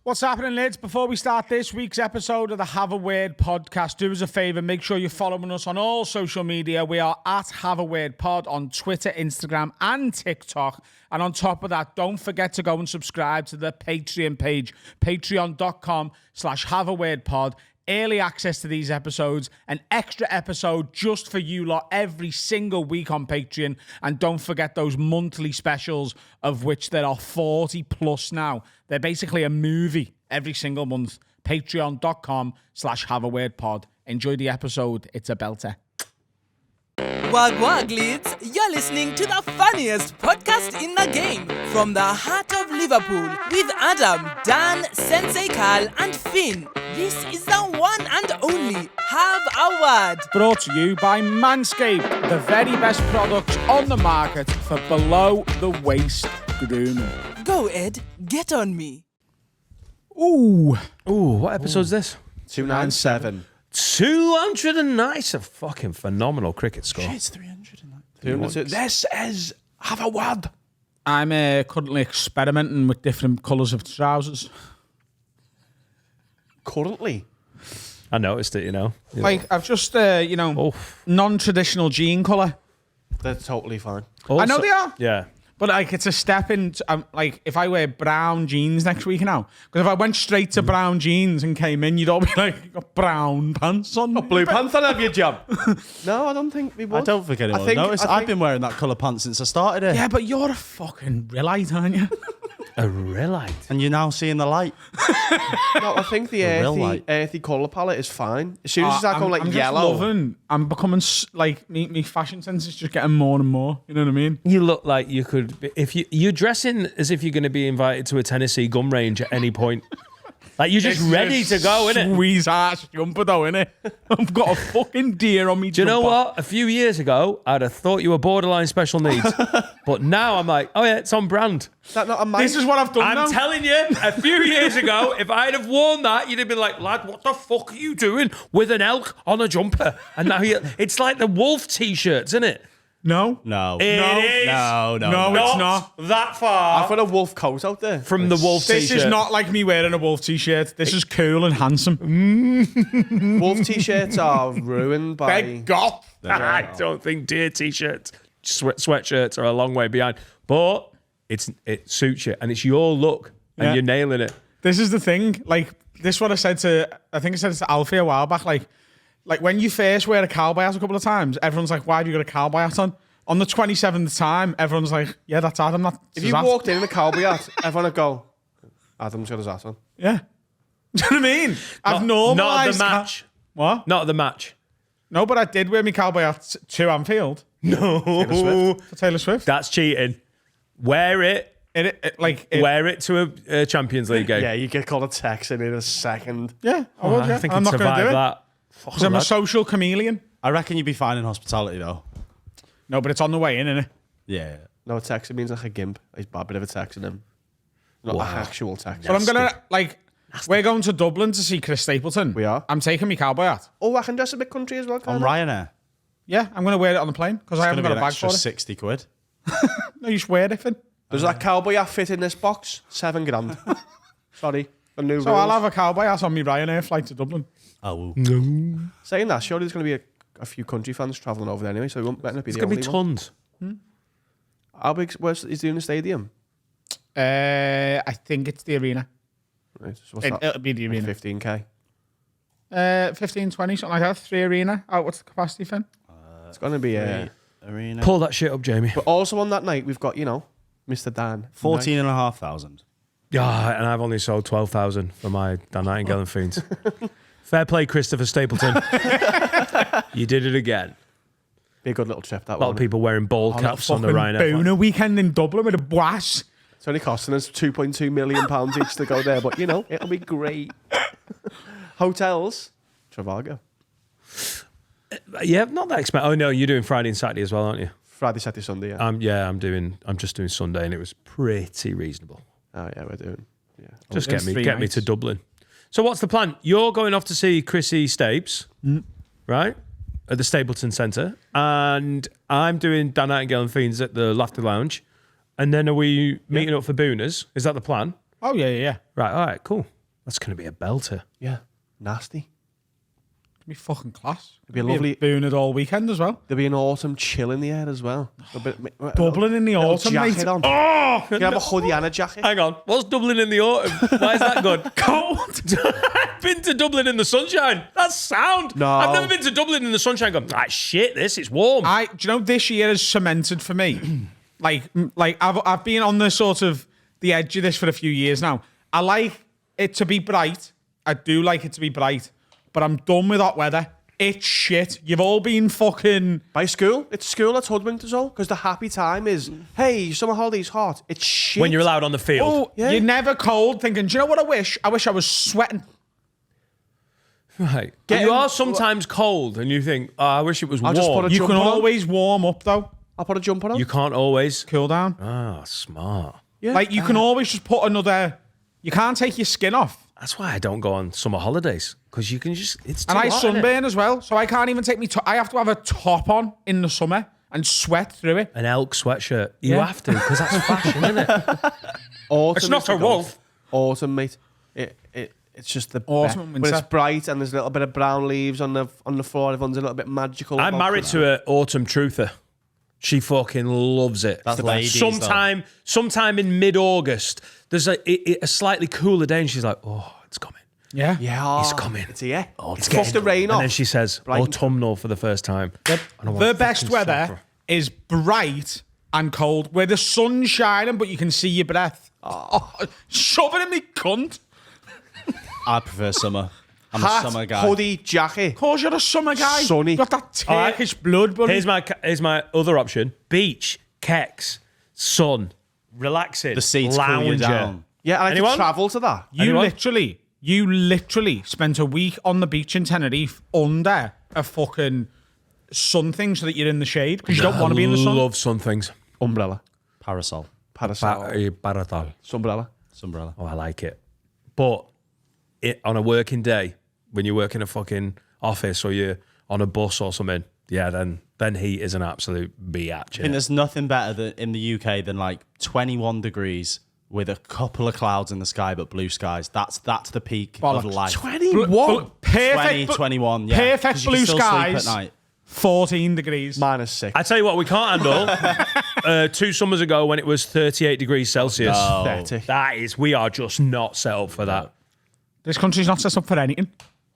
What's happening, lads? Before we start this week's episode of the Have a Word podcast, do us a favour, make sure you're following us on all social media. We are at Have a Word Pod on Twitter, Instagram, and TikTok. And on top of that, don't forget to go and subscribe to the Patreon page, patreon.com/haveawordpod. Early access to these episodes, an extra episode just for you lot every single week on Patreon. And don't forget those monthly specials, of which there are 40 plus now. They're basically a movie every single month. Patreon.com/haveawordpod. Enjoy the episode. It's a belter. Wag wag, leads. You're listening to the funniest podcast in the game. From the heart of Liverpool, with Adam, Dan, Sensei Carl, and Finn. This is the one and only Have a Word. Brought to you by Manscaped, the very best products on the market for below-the-waist grooming. Go, Ed. Get on me. Ooh, what episode's this? 297. 200 and nice. A fucking phenomenal cricket score. It's 300 and that. This is Have a Word. I'm currently experimenting with different colours of trousers. Currently? I noticed it, you know. Like, I've just, non-traditional jean colour. They're totally fine. Also, I know they are. Yeah. But, like, it's a step in, like, if I wear brown jeans next week now, because if I went straight to brown jeans and came in, you'd all be like, you got brown pants on. Blue pants on, have you, Jam? No, I don't think we would. I don't think anyone noticed. I've been wearing that colour pants since I started it. Yeah, but you're a fucking real-light, aren't you? A reallite. And you're now seeing the light. No, I think the earthy colour palette is fine. As soon as you start going like yellow. I'm becoming, like, me fashion sense is just getting more and more. You know what I mean? You look like you could be, if you're dressing as if you're going to be invited to a Tennessee gun range at any point. Like, you're just ready to go, innit? Squeeze ass jumper though, innit? I've got a fucking deer on me. Do you know what? A few years ago, I'd have thought you were borderline special needs. But now I'm like, oh yeah, it's on brand. That not a This is what I've done now. I'm telling you, a few years ago, if I'd have worn that, you'd have been like, lad, what the fuck are you doing with an elk on a jumper? And now it's like the wolf t-shirts, isn't it? No. No. It is. No, it's not. That far. I've got a wolf coat out there. From the wolf This t-shirt. is not like me wearing a wolf t-shirt. This is cool and handsome. Wolf t-shirts are ruined by... Thank God. I don't think deer t-shirts, sweatshirts are a long way behind. But it suits you and it's your look and you're nailing it. This is the thing. Like, this is what I said to, I think I said it to Alfie a while back. Like when you first wear a cowboy hat a couple of times, everyone's like, why have you got a cowboy hat on? On the 27th time, everyone's like, yeah, that's Adam. If you walked in a cowboy hat, everyone would go, Adam's got his hat on. Yeah. Do you know what I mean? I've normalised... Not at the match. What? Not at the match. No, but I did wear my cowboy hat to Anfield. No. For Taylor Swift. That's cheating. Wear it. Wear it to a Champions League game. Yeah, you get called a Texan in a second. Yeah, I would, I think I'm I'd not going to do survive it. that. Because I'm a social chameleon. I reckon you'd be fine in hospitality, though. No, but it's on the way in, innit? Yeah. No, a Texan means like a gimp. He's a bit of a Texan him. Not an actual Texan. But I'm going to, we're going to Dublin to see Chris Stapleton. We are. I'm taking my cowboy hat. Oh, I can dress a bit country as well, On Ryanair. Yeah, I'm going to wear it on the plane because I haven't got a bag for it. 60 quid. No, you just wear it, Finn. Does that cowboy hat fit in this box? $7,000. Sorry. The new So rules. I'll have a cowboy hat on my Ryanair flight to Dublin. Oh, Saying that, surely there's going to be a few country fans travelling over there anyway, so it won't better be It's the going to only be one. tons. How big is he in the stadium? I think it's the arena. Right, so what's that? It'll be the arena. 15k. 15, 20, something like that. 3 arena. Oh, what's the capacity, Finn? It's going to be arena. Pull that shit up, Jamie. But also on that night, we've got, Mr. Dan. 14,500. Yeah, and I've only sold 12,000 for my Dan Nightingale and Fiends. Fair play, Christopher Stapleton. You did it again. Be a good little trip, that A lot of people wearing ball caps on the Ryanair. Boner weekend in Dublin with a blast. It's only costing us £2.2 million each to go there, but, it'll be great. Hotels, Travago. Yeah, not that expensive. Oh, no, you're doing Friday and Saturday as well, aren't you? Friday, Saturday, Sunday, yeah. I'm just doing Sunday, and it was pretty reasonable. Oh, yeah, we're doing. Yeah. Just It's get me to Dublin. So what's the plan? You're going off to see Chrissy Stapes, right? At the Stapleton Centre. And I'm doing Dan Nightingale and Fiends at the Laughter Lounge. And then are we meeting up for Booners? Is that the plan? Oh, yeah. Right, all right, cool. That's going to be a belter. Yeah, nasty. It'd be fucking class. It'd be a lovely. Doing it all weekend as well. There'd be an autumn chill in the air as well. Dublin in the autumn, jacket mate. on. Oh! You can have a hoodie and a jacket. Hang on, what's Dublin in the autumn? Why is that good? Cold. I've been to Dublin in the sunshine. That's sound. No. I've never been to Dublin in the sunshine going, shit, it's warm. Do you know, this year has cemented for me. like I've been on the sort of the edge of this for a few years now. I like it to be bright. I do like it to be bright. But I'm done with hot weather. It's shit. You've all been fucking... By school? It's school at Hudwinter's all. Because the happy time is, hey, summer holiday's hot. It's shit. When you're allowed on the field. Oh, Yeah. You're never cold thinking, do you know what I wish? I wish I was sweating. Right. Getting- You are sometimes cold and you think, I wish it was I'll warm. just put a You can jumper on. always warm up, though. I'll put a jumper on. You can't always. Cool down. Smart. Yeah. Like, you can always just put another... You can't take your skin off. That's why I don't go on summer holidays. Because you can just, it's too And I hot, innit? sunburn as well, so I can't even take me... I have to have a top on in the summer and sweat through it. An elk sweatshirt. You Yeah. have to, because that's fashion, isn't it? Autumn It's not is the a goal. wolf. Autumn, mate. It's just the Autumn and When winter. it's bright and there's a little bit of brown leaves on the floor, everyone's a little bit magical. I'm about married it. to an autumn truther. She fucking loves it. That's ladies, sometime in mid-August, there's a slightly cooler day, and she's like, "Oh, it's coming. Yeah. Yeah, It's coming. It's here. It's Fluff the rain And off. then she says, Bright and autumnal for the first time. The best weather is bright and cold, where the sun's shining, but you can see your breath. Oh, shove it in me, cunt. I prefer summer. I'm Hat, a summer guy. hoodie, jacket. Of course, you're a summer guy. Sunny. You got that Turkish blood, buddy. Here's my other option: beach, keks, sun, relaxing, The seats cool you lounger. down. Yeah, and I Anyone? could travel to that. You literally spent a week on the beach in Tenerife under a fucking sun thing so that you're in the shade because you don't want to be in the sun. Love sun things. Umbrella, Parasol. parasol, Baratal. umbrella. Umbrella. Oh, I like it. But on a working day, when you work in a fucking office or you're on a bus or something, yeah, then heat is an absolute biatch. I think there's nothing better than, in the UK than like 21 degrees with a couple of clouds in the sky but blue skies. That's the peak Bollocks. of life. 21. Perfect. 21, yeah. Perfect 'Cause you can blue still sleep skies. at night. 14 degrees. -6. I tell you what, we can't handle. 2 summers ago, when it was 38 degrees Celsius, Pathetic. we are just not set up for that. This country's not set up for anything.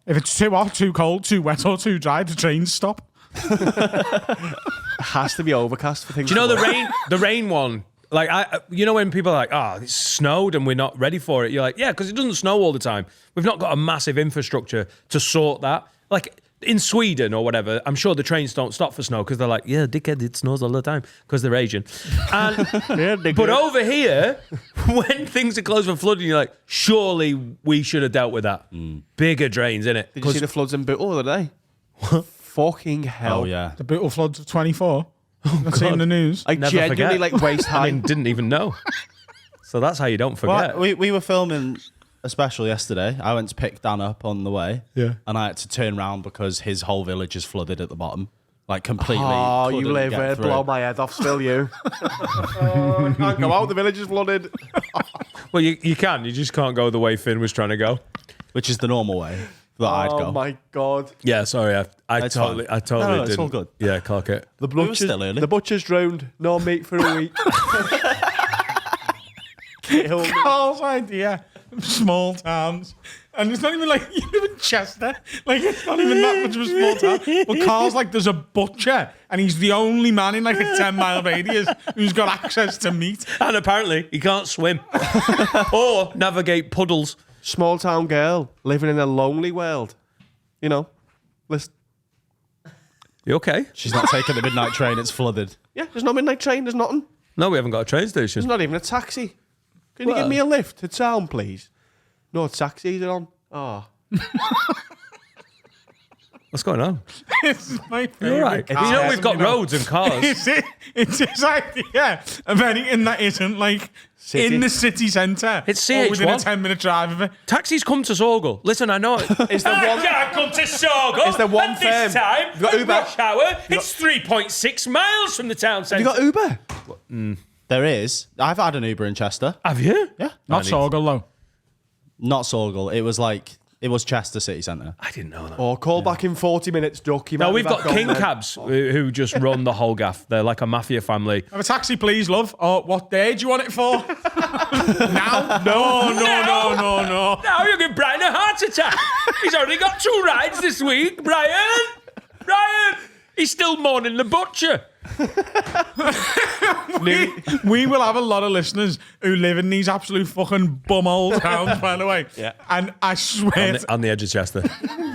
If it's too hot, too cold, too wet, or too dry, the trains stop. It has to be overcast for things. Do you know to the work. rain? The rain one. Like when people are like, it's snowed and we're not ready for it. You're like, yeah, because it doesn't snow all the time. We've not got a massive infrastructure to sort that. Like in Sweden or whatever, I'm sure the trains don't stop for snow because they're like, yeah, dickhead, it snows all the time because they're Asian. And but over here, when things are closed for flooding, you're like, surely we should have dealt with that. Bigger drains, innit? Did you see the floods in Bootle the other day? Fucking hell. Oh, yeah. The Bootle floods of 24. I've seen the news. I Never genuinely forget. like waist high. I mean, didn't even know. So that's how you don't forget. Well, we were filming a special yesterday. I went to pick Dan up on the way. Yeah. And I had to turn around because his whole village is flooded at the bottom. Like completely. Oh, you couldn't live get there, through. blow my head off, still you. I can't go out, the village is flooded. Well, you can. You just can't go the way Finn was trying to go. Which is the normal way that I'd go. Oh my God. Yeah, sorry. I It's totally fine. didn't. No, it's all good. Yeah, clock it. The were still early. The butcher's drowned. No meat for a week. Carl's idea of small towns. And it's not even like you live in Chester. Like, it's not even that much of a small town. But Carl's like, there's a butcher, and he's the only man in like a 10-mile radius who's got access to meat. And apparently he can't swim or navigate puddles. Small town girl living in a lonely world. You know, listen. You okay? She's not taking the midnight train. It's flooded. Yeah, there's no midnight train. There's nothing. No, we haven't got a train station. There's not even a taxi. Can you give me a lift to town, please? No taxis are on. Oh. What's going on? It's my You're favourite. right. You know we've got roads and cars. It's his idea of anything that isn't like City. in the city centre. It's or within a CH1. 10-minute drive of it. Taxis come to Sorgle. Listen, I know it. Is there one? can't come to Sorgle. Is there one at this firm? time, You got at Uber? rush hour, it's 3.6 miles from the town centre. You got Uber? There is. I've had an Uber in Chester. Have you? Yeah. Not Sorgle, though. Not Sorgal. It was Chester City Centre. I didn't know that. Or call back in 40 minutes, Duck. No, we've got King Cabs who just run the whole gaff. They're like a mafia family. Have a taxi, please, love. Oh, what day do you want it for? Now? No. Now you give Brian a heart attack. He's already got 2 rides this week. Brian! He's still mourning the butcher. We will have a lot of listeners who live in these absolute fucking bumhole towns, by the way. Yeah. And I swear... On the edge of Chester.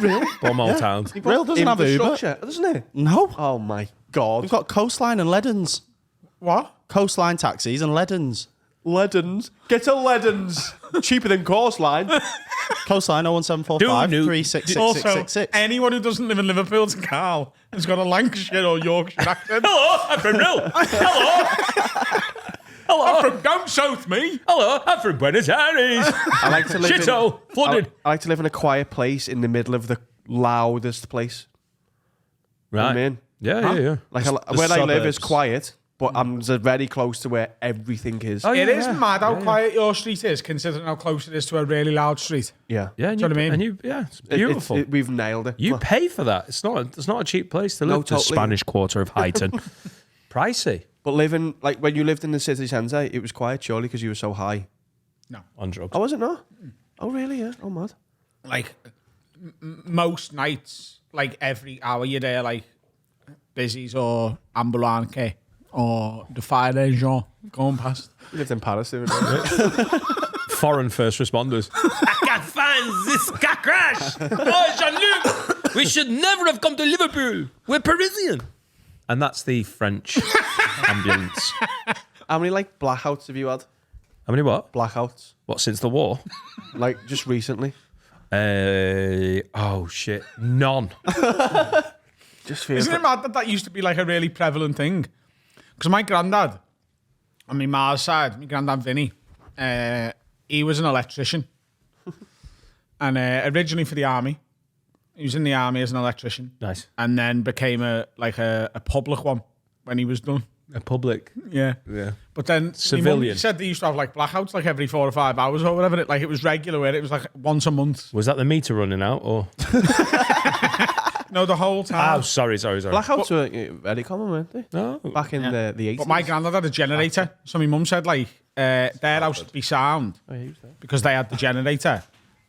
Really? Bumhole towns. Real doesn't have Uber. Infrastructure, doesn't it? No. Oh, my God. We've got Coastline and Leddens. What? Coastline taxis and Leddens. Leddens. Get a Leddens. Cheaper than Coastline. Coastline 01745 Do new- 366666. Anyone who doesn't live in Liverpool to Carl has got a Lancashire or Yorkshire accent. Hello, I'm from Rill. Hello. I'm from down south, me. Hello, I'm from Buenos Aires. I like to live Shithole, flooded. I like to live in a quiet place in the middle of the loudest place. Right. I mean, Yeah. like The where I live is suburbs. quiet, but I'm very close to where everything is. Oh, It is yeah. mad how quiet your street is, considering how close it is to a really loud street. Yeah. Yeah, and Do you know what I mean? And you, it's beautiful. We've nailed it. You pay for that. It's not a cheap place to live. No, The totally. Spanish Quarter of Highton. Pricey. But living, like when you lived in the city centre, it was quiet, surely, because you were so high. On drugs. Oh, was it not? Oh, really? Yeah. Oh, mad. Like, most nights, like every hour you're there, like, Busy's or Ambulanque or the fire engine going past. You lived in Paris, didn't you? Foreign first responders. I can't find this car crash. Oh, Jean-Luc. We should never have come to Liverpool. We're Parisian. And that's the French ambulance. How many, like, blackouts have you had? How many what? Blackouts? What, since the war? Like, just recently? Oh, shit. None. Just feel Isn't it mad that that used to be like a really prevalent thing? Because my granddad, on my ma's side, my granddad Vinny, he was an electrician. And originally for the army. He was in the army as an electrician. Nice. And then became a public one when he was done. A public. Yeah. Yeah. But then Civilian. He said they used to have like blackouts like every 4 or 5 hours or whatever. It was regular where it was like once a month. Was that the meter running out or? No, the whole time. Oh, sorry. Blackouts were very common, weren't they? No. Back in the 80s. But my granddad had a generator. So my mum said like their house would be sound because they had the generator.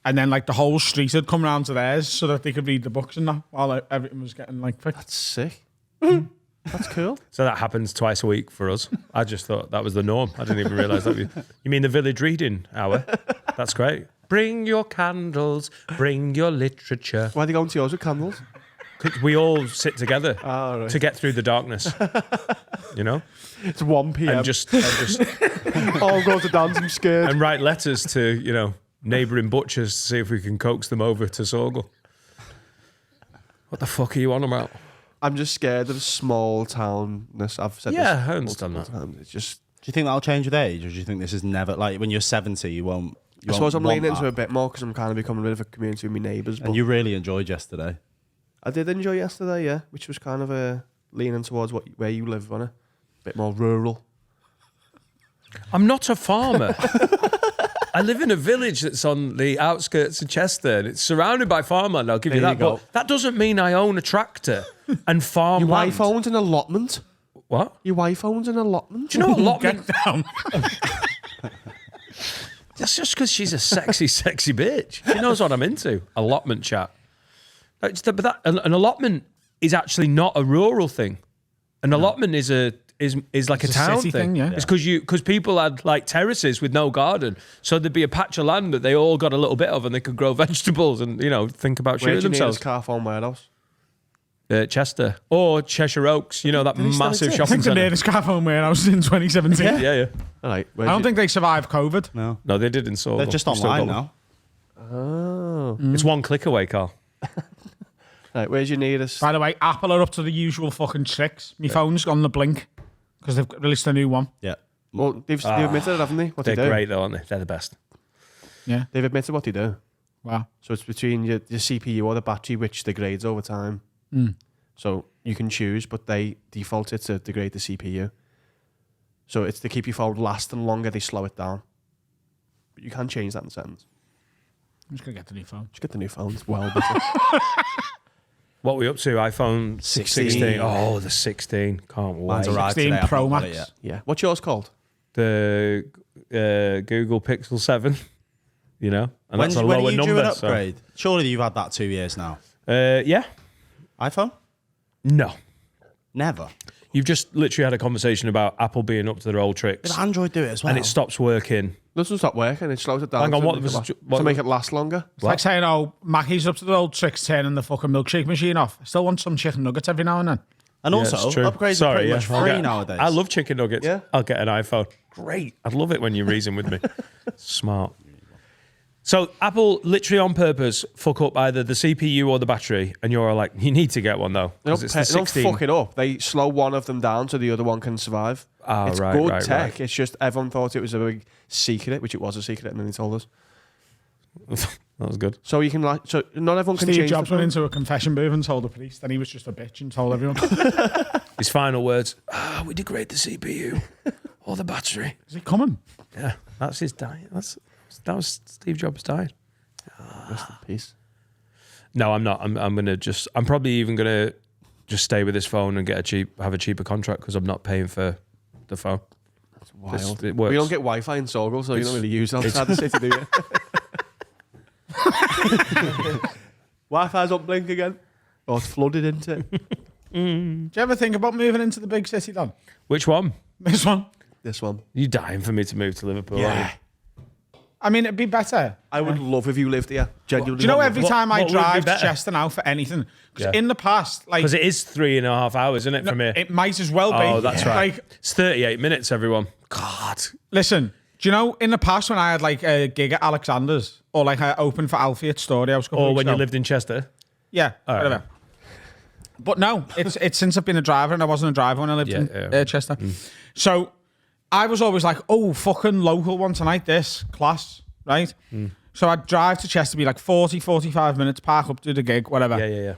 And then like the whole street had come round to theirs so that they could read the books and that while everything was getting like fixed. That's sick. That's cool. So that happens twice a week for us. I just thought that was the norm. I didn't even realise that. You mean the village reading hour? That's great. Bring your candles, bring your literature. Why are they going to yours with candles? 'Cause we all sit together right. to get through the darkness. You know? It's 1 p.m. And just all go to dance, I'm scared. and write letters to, neighbouring butchers to see if we can coax them over to Sorgal. What the fuck are you on about? I'm just scared of small townness. I've said Yeah, this I understand multiple that. times. It's just, Do you think that'll change with age, or do you think this is never like when you're 70, you won't? I suppose I'm leaning into it a bit more because I'm kind of becoming a bit of a community with my neighbours. But And you really enjoyed yesterday. I did enjoy yesterday, yeah, which was kind of leaning towards where you live, on a bit more rural. I'm not a farmer. I live in a village that's on the outskirts of Chester and it's surrounded by farmland, I'll give you There that. you go. But that doesn't mean I own a tractor and farm Your land. wife owns an allotment. What? Your wife owns an allotment. Do you know what allotment? Get down. That's just because she's a sexy, sexy bitch. She knows what I'm into. Allotment chat. But an allotment is actually not a rural thing. An allotment is like a It's a town city thing. thing, yeah. It's because people had like terraces with no garden, so there'd be a patch of land that they all got a little bit of, and they could grow vegetables and think about Where shooting do you need themselves. this car phone warehouse? Chester or Cheshire Oaks, that he still massive exist? I shopping think the centre. nearest car phone warehouse was in 2017. Yeah. All right. I don't think they survived COVID. No, No, they did in Sorgal. they're just We've still online got now. Oh. them. It's one click away, Carl. Right. Where's your nearest? By the way, Apple are up to the usual fucking tricks. My phone's on the blink because they've released a new one. Yeah. Well, they've admitted it, haven't they? What They're they do? great though, aren't they? They're the best. Yeah. They've admitted what they do. Wow. So it's between your CPU or the battery, which degrades over time. So you can choose, but they default it to degrade the CPU. So it's to keep your phone lasting longer, they slow it down. But you can change that in settings. I'm just going to get the new phone. Just get the new phone. It's well better. What are we up to? iPhone 16. Oh, the 16. Can't wait. Mine's arrived 16 today. I've Pro not got Max. it yet. Yeah. What's yours called? The Google Pixel 7. You know? And When that's a are lower you due number. an upgrade? Surely you've had that 2 years now. Yeah. iPhone? No. Never. You've just literally had a conversation about Apple being up to their old tricks. Did Android do it as well? And it stops working. Doesn't stop working. It slows it down. Hang on, to what make was it it- what- to make it last longer? It's like saying, oh, Mackie's up to the old tricks turning the fucking milkshake machine off. I still want some chicken nuggets every now and then. And Yeah, also, it's true. upgrades Sorry, are pretty yeah. much I'll free get- nowadays. I love chicken nuggets. Yeah. I'll get an iPhone. Great. I'd love it when you reason with me. Smart. So Apple literally on purpose fuck up either the CPU or the battery, and you're like, you need to get one though. They 'cause don't, it's they the don't 16. fuck it up. They slow one of them down so the other one can survive. Ah, It's right, good right, tech. right. It's just everyone thought it was a big secret, which it was a secret, and then they told us. That was good. So you can like, so not everyone can Steve change. Jobs the went phone. into a confession booth and told the police. Then he was just a bitch and told everyone. His final words, we degrade the CPU or the battery. Is he coming? Yeah, that's his diet. That was Steve Jobs' diet. Rest in peace. No, I'm not. I'm probably even gonna just stay with this phone and have a cheaper contract because I'm not paying for the phone. It's wild. It works. We don't get Wi-Fi in Sorrel, so you don't really use outside the city, do you? Wi-Fi's up blink again. Oh, it's flooded into it. Do you ever think about moving into the big city, Don? Which one? This one? This one. You dying for me to move to Liverpool? aren't you? I mean, it'd be better. I would love if you lived here. Genuinely. Do you know would every love it. time I what would be drive to better? Chester now for anything? Because Yeah. in the past, like, Because it is 3.5 hours, isn't it, from here? it might as well be. Oh, that's right. Like, It's 38 minutes, everyone. God. listen, do you know in the past when I had like a gig at Alexander's or like I opened for Alfie at Storehouse a couple Or weeks when ago? you lived in Chester? Yeah, right. whatever. But no, it's since I've been a driver and I wasn't a driver when I lived in Chester. So I was always like, oh, fucking local one tonight, this class, right? So I'd drive to Chester, be like 40, 45 minutes, park up, do the gig, whatever. Yeah.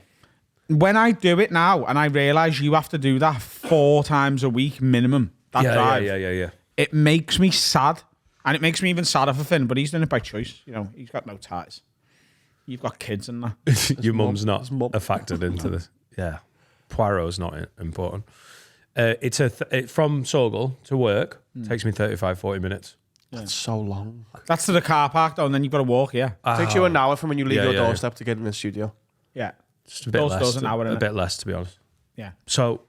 When I do it now and I realise you have to do that 4 times a week minimum, that drive, Yeah. it makes me sad. And it makes me even sadder for Finn, but he's doing it by choice. You know, he's got no ties. You've got kids and that. Your mum's not mum. factored into this. Yeah. Poirot's not important. It's from Sorgal to work. Takes me 35, 40 minutes. That's so long. That's to the car park though, and then you've got to walk, yeah. It takes you an hour from when you leave Yeah, your yeah, doorstep to get in the studio. Yeah. Just a bit Those less. does an hour, a innit? bit less, to be honest. Yeah. So,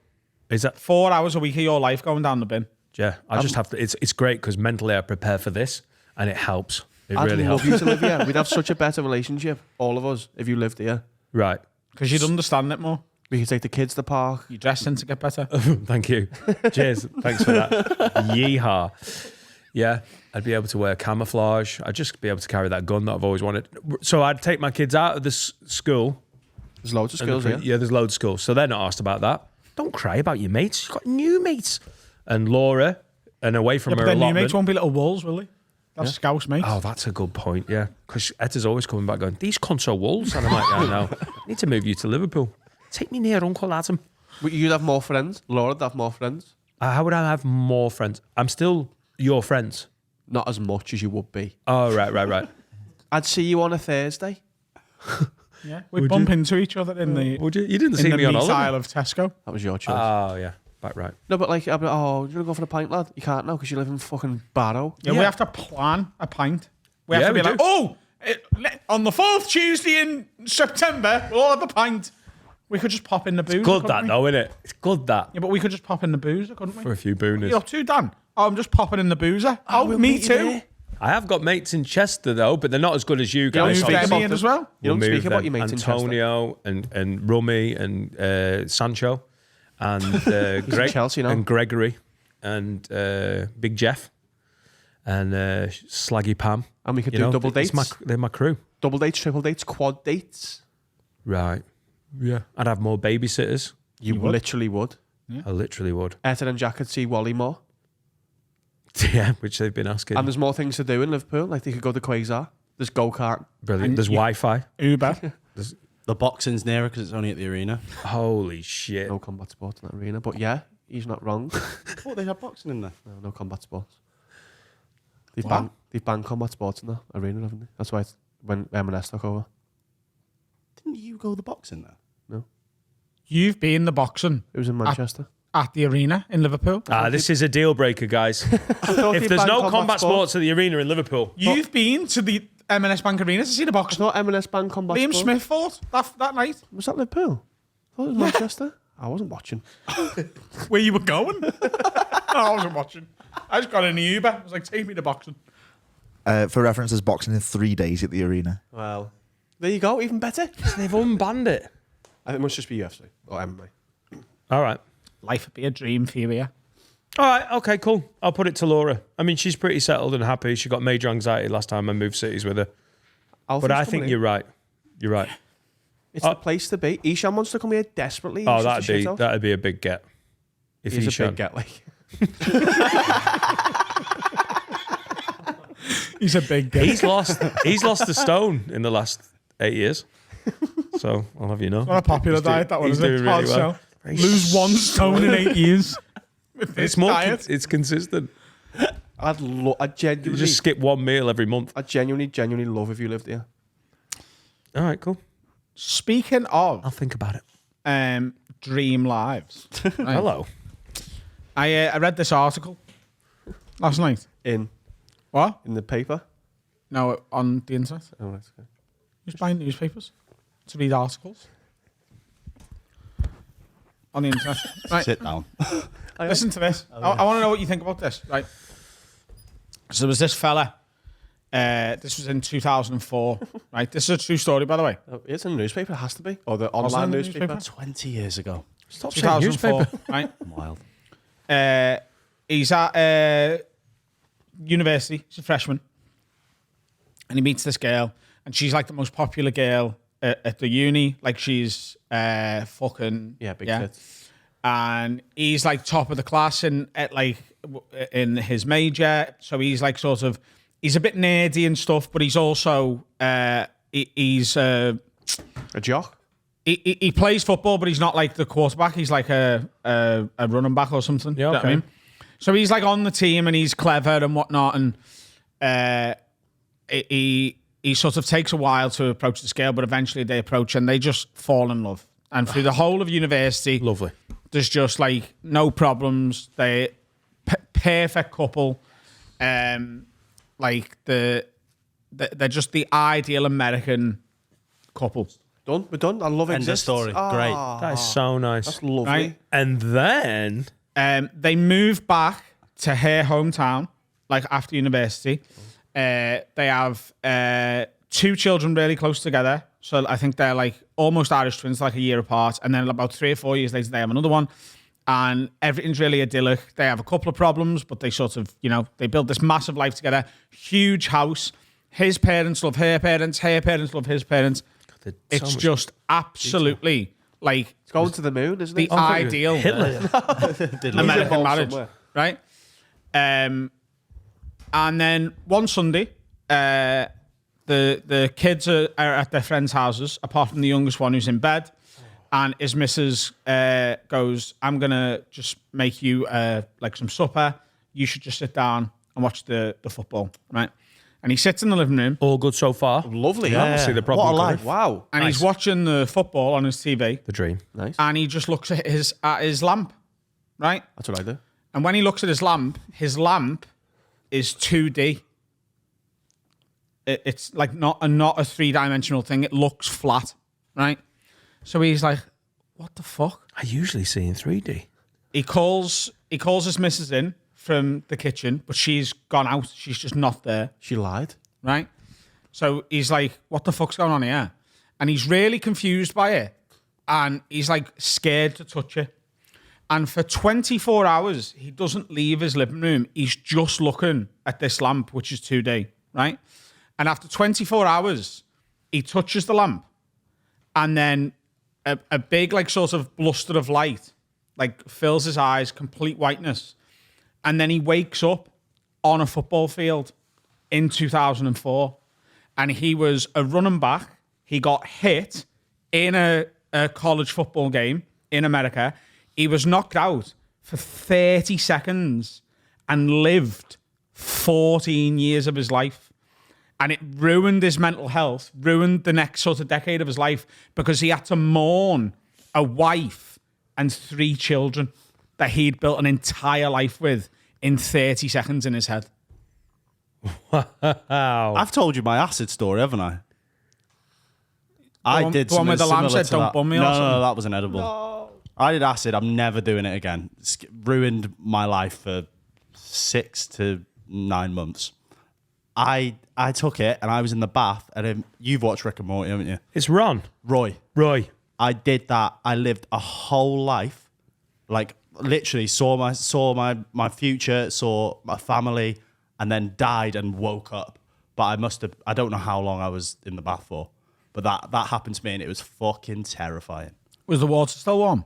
is that... 4 hours a week of your life going down the bin. Yeah, I just have to... It's great because mentally I prepare for this and it helps. It I'd really love helps. you to live here. We'd have such a better relationship, all of us, if you lived here. Right. Because you'd understand it more. We could take the kids to the park. You dress in to get better. Thank you. Cheers. Thanks for that. Yeehaw. Yeah, I'd be able to wear camouflage. I'd just be able to carry that gun that I've always wanted. So I'd take my kids out of this school. There's loads of skills here. Yeah, there's loads of schools. So they're not asked about that. Don't cry about your mates. You've got new mates. And Laura, and away from But her then new allotment. mates won't be little wolves, will they? That's Scouse mates. Oh, that's a good point, yeah. Because Etta's always coming back going, these cunts are wolves. And I'm like, I know. I need to move you to Liverpool. Take me near Uncle Adam. But you'd have more friends. Laura'd have more friends. How would I have more friends? I'm still your friends. Not as much as you would be. Oh, right. I'd see you on a Thursday. Yeah. We'd bump into each other in the, Would you? You didn't in see the me on meat holiday. aisle of Tesco. That was your choice. Oh, yeah. Back right. no, but like, I'd be like, oh, you want to go for the pint, lad? You can't now because you live in fucking Barrow. Yeah, Yeah. we have to plan a pint. We have Yeah, to be we like, do. oh, on the 4th Tuesday in September, we'll all have a pint. We could just pop in the booze. Good that, though, isn't it? It's good that. Yeah, but we could just pop in the boozer, couldn't we? For a few What are you booners. up to, Dan? Oh, I'm just popping in the boozer. Oh, we'll me meet you too. there. I have got mates in Chester, though, but they're not as good as you don't guys. speak Demi about in them. as well. You don't We'll speak move about them. your mates in Chester. Antonio and Rummy and Sancho and Greg Chelsea now. and Gregory and Big Jeff and Slaggy Pam. And we could You do know, double it's dates. they're my crew. Double dates, triple dates, quad dates. Right. Yeah. I'd have more babysitters. You literally would. I literally would. Etta and Jack could see Wally more. Yeah, which they've been asking. And there's more things to do in Liverpool. Like they could go to Quasar. There's go-kart. Brilliant. There's Wi-Fi. Uber. The boxing's nearer because it's only at the arena. Holy shit. No combat sports in that arena. But yeah, he's not wrong. Oh, they have boxing in there. No combat sports. They've banned combat sports in that arena, haven't they? That's why it's when M&S took over. Didn't you go the boxing there? No, You've been the boxing it was in Manchester. at the arena in Liverpool. This is a deal breaker, guys. If If there's no combat sports at the arena in Liverpool, You've been to the M&S Bank Arena to see the I boxing. thought M&S banned combat Liam sport. Smith fought that night. Was that Liverpool? I thought it was Manchester. I wasn't watching. Where you were going? No, I wasn't watching. I just got in the Uber. I was like, take me to boxing. For reference, there's boxing in 3 days at the arena. Well, there you go. Even better. they've unbanned it. I think it must just be UFC or MMA. All right. Life would be a dream for you, yeah. All right, okay, cool. I'll put it to Laura. I mean, she's pretty settled and happy. She got major anxiety last time I moved cities with her. But I think you're right. You're right. It's the place to be. Ishan wants to come here desperately. Oh, that'd be a big get. If He's a Ishan. big get, like. He's a big guy. He's lost a stone in the last 8 years. So I'll have you know. Not a popular He's doing- diet, that one, he's is it? doing Hard really well. sell. Lose 1 stone in 8 years. With this It's more. diet. It's consistent. I'd You genuinely, just skip one meal every month. I'd genuinely love if you lived here. All right, cool. Speaking I'll of think about it. dream lives, right, Hello. I read this article last night. In What? the paper. No, on the internet. Oh, that's okay. Who's buying newspapers to read articles on the internet? Right. Sit down. Listen to this. I want to know what you think about this. Right. So there was this fella. This was in 2004. Right. This is a true story, by the way. Oh, it's in the newspaper. It has to be, or the Was it online in the newspaper. newspaper? 20 years ago. Stop saying 2004. newspaper. Right. Wild. He's at university. He's a freshman, and he meets this girl, and she's like the most popular girl at the uni. Like she's fucking Yeah, big tits. And he's like top of the class in his major. So he's like he's a bit nerdy and stuff, but he's also he's A jock. he plays football, but he's not like the quarterback. He's like a running back or something. Yeah, You know what I okay. mean? So he's like on the team and he's clever and whatnot. And he sort of takes a while to approach the scale, but eventually they approach and they just fall in love. And through the whole of university, Lovely. there's just like no problems. They perfect couple. Like they're just the ideal American couple. Done. We're done. I love it. End of story. Great. That is so nice. That's lovely. Right? And then They move back to her hometown, like after university. They have 2 children really close together. So I think they're like almost Irish twins, like a year apart. And then about 3 or 4 years later, they have another one. And everything's really idyllic. They have a couple of problems, but they sort of, they build this massive life together. Huge house. His parents love her parents love his parents. It's just absolutely like It's going to the moon, isn't the it? ideal American involved marriage, somewhere. right? And then one Sunday, the kids are at their friends' houses, apart from the youngest one who's in bed, and his missus goes, "I'm gonna just make you like some supper. You should just sit down and watch the football, right?" And he sits in the living room. all good so far. Lovely. Yeah. Obviously, the problem. What a covered. life. Wow. And he's watching the football on his TV, The dream. Nice. and he just looks at his lamp, right? That's what I do. And when he looks at his lamp is 2D. It's like not a 3-dimensional thing. It looks flat, right? So he's like, "What the fuck?" I usually see in 3D. He calls his missus in from the kitchen, but she's gone out. She's just not there, She lied. right? So he's like, "What the fuck's going on here?" And he's really confused by it, and he's like scared to touch it. And for 24 hours, he doesn't leave his living room. He's just looking at this lamp, which is 2D, right? And after 24 hours, he touches the lamp, and then a big like sort of bluster of light like fills his eyes, complete whiteness. And then he wakes up on a football field in 2004. And he was a running back. He got hit in a college football game in America. He was knocked out for 30 seconds and lived 14 years of his life. And it ruined his mental health, ruined the next sort of decade of his life because he had to mourn a wife and 3 children that he'd built an entire life with in 30 seconds in his head. Wow. I've told you my acid story, haven't I? The one where the lamb said, "Don't bum me," or something? No, that was an edible. No. I did acid. I'm never doing it again. It's ruined my life for 6 to 9 months. I took it and I was in the bath. And you've watched Rick and Morty, haven't you? It's Ron. Roy. I did that. I lived a whole life, like literally saw my future, saw my family, and then died and woke up. But I don't know how long I was in the bath for. But that happened to me and it was fucking terrifying. Was the water still warm?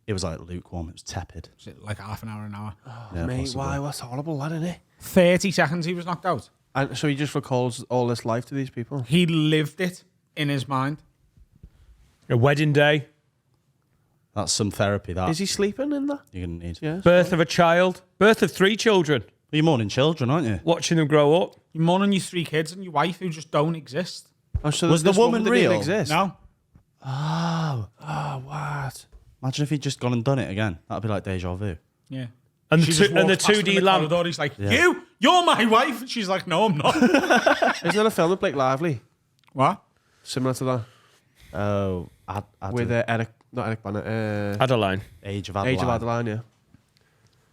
It was like lukewarm. It was tepid. Was it like half an hour, an hour? Yeah, Mate, possibly. why? What's horrible, that, isn't it? 30 seconds he was knocked out. And so he just recalls all this life to these people. He lived it in his mind. A wedding day. That's some therapy. That Is he sleeping in that? you're gonna need. Yes. Birth of a child. Birth of 3 children. You're mourning children, aren't you? Watching them grow up. You're mourning your 3 kids and your wife who just don't exist. Oh, so Was the this woman didn't real? exist? No. Oh, what? Imagine if he'd just gone and done it again. That'd be like deja vu. Yeah. And She the, just two, and the walks past him in 2D lamp. corridor, he's like, you're my wife. And she's like, no, I'm not. Isn't there a film with Blake Lively What? similar to that? Oh, With not Eric Bana, Adeline. Age of Adeline. Age of Adeline, yeah.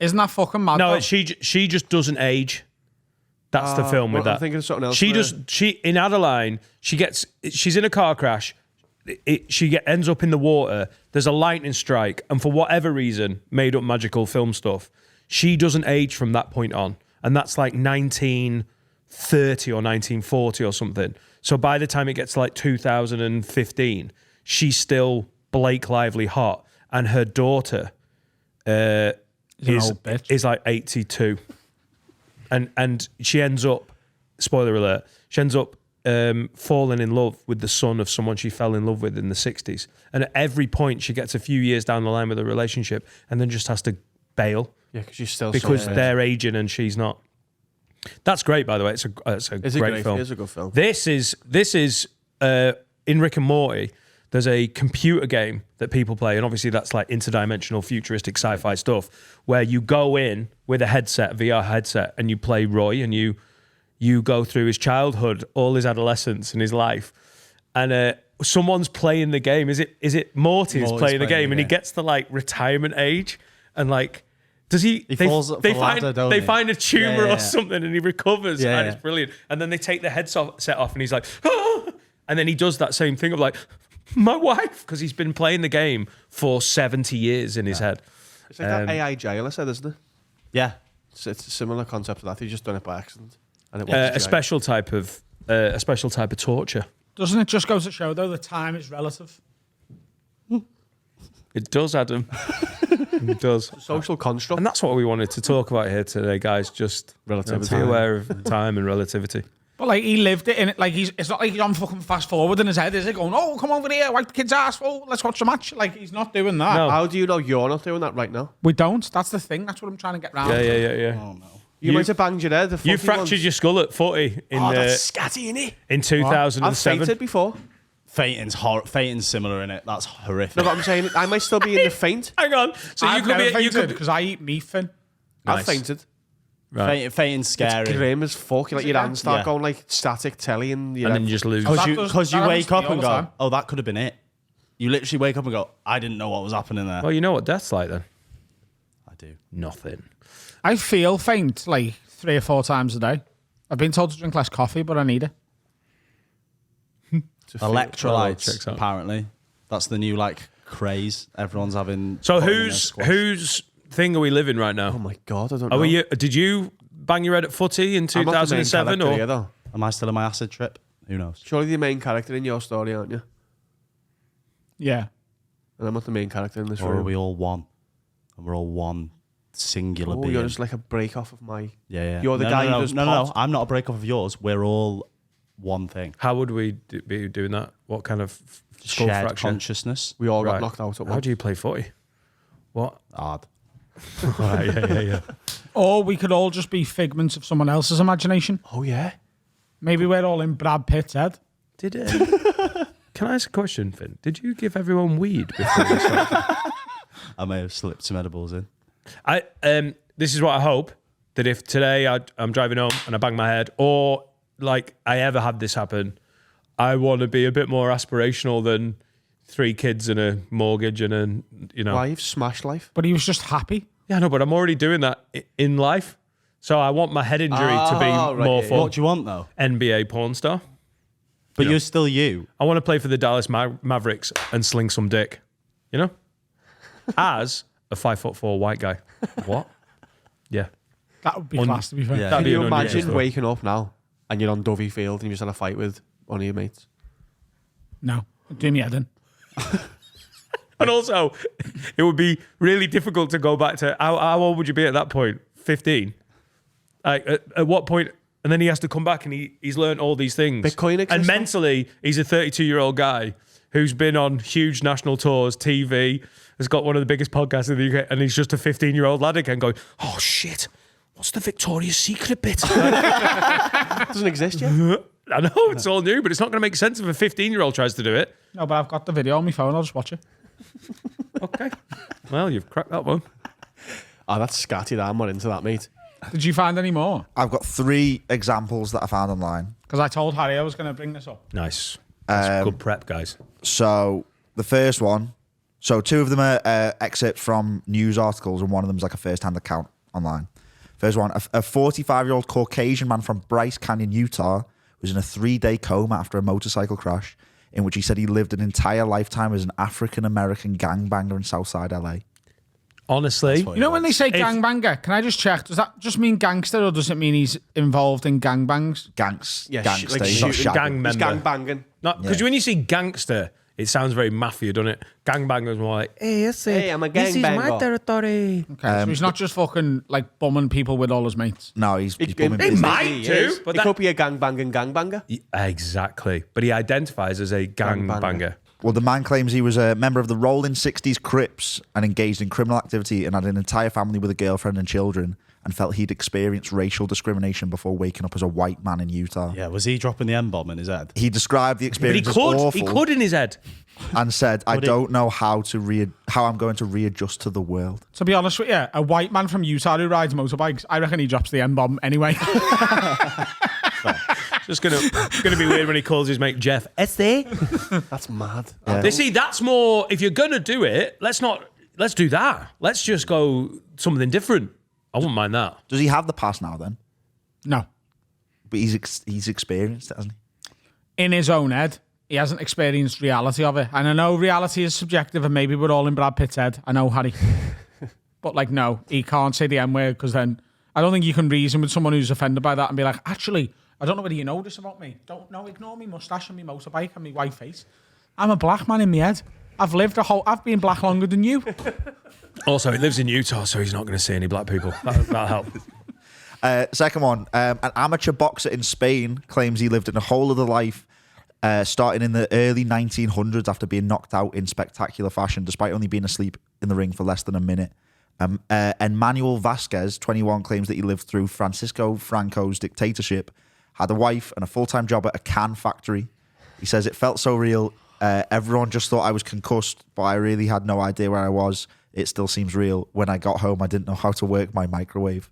Isn't that fucking mad? No, though? she just doesn't age. That's the film with well, that. I'm thinking of something else. She in Adeline, she's in a car crash. Ends up in the water. There's a lightning strike, and for whatever reason, made up magical film stuff. She doesn't age from that point on, and that's like 1930 or 1940 or something. So by the time it gets to like 2015, she's still Blake Lively hot, and her daughter an old bitch. is like 82. And she ends up, spoiler alert, she ends up falling in love with the son of someone she fell in love with in the 60s. And at every point, she gets a few years down the line with a relationship and then just has to bail Yeah, because she's still because so, they're aging and she's not. That's great, by the way. It's a great film. It's a good film. This is in Rick and Morty. There's a computer game that people play, and obviously that's like interdimensional, futuristic sci-fi stuff, where you go in with a headset, a VR headset, and you play Roy, and you go through his childhood, all his adolescence, and his life. And someone's playing the game. Is it Morty's playing the game, and he gets to like retirement age, and like. Does he? They find a tumor or something, and he recovers, and it's brilliant. And then they take the headset off, and he's like, ah! And then he does that same thing of like, my wife, because he's been playing the game for 70 years in his head. It's like that AI jail, I said, isn't it? Yeah. It's a similar concept to that. He's just done it by accident. And it A special type of torture. Doesn't it just go to show, though, that time is relative? It does, Adam. It does. social construct. And that's what we wanted to talk about here today, guys. Just Relativity. be aware of time and relativity. But like he lived it in it. Like it's not like he's on fucking fast forward in his head, is it? Going, oh, come over here, wipe the kid's ass. Oh, let's watch the match. Like he's not doing that. No. How do you know you're not doing that right now? We don't. That's the thing. That's what I'm trying to get round. Yeah. Oh no. You might have banged your head. The You footy fractured once. your skull at footy in that's scatty, innit? in I've 2007. fainted before. Fainting's similar in it. That's horrific. No, but I'm saying I might still be in the faint. Hang on. So I've you never could be. You fainted could. because I eat meat, Finn. I've Nice. fainted. Right. Fainting's scary. It's grim as fuck. Like your hands start Yeah. going like static telly and And then you just lose. that Because does- you that wake happens to up me all and the go, time. oh, that could have been it. You literally wake up and go, I didn't know what was happening there. Well, you know what death's like then? I do. Nothing. I feel faint like 3 or 4 times a day. I've been told to drink less coffee, but I need it. Well, Electrolytes, checks out. apparently. That's the new like craze. Everyone's having. So putting in their whose squash. thing are we living right now? Oh my god, I don't Are know. we? Did you bang your head at footy in I'm not the main 2007 character or? here, though. Am I still in my acid trip? Who knows? Surely the main character in your story, aren't you? Yeah. And I'm not the main character in this Or are room. we all one? And we're all one singular Oh, being. you're just like a break off of my. yeah. You're the no, guy no, who does no, pot. no. I'm not a break off of yours. We're all one thing. How would we be doing that? What kind of skull Shared fracture? consciousness. We all got Right. knocked out at How once. do you play footy? What? Hard. Right, yeah. Or we could all just be figments of someone else's imagination. Oh yeah. Maybe we're all in Brad Pitt's head. Did Can I ask a question, Finn? Did you give everyone weed before this? I may have slipped some edibles in. This is what I hope, that if today I'm driving home and I bang my head, or like I ever had this happen, I want to be a bit more aspirational than 3 kids and a mortgage and a, Why, you've smashed life? But he was just happy. Yeah, no, but I'm already doing that in life. So I want my head injury to be more fun. What do you want, though? NBA porn star. But you're still you. I want to play for the Dallas Mavericks and sling some dick, as a 5'4" white guy. What? Yeah. That would be class, to be fair. Yeah. That'd Can be you an imagine unusual. waking up now and you're on Dovey Field and you just had a fight with one of your mates? No, do me head in. And also, it would be really difficult to go back to how old would you be at that point? 15. Like at what point? And then he has to come back and he's learned all these things. Bitcoin exists, and though? mentally, he's a 32-year-old guy who's been on huge national tours, TV, has got one of the biggest podcasts in the UK, and he's just a 15-year-old lad again going, oh shit, what's the Victoria's Secret bit? It doesn't exist yet. I know, it's all new, but it's not going to make sense if a 15-year-old tries to do it. No, but I've got the video on my phone. I'll just watch it. Okay. Well, you've cracked that one. Oh, that's scatty. I'm not into that, mate. Did you find any more? I've got 3 examples that I found online. Because I told Harry I was going to bring this up. Nice. That's good prep, guys. So the first one, 2 of them are excerpts from news articles, and one of them is like a first-hand account online. First one, a 45-year-old Caucasian man from Bryce Canyon, Utah, was in a 3-day coma after a motorcycle crash in which he said he lived an entire lifetime as an African-American gangbanger in Southside LA. Honestly, You know when they say gangbanger, can I just check? Does that just mean gangster, or does it mean he's involved in gangbangs? Gangster, Like he's not shooting shagging. gang He's member. gang banging. Because when you see gangster, it sounds very mafia, doesn't it? Gangbanger's more like, hey, I'm a gangbanger. territory. Okay, so he's not just fucking like bumming people with all his mates. No, he's bumming He business. might He do, is. but He that- could be a gang banging gangbanger. Exactly. But he identifies as a gangbanger. Well, the man claims he was a member of the Rolling 60s Crips and engaged in criminal activity and had an entire family with a girlfriend and children, and felt he'd experienced racial discrimination before waking up as a white man in Utah. Yeah, was he dropping the M-bomb in his head? He described the But he experience as awful he could in his head. and said, I don't know how I'm going to readjust to the world. To be honest with you, a white man from Utah who rides motorbikes, I reckon he drops the M-bomb anyway. It's just gonna be weird when he calls his mate Jeff. S.A. That's mad. They see that's more. If you're gonna do it, let's do that. Let's just go something different. I wouldn't mind that. Does he have the pass now then? No. But he's experienced it, hasn't he? In his own head, he hasn't experienced reality of it. And I know reality is subjective, and maybe we're all in Brad Pitt's head. I know, Harry. But like, no, he can't say the M word, because then I don't think you can reason with someone who's offended by that and be like, actually, I don't know whether you know this about me. Ignore me mustache and me motorbike and me white face. I'm a black man in my head. I've been black longer than you. Also, he lives in Utah, so he's not going to see any black people. That'll help. Second one, an amateur boxer in Spain claims he lived in a whole other life starting in the early 1900s after being knocked out in spectacular fashion, despite only being asleep in the ring for less than a minute. And Manuel Vasquez, 21, claims that he lived through Francisco Franco's dictatorship, had a wife and a full-time job at a can factory. He says, it felt so real. Everyone just thought I was concussed, but I really had no idea where I was. It still seems real. When I got home, I didn't know how to work my microwave.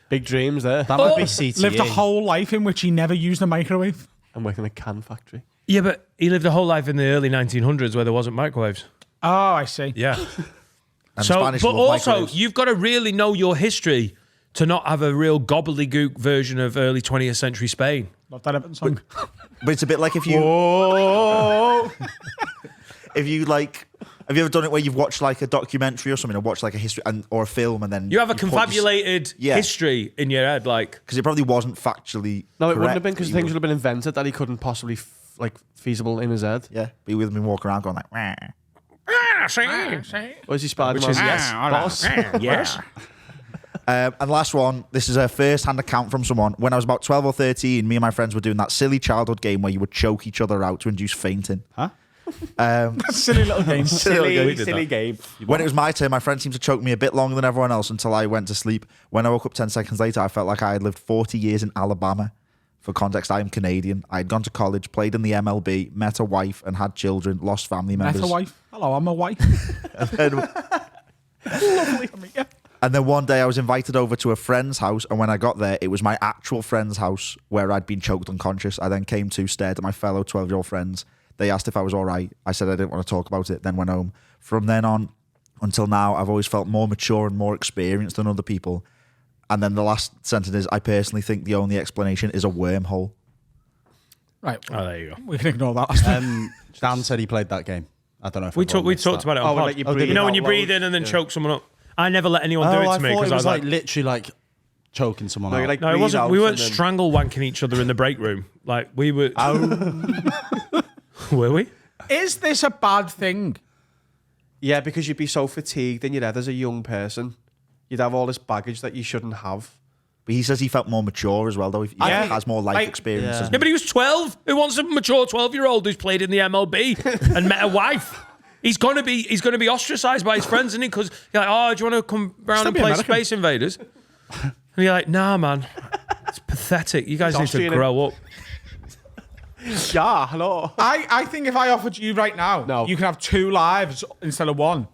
Big dreams there. That would be CTE. Lived a whole life in which he never used a microwave. I'm working in a can factory. Yeah, but he lived a whole life in the early 1900s where there wasn't microwaves. Oh, I see. Yeah. And So, Spanish but love also, microwaves. you've got to really know your history to not have a real gobbledygook version of early 20th century Spain. Love that Everton song. But it's a bit like if you... if you like... Have you ever done it where you've watched like a documentary or something, or watched like a history or a film, and then You have a put this- confabulated history in your head, like... because it probably wasn't factually. No, it correct, wouldn't have been, because but things you would have been invented that he couldn't possibly feasible in his head. Yeah, but he would have been walking around going like, "Wah." Was he Spider-Man? Which is yes. Boss. Yes. And last one, this is a first-hand account from someone. When I was about 12 or 13, me and my friends were doing that silly childhood game where you would choke each other out to induce fainting. Huh? Silly little game. Silly game. When it was my turn, my friend seemed to choke me a bit longer than everyone else until I went to sleep. When I woke up 10 seconds later, I felt like I had lived 40 years in Alabama. For context, I am Canadian. I had gone to college, played in the MLB, met a wife, and had children. Lost family members. Met a wife. Hello, I'm a wife. And then one day I was invited over to a friend's house, and when I got there, it was my actual friend's house where I'd been choked unconscious. I then came to, stared at my fellow 12-year-old friends. They asked if I was all right. I said I didn't want to talk about it, then went home. From then on until now, I've always felt more mature and more experienced than other people. And then the last sentence is, I personally think the only explanation is a wormhole. Right. Oh, there you go. We can ignore that. Dan said he played that game. I don't know if We everyone talked missed about it Oh, on we'll pod. let you breathe You know when out you breathe loud. in and then choke someone up? I never let anyone do Oh, it I to me thought because it I was was like literally like choking someone No, out. you like no, it breathe wasn't. out We weren't and then- strangle wanking each other in the break room. Like we were. Were we? Is this a bad thing? Yeah, because you'd be so fatigued in your head as a young person. You'd have all this baggage that you shouldn't have. But he says he felt more mature as well, though. He has more life Like- experiences. Yeah, but he was 12. Who wants a mature 12-year-old who's played in the MLB and met a wife? He's gonna be ostracized by his friends, isn't he? Because you're like, oh, do you want to come round Still and be play American. Space Invaders? And you're like, nah, man, it's pathetic. You guys need to Austrian. grow up. Yeah, hello. I think if I offered you right now, No. you can have 2 lives instead of 1.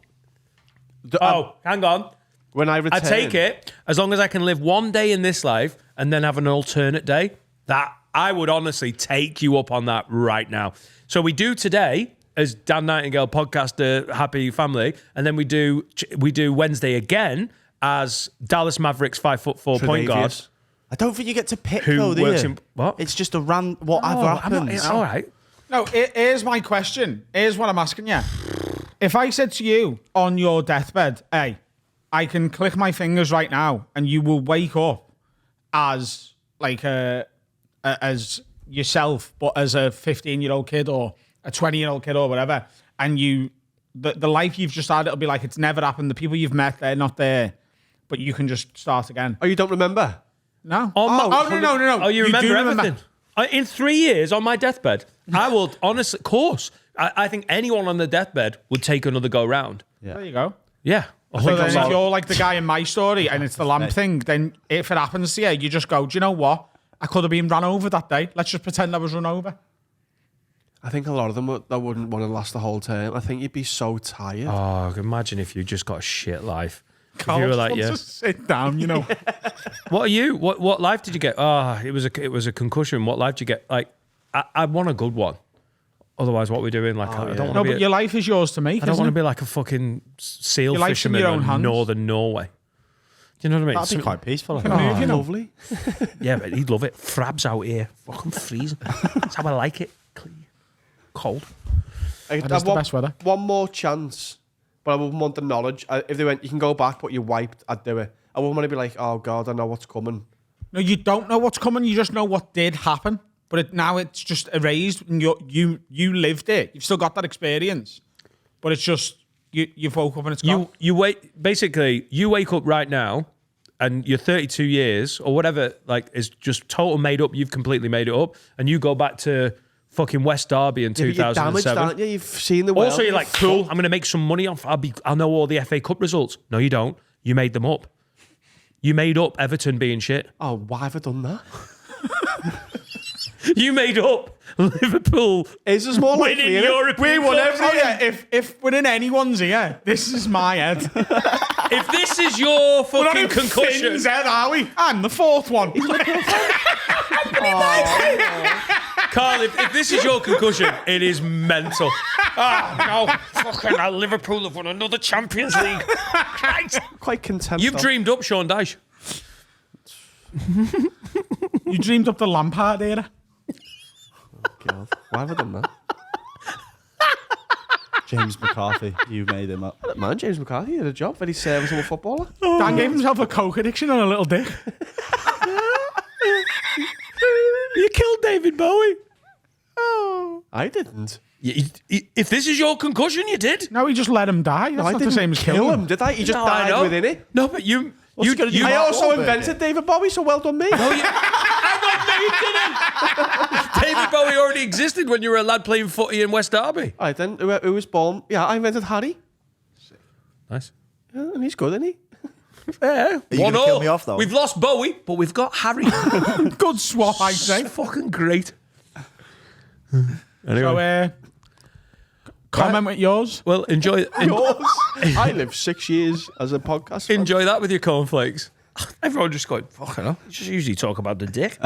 Oh, hang on. When I return, I take it as long as I can live one day in this life and then have an alternate day. That I would honestly take you up on that right now. So we do today as Dan Nightingale podcast, Happy Family, and then we do Wednesday again as Dallas Mavericks 5'4" point guard. Tre'Davious. I don't think you get to pick Who though, do works you? in- what? It's just a whatever Oh, happens. all right. No, here's my question. Here's what I'm asking you. If I said to you on your deathbed, hey, I can click my fingers right now and you will wake up as like as yourself, but as a 15-year-old kid or a 20-year-old kid or whatever, and the life you've just had, it'll be like it's never happened. The people you've met, they're not there, but you can just start again. Oh, you don't remember? No. Oh, No. Oh, you remember do everything? In 3 years on my deathbed, I will honestly, of course, I think anyone on the deathbed would take another go round. There you go. Yeah. So then if you're like the guy in my story and it's the lamp thing, then if it happens to you, you just go, do you know what? I could have been run over that day. Let's just pretend I was run over. I think a lot of them that wouldn't want to last the whole term. I think you'd be so tired. Oh, imagine if you just got a shit life. If Carl you were just like, wants yeah. to sit down, you know. What are you? What life did you get? Oh, it was a concussion. What life did you get? Like, I want a good one. Otherwise, what we're doing, like, I don't want No, to be. but your life is yours to make. I don't isn't want to it? be like a fucking seal Your life's in fisherman your own in hands. northern Norway. Do you know what I mean? That'd be quite peaceful. I Can think. move, you know. Lovely. Yeah, but he'd love it. Frabs out here, fucking freezing. That's how I like it. Cold. I'd That have is the best weather. One more chance, but I wouldn't want the knowledge. If they went, you can go back, but you're wiped, I'd do it. I wouldn't want to be like, oh God, I know what's coming. No, you don't know what's coming. You just know what did happen. But now it's just erased. And you lived it. You've still got that experience. But it's just, you've woke up and it's gone. You wait. Basically, you wake up right now, and you're 32 years or whatever. Like, is just total made up. You've completely made it up, and you go back to fucking West Derby in Yeah, but you're damaged, 2007. aren't you? You've seen the world. Also, you're like, cool. I'm going to make some money off. I'll know all the FA Cup results. No, you don't. You made them up. You made up Everton being shit. Oh, why have I done that? You made up Liverpool Is this more winning likely? innit? European We won Cups. every Oh yeah, if we're in anyone's here, this is my head. If this is your We're not fucking in concussion, Finn's head, are we? I'm the fourth one. Carl, if this is your concussion, it is mental. Oh, no. Fucking Liverpool have won another Champions League. Christ. Quite content. You've dreamed up Sean Dyche. You dreamed up the Lampard era. God, why have I done that? James McCarthy, you made him up. Man, James McCarthy had a job. Very serviceable footballer. Dan gave himself a coke addiction and a little dick. You killed David Bowie. I didn't. If this is your concussion, you did. No, he just let him die. That's I not didn't the same as kill killing him, did I? He just No, I died know. within it. No, but you I also Wahlberg invented David Bowie, so well done me. David Bowie already existed when you were a lad playing footy in West Derby. I then who was born? Yeah, I invented Harry. Nice. Yeah, and he's good, isn't he? Yeah, Are you going to kill me off, though? We've lost Bowie, but we've got Harry. Good swap, I say. Fucking great. So, Anyway, comment with yours. well, enjoy I lived 6 years as a podcast. fan. enjoy that with your cornflakes. Everyone just going, fucking hell. You just usually talk about the dick.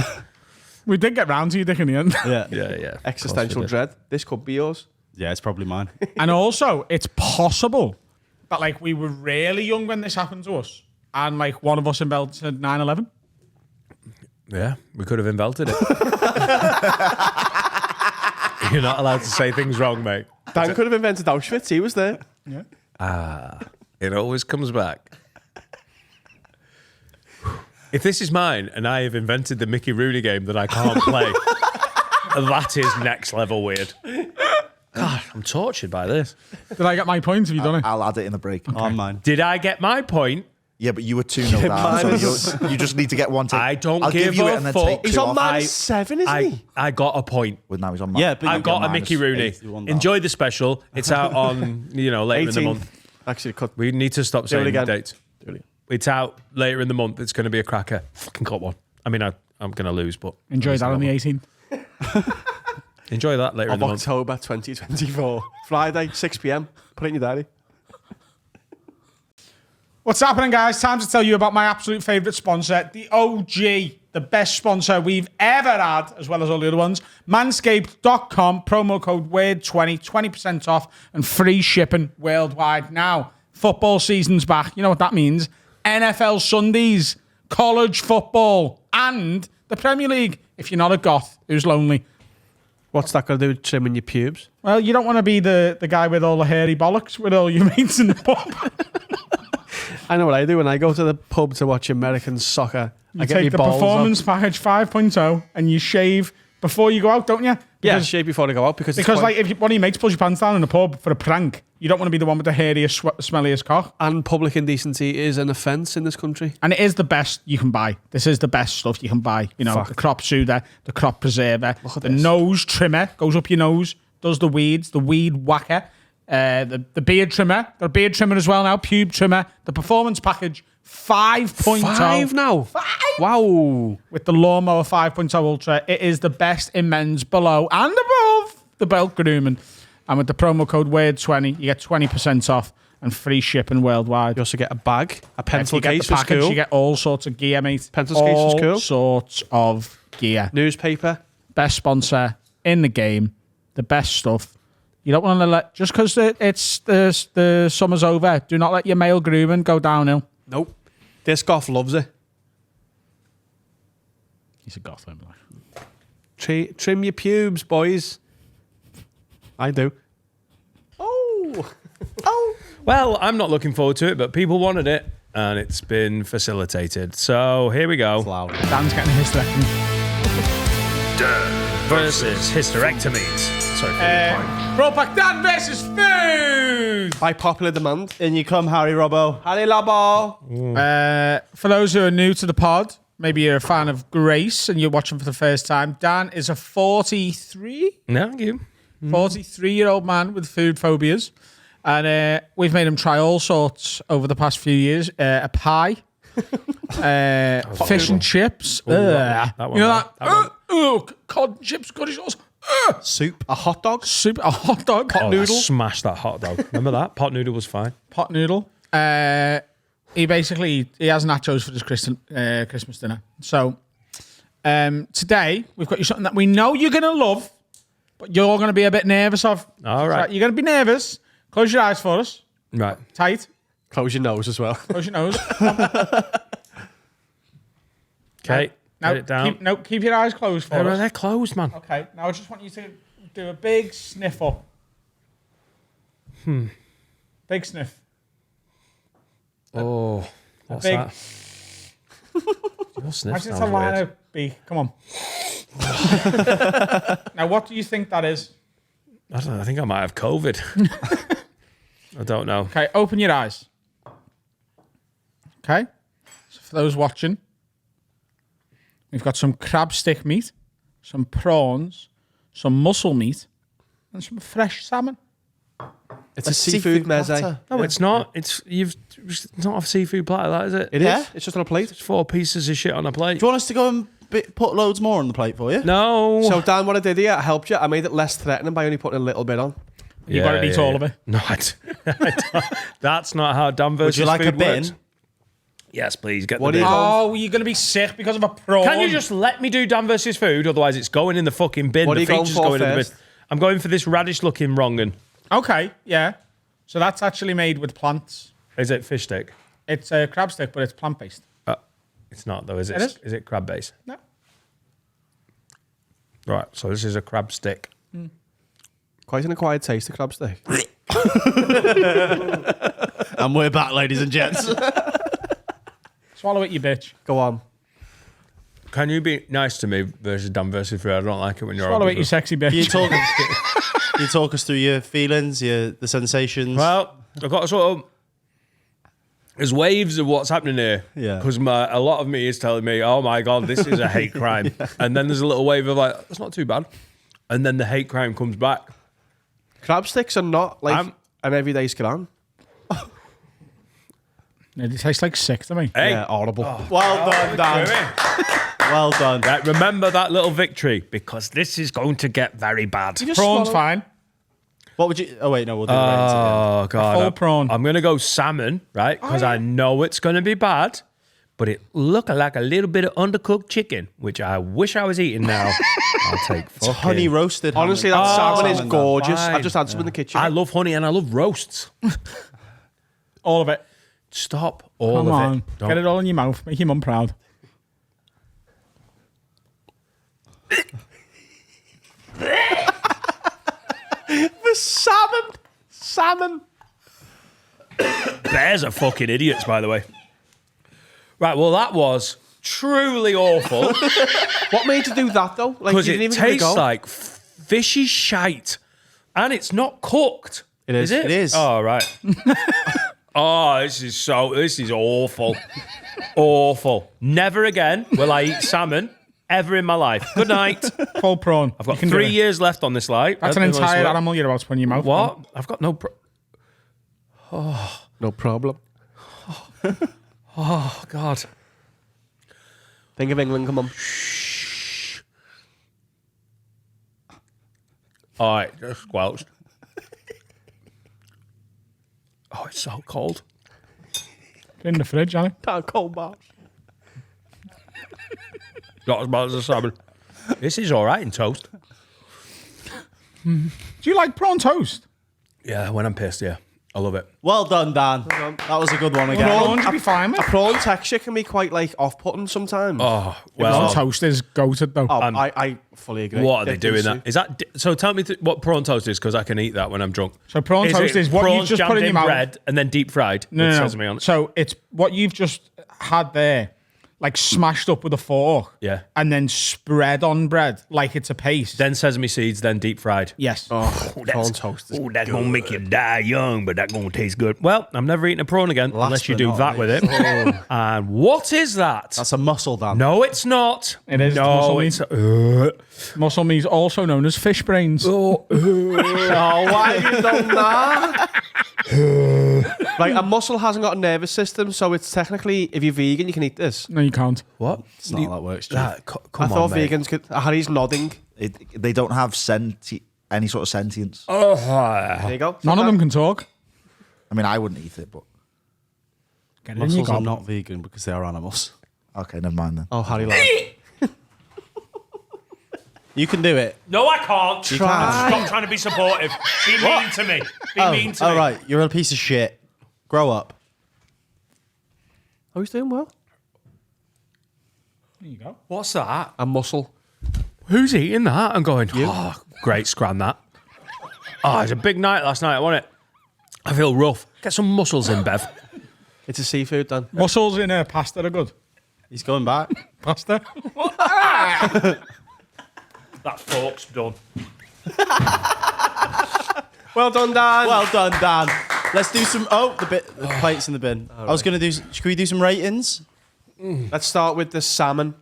We did get round to you, Dick, in the end. Yeah. Yeah. Existential dread. This could be yours. Yeah, it's probably mine. And also, it's possible that like we were really young when this happened to us, and like one of us invented 9/11. Yeah, we could have invented it. You're not allowed to say things wrong, mate. Dan could have invented Auschwitz. He was there. It always comes back. If this is mine and I have invented the Mickey Rooney game that I can't play, that is next level weird. God, I'm tortured by this. Did I get my point? Have you done it? I'll add it in the break. On mine. Did I get my point? Yeah, but you were 2-0 down, so you just need to get one take. I don't I'll give you a it and then fuck. take He's two on off. man 7, isn't he? I got a point. Well, now he's on. Yeah, but I've got a Mickey Rooney. 81 Enjoy the special. It's out on, later in the 18. month. Actually, cut. We need to stop Do it saying again. dates. Do it again. It's out later in the month. It's going to be a cracker. Fucking got one. I mean, I'm going to lose, but Enjoy that on the 18th. enjoy that later in Of the month. October 2024. Friday, 6 p.m. Put it in your diary. What's happening, guys? Time to tell you about my absolute favourite sponsor, the OG, the best sponsor we've ever had, as well as all the other ones. Manscaped.com, promo code WORD20, 20% off and free shipping worldwide. Now, football season's back. You know what that means? NFL Sundays, college football, and the Premier League, if you're not a goth who's lonely. What's that got to do with trimming your pubes? Well, you don't want to be the guy with all the hairy bollocks with all your mates in the pub. I know what I do when I go to the pub to watch American soccer. I You get take my the balls Performance up. Package 5.0 and you shave before you go out, don't you? Yeah, Because, shave before I go out because like, if one of your mates pulls your pants down in a pub for a prank, you don't want to be the one with the hairiest, smelliest cock. and public indecency is an offence in this country. And it is the best you can buy. This is the best stuff you can buy. You know, Fuck. the crop soother, the crop preserver, Look at the this. nose trimmer, goes up your nose, does the weeds, the weed whacker, the beard trimmer, got a beard trimmer as well now, pube trimmer, the Performance Package 5.0. 5 now? 5? Wow. With the Lawnmower 5.0 Ultra, it is the best in men's below and above the belt grooming. And with the promo code WORD20, you get 20% off and free shipping worldwide. You also get a bag, a pencil If you get case the for package, school, you get all sorts of gear, mate. Pencil case for school. All sorts of gear. newspaper. Best sponsor in the game. The best stuff. You don't want to let, just because it's the summer's over, do not let your male grooming go downhill. Nope. This goth loves it. He's a goth, I'm like. Trim your pubes, boys. I do. Oh. Well, I'm not looking forward to it, but people wanted it, and it's been facilitated. So here we go. Loud. Dan's getting a hysterectomy. Versus hysterectomies. Sorry. Rollback Dan versus food. By popular demand. In you come, Harry Robbo. Harry Labo. For those who are new to the pod, maybe you're a fan of Grace and you're watching for the first time. Dan is a 43-year-old man with food phobias. And we've made him try all sorts over the past few years. A pie, fish and chips. that one, you know man. that? Cod and chips, Scottish sauce. Soup. A hot dog. Soup, a hot dog, Oh, I smashed that hot dog. Remember that? Pot noodle was fine. pot noodle. He has nachos for his Christmas dinner. So today we've got you something that we know you're gonna love, but you're gonna be a bit nervous of. All right. So you're gonna be nervous. Close your eyes for us. Right. Tight. Close your nose as well. Close your nose. Okay. Now, Get it down. keep your eyes closed for us. They're closed, man. Okay. Now I just want you to do a big sniff up. Big sniff. Oh, what's big- that? Your sniff Imagine it's a sounds line weird. of beef. Come on. Now, what do you think that is? I don't know. I think I might have COVID. I don't know. Okay, open your eyes. Okay. So for those watching, we've got some crab stick meat, some prawns, some mussel meat, and some fresh salmon. It's a seafood meze. platter. No, it's not. It's not a seafood platter, that is it? It is. Yeah. It's just on a plate. It's 4 pieces of shit on a plate. Do you want us to go and put loads more on the plate for you? No. So Dan, what I did here, I helped you. I made it less threatening by only putting a little bit on. You got to eat all of it. No, I don't. That's not how Dan versus Would you like food a bin? works. Yes, please get What the do bin. you- Oh, you're going to be sick because of a prawn. Can you just let me do Dan versus food? Otherwise, it's going in the fucking bin. What are The you going feature's for going in the first? bin. I'm going for this radish-looking wrong'un. Okay, yeah. So that's actually made with plants. Is it fish stick? It's a crab stick, but it's plant-based. It's not though, is it? It is. Is it crab base? No. Right. So this is a crab stick. Quite an acquired taste, the crab stick. And we're back, ladies and gents. Swallow it, you bitch. Go on. Can you be nice to me versus Dan versus food? I don't like it when you're Swallow on it, you sexy bitch. Can you talk us through your feelings, the sensations? Well, I've got sort of. There's waves of what's happening here. Yeah. Because a lot of me is telling me, oh my God, this is a hate crime. And then there's a little wave of like, that's not too bad. And then the hate crime comes back. Crab sticks are not like an everyday scran. It tastes like sick to me. Hey, Yeah, horrible. well done, Dan. Well done. right, remember that little victory because this is going to get very bad. Prawn's fine. What would you? Oh wait, no, we'll do the ratings again. Oh God, full prawn. I'm gonna go salmon, right? Because I know it's gonna be bad, but it looked like a little bit of undercooked chicken, which I wish I was eating now. I'll take fucking Honey roasted. Honestly, that salmon is gorgeous. fine. I've just had some in the kitchen. I love honey and I love roasts. All of it. Stop all Come of on. it. Don't- Get it all in your mouth. Make your mum proud. The salmon. Bears are fucking idiots, by the way. Right, well that was truly awful What made you do that though? Like because you it didn't even give it a tastes go. like fishy shite, and it's not cooked. It is. Is it? It is. Oh right. Oh, this is awful. Awful. Never again will I eat salmon ever in my life. Good night. Full prawn. I've got 3 years left on this life. That's an entire animal you're about to put in your mouth. What? I've got no. No problem. Oh God. Think of England, come on. All right, just squelched. Oh, it's so cold. In the fridge, Johnny. Can't cold bar. Not as bad as the salmon. This is all right in toast. Do you like prawn toast? Yeah, when I'm pissed, yeah. I love it. Well done, Dan. That was a good one again. Prawn, you'd be fine with. Prawn texture can be quite like off-putting sometimes. Oh, Prawn well, toast is goated though. I fully agree. what are they Different doing soup. that? Is that so? Tell me what prawn toast is because I can eat that when I'm drunk. So prawn toast it is what you prawns just put jammed in your mouth. bread and then deep fried No, with no, no. sesame on it. So it's what you've just had there, like smashed up with a fork. Yeah. And then spread on bread like it's a paste. Then sesame seeds, then deep fried. Yes. Prawn toast. is That's gonna make you die young, but that's gonna taste good. Well, I'm never eating a prawn again unless you but do not that with it. And what is that? That's a muscle, Dan. No, it's not. It is. No, Muscle it's. Muscle meat is also known as fish brains. Oh, why have you done that? Like a mussel hasn't got a nervous system, so it's technically, if you're vegan, you can eat this. No, you can't. What? It's not how that works, Chief. Come I on, thought mate. vegans could. Harry's nodding. They don't have any sort of sentience. There you go. None of them can talk. I mean, I wouldn't eat it, but Get it in your Mussels are gob. not vegan because they are animals. okay, never mind then. Oh, Harry lied. You can do it. No, I can't. Try. Stop trying to be supportive. Be mean to me. Be mean to me. All right, you're a piece of shit. Grow up. Oh, he's doing well. There you go. What's that? A mussel. Who's eating that and going, oh, great scran that. Oh, it's a big night last night, wasn't it? I feel rough. Get some mussels in, Bev. It's a seafood, then. Mussels in pasta are good. He's going back. Pasta? That fork's done. Well done, Dan. Well done, Dan. Let's do some. Oh, the plate's in the bin. I was gonna do. Should we do some ratings? Let's start with the salmon.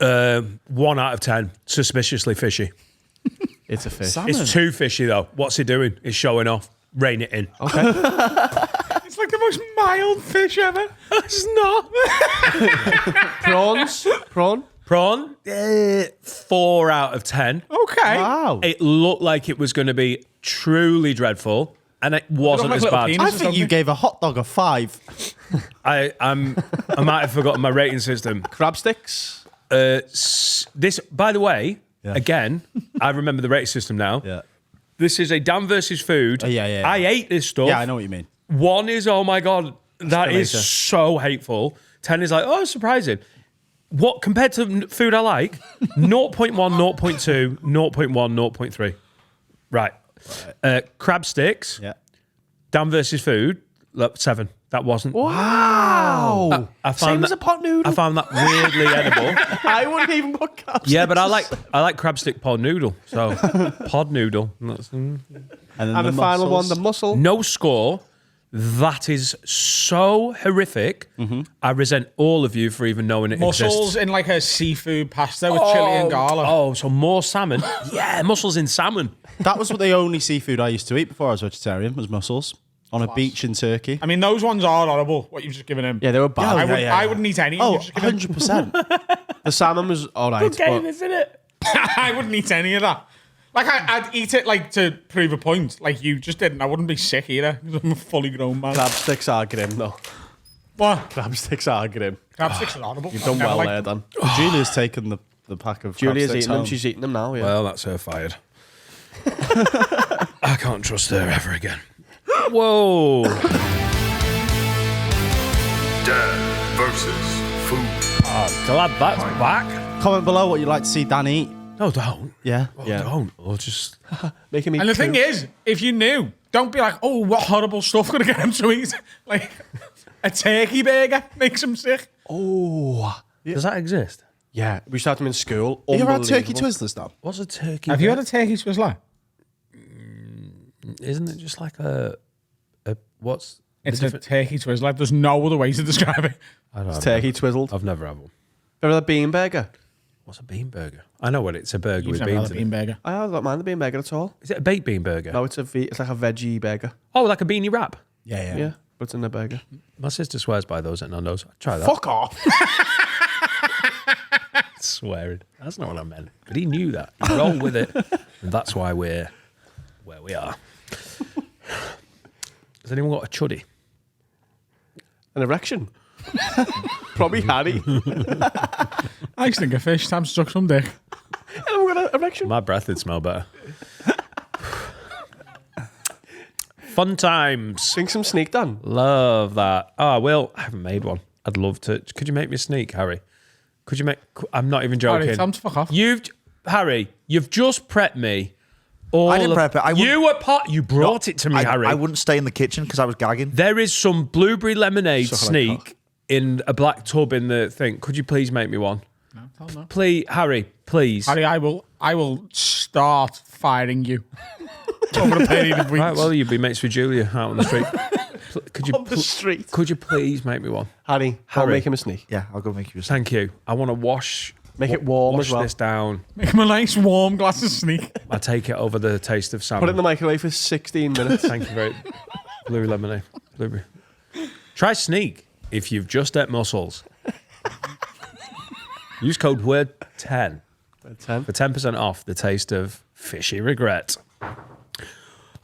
1 out of 10. Suspiciously fishy. It's a fish. Salmon. It's too fishy though. What's it doing? It's showing off. Rein it in. Okay. It's like the most mild fish ever. It's not. Prawns. Prawn. 4 out of 10. Okay. Wow. It looked like it was going to be truly dreadful, and it wasn't like as little bad. penis. I think you gave a hot dog a 5. I might have forgotten my rating system. Crab sticks. This, by the way, Yeah. again, I remember the rating system now. Yeah. This is a Dan versus food. Yeah. I ate this stuff. Yeah, I know what you mean. 1 is, oh my God, that is Escalator. so hateful. 10 is like, oh, surprising. What, compared to food I like, 0.1, 0.2, 0.1, 0.3. Right. Crab sticks, Yeah. Dan versus food, 7. That wasn't. Wow. I found Same that, as a pot noodle. I found that weirdly edible. I wouldn't even put crab Yeah, but I sticks. like crab stick pod noodle. So pod noodle. That's- And then And the final one, mussels. the mussel. No score. That is so horrific. I resent all of you for even knowing it Mussels exists. in like a seafood pasta with chili and garlic. Oh, so more salmon. Yeah, mussels in salmon. That was the only seafood I used to eat before I was vegetarian, was mussels. On a beach in Turkey. I mean, those ones are horrible, what you've just given him. Yeah, they were bad. I wouldn't eat any. Oh, You've just given him. 100%. The salmon was all right. Game, but isn't it? I wouldn't eat any of that. Like, I'd eat it, like, to prove a point. Like, you just didn't. I wouldn't be sick either. 'Cause I'm a fully grown man. crab sticks are grim, though. What? Crab sticks are grim. Crab sticks are horrible. You've done well there, Dan. Julia's taken the pack of crab Julia's sticks eating them. home. She's eating them now, yeah. Well, that's her fired. I can't trust her ever again. Whoa. Dan versus food. Glad that's back. Comment below what you'd like to see Dan eat. No, don't. Yeah. Oh, Yeah. don't. Or just... Making me And the too- thing is, if you knew, don't be like, oh, what horrible stuff gonna get him to eat. Like, a turkey burger makes him sick. Oh. Does that exist? Yeah, we started them in school. Have you ever had turkey Unbelievable. Twizzlers, Dan? What's a turkey? Have you had a turkey Twizzler? Isn't it just like a what's... It's a turkey Twizzler. There's no other way to describe it. I don't know. Turkey twizzled. I've never had one. Ever had a bean burger? What's a bean burger? I know what it's a burger You've with never beans had a in bean it. burger. I don't mind the bean burger at all. Is it a baked bean burger? No, it's it's like a veggie burger. Oh, like a beanie wrap. Yeah. Yeah, but it's in a burger. My sister swears by those at Nando's. Try that. Fuck off. Swearing. That's not what I meant. But he knew that. He rolled with it. And that's why we're where we are. Has anyone got a chuddy? An erection. Probably Harry. I stink of fish. Time to suck some dick. I've got an erection. My breath would smell better. Fun times. Drink some sneak, Dan. Love that. Oh, Will, I haven't made one. I'd love to. Could you make me a sneak, Harry? Could you make... I'm not even joking. Harry, tell him to fuck off. Harry, you've just prepped me. I didn't prep it. You brought it to me, Harry. I wouldn't stay in the kitchen because I was gagging. There is some blueberry lemonade Suck like sneak cock. in a black tub in the thing. Could you please make me one? No, tell him no. Please, Harry, please. Harry, I will start firing you over a period of weeks. Right, well, you'd be mates with Julia out on the street. Could you On the street. Could you please make me one? Harry, Harry. I'll make him a sneak. Yeah, I'll go make you a Thank you. I want to wash. Make it warm wash as well. this down. Make him a nice warm glass of sneak. I take it over the taste of salmon. Put it in the microwave for 16 minutes. Thank you very much. Blueberry lemonade. Blueberry. Try Sneak if you've just ate mussels. Use code word 10 10. for 10% off the taste of fishy regret.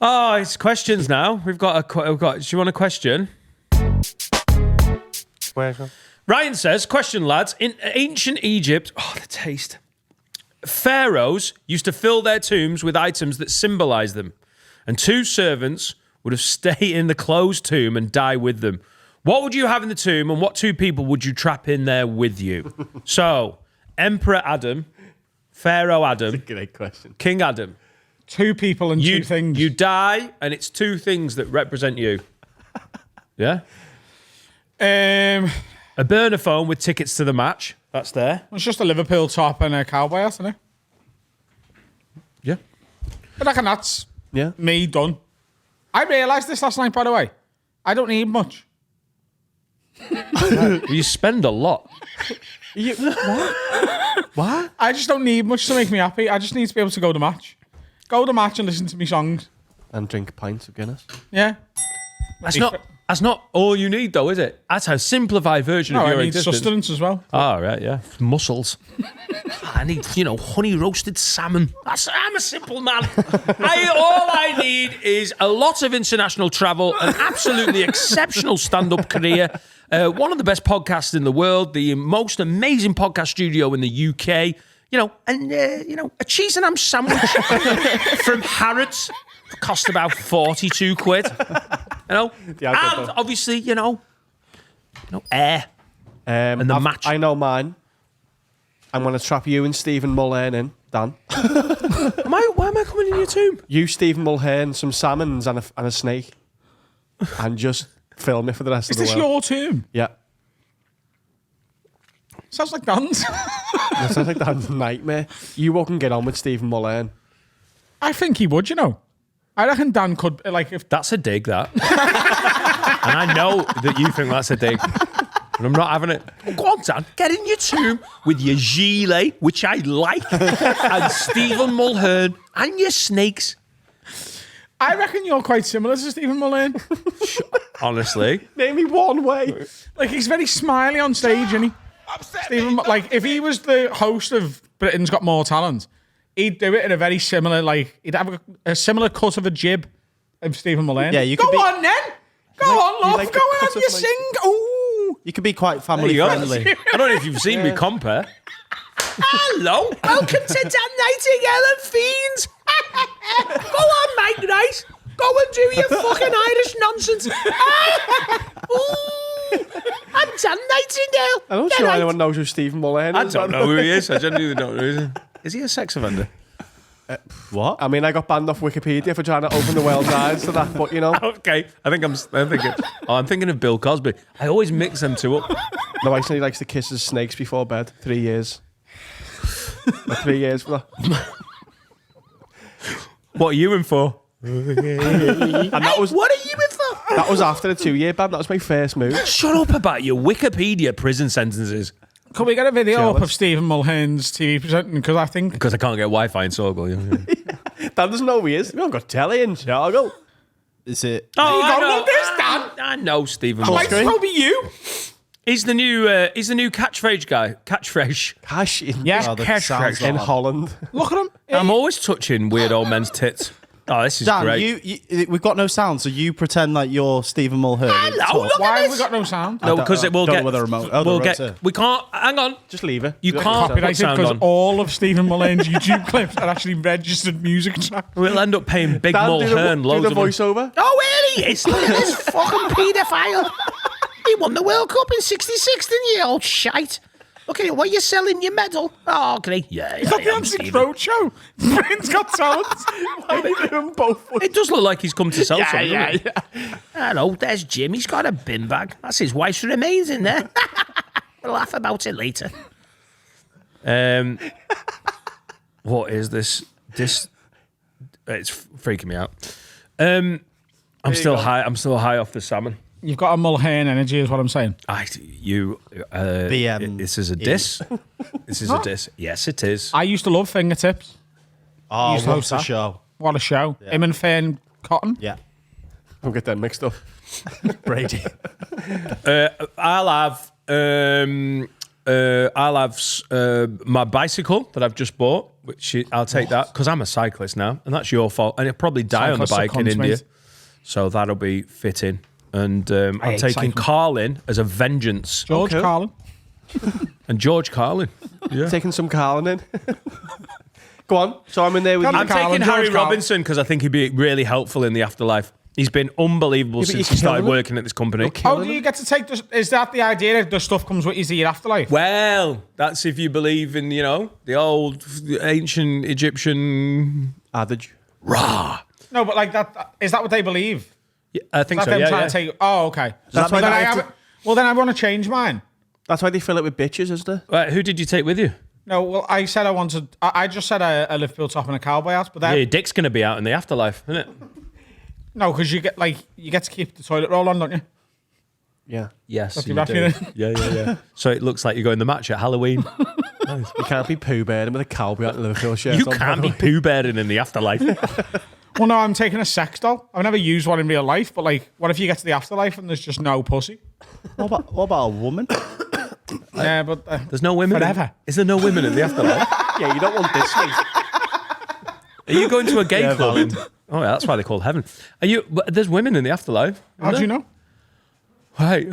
Oh, it's questions now. We've got. Do you want a question? Ryan says, question, lads. In ancient Egypt, the taste. Pharaohs used to fill their tombs with items that symbolized them, and 2 servants would have stayed in the closed tomb and die with them. What would you have in the tomb, and what 2 people would you trap in there with you? So, Emperor Adam, Pharaoh Adam, Great question. King Adam. 2 people and 2 things. You die, and it's 2 things that represent you. Yeah? A burner phone with tickets to the match. That's there. It's just a Liverpool top and a cowboy hat, isn't it? Yeah. I reckon that's Yeah. me done. I realised this last night, by the way. I don't need much. You spend a lot. What? I just don't need much to make me happy. I just need to be able to go to the match. Go to the match and listen to me songs. And drink pints of Guinness. Yeah. That's not all you need, though, is it? That's a simplified version No, of I your need existence. sustenance as well. Oh, right, yeah. Muscles. I need, honey roasted salmon. I'm a simple man. All I need is a lot of international travel, an absolutely exceptional stand-up career, one of the best podcasts in the world, the most amazing podcast studio in the UK, a cheese and ham sandwich from Harrods. Cost about 42 quid. And obviously, air. And the match. I know mine. I'm going to trap you and Stephen Mulhern in, Dan. Why am I coming in your tomb? You, Stephen Mulhern, some salmons and a snake. And just film it for the rest Is of the this world. your tomb? Yeah. Sounds like Dan's. That sounds like Dan's nightmare. You won't get on with Stephen Mulhern. I think he would, I reckon Dan could, if That's a dig, that. And I know that you think that's a dig. And I'm not having it. Oh, go on, Dan. Get in your tomb with your gilet, which I like, and Stephen Mulhern, and your snakes. I reckon you're quite similar to Stephen Mulhern. Honestly. Name me one way. He's very smiley on stage, isn't he? Stephen, if he was the host of Britain's Got More Talent, he'd do it in a very similar, he'd have a similar cut of a jib of Stephen Mulhern. Yeah, you Go could be- on then. Go on, love. like Go the on, cut you of my- sing. Ooh. You could be quite family There you go. friendly. I don't know if you've seen me compare. Hello. Welcome to Dan Nightingale and Fiends. Go on, Mike Rice. Go and do your fucking Irish nonsense. Ooh, I'm Dan Nightingale. I'm not sure anyone knows who Stephen Mulhern I is. don't know who he is. I genuinely don't know who he is. Is he a sex offender? What? I mean, I got banned off Wikipedia for trying to open the world's eyes to that, but Okay, I'm thinking of Bill Cosby. I always mix them two up. No, actually, he likes to kiss his snakes before bed. 3 years. 3 years for that. What are you in for? And that was What are you in for? that was after the 2-year ban. That was my first move. Shut up about your Wikipedia prison sentences. Can we get a video up Jealous. of Stephen Mulhern's TV presenting? Because I think Because I can't get Wi-Fi in Sorgal. Dan doesn't know who he is. We haven't got telly in Chicago. Is it? Oh, I know this, Dan. I know Stephen. might Mulhern. as well be you. He's the new catchphrase guy. Catchphrase. Cash in, Yeah, Oh, that cash sounds fresh. in like- Holland. Look at him. I'm always touching weird old men's tits. Oh, this is Dan, great. we've got no sound, so you pretend like you're Stephen Mulhern. Hello, look Why at have we this. got no sound? No, because it will don't get. know whether remote. Oh, the we'll remote's get. here. We can't. Hang on. Just leave it. You Don't can't put sound. Copyrighted sound because on. all of Stephen Mulhern's YouTube clips are actually registered music tracks. We'll end up paying Big Dan, Mulhern do loads the of money. voiceover. Oh, really? It's look at this fucking paedophile. He won the World Cup in '66, didn't you, old shite? Look at it. What are you selling your medal? Oh, okay. Yeah, Is that the Antics Roadshow? Britain's Got Talent. Why are you doing both? It does look like he's come to sell something. yeah, doesn't it? Hello, there's Jim. He's got a bin bag. That's his wife's remains in there. We'll laugh about it later. What is this? It's freaking me out. I'm still high. I'm still high off the salmon. You've got a Mulhern energy, is what I'm saying. This is a diss. This is a diss. Yes, it is. I used to love Fingertips. Oh, Used to what's host the that. show? What a show. Him and Fern Cotton. Yeah, Don't get them mixed up. Brady. I'll have my bicycle that I've just bought, which I'll take that because I'm a cyclist now, and that's your fault. And I'll probably die on the Cyclists are bike in cunts, India, mate. so that'll be fitting. And I'm hate taking cycling. Carlin as a vengeance. George Okay. Carlin. And George Carlin. Yeah. Taking some Carlin in. Go on. So I'm in there with Come you. I'm Carlin, taking George Harry Carlin. Robinson because I think he'd be really helpful in the afterlife. He's been unbelievable but since you're he started killing him. working at this company. Oh, do you get to take this? Is that the idea that the stuff comes with you to your afterlife? Well, that's if you believe in, the old ancient Egyptian Adage. Ra. No, but that is that what they believe? Yeah, I think Is that so. them Yeah, trying yeah. to take? Oh, okay. That's Then why I they have have- Well, then I want to change mine. That's why they fill it with bitches, isn't it? Right, who did you take with you? No, well, I said I wanted. I just said a Liverpool top and a cowboy hat, but Yeah, then your dick's going to be out in the afterlife, isn't it? no, because you get to keep the toilet roll on, don't you? Yeah. Yes, That's you your do. rationale. Yeah. So it looks like you're going to the match at Halloween. You can't be poo bearing with a cowboy at Liverpool shirt. You on, can't be poo bearing in the afterlife. Well, no, I'm taking a sex doll. I've never used one in real life, but like, what if you get to the afterlife and there's just no pussy? What about a woman? Yeah, but There's no women. Forever. Is there no women in the afterlife? Yeah, you don't want this, mate. Are you going to a gay Yeah, club? valid. Oh, yeah, that's why they call heaven. Are you? But there's women in the afterlife. how do you know? Right.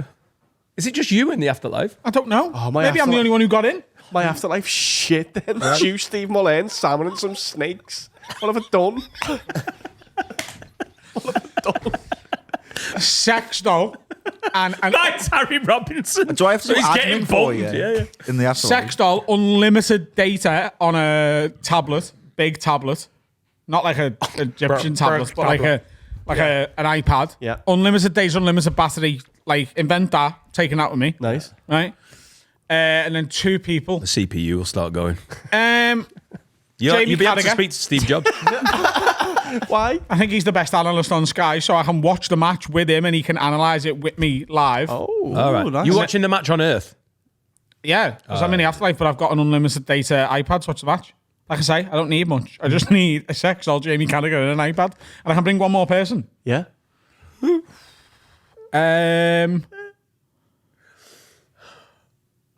Is it just you in the afterlife? I don't know. Oh, my Maybe I'm the afterlife- only one who got in. My afterlife shit then. Juice, Steve Mullane, salmon and some snakes. What have I done? Sex doll and That's Harry Robinson. Do I have to So do he's getting admin for bummed. you Yeah. in the afterlife? sex doll, unlimited data on a tablet, big tablet, not like a Egyptian tablet, but like an iPad. Yeah. Unlimited days, unlimited battery. Like invent that, take it out with me, Nice. right? And then 2 people. The CPU will start going. Jamie You'll be able to Carragher. speak to Steve Jobs. Why? I think he's the best analyst on Sky, so I can watch the match with him and he can analyse it with me live. Oh. All right. nice. You watching the match on Earth? Yeah, because I'm in the afterlife, but I've got an unlimited data iPad to watch the match. Like I say, I don't need much. I just need a sex doll, Jamie Carragher, and an iPad, and I can bring one more person. Yeah.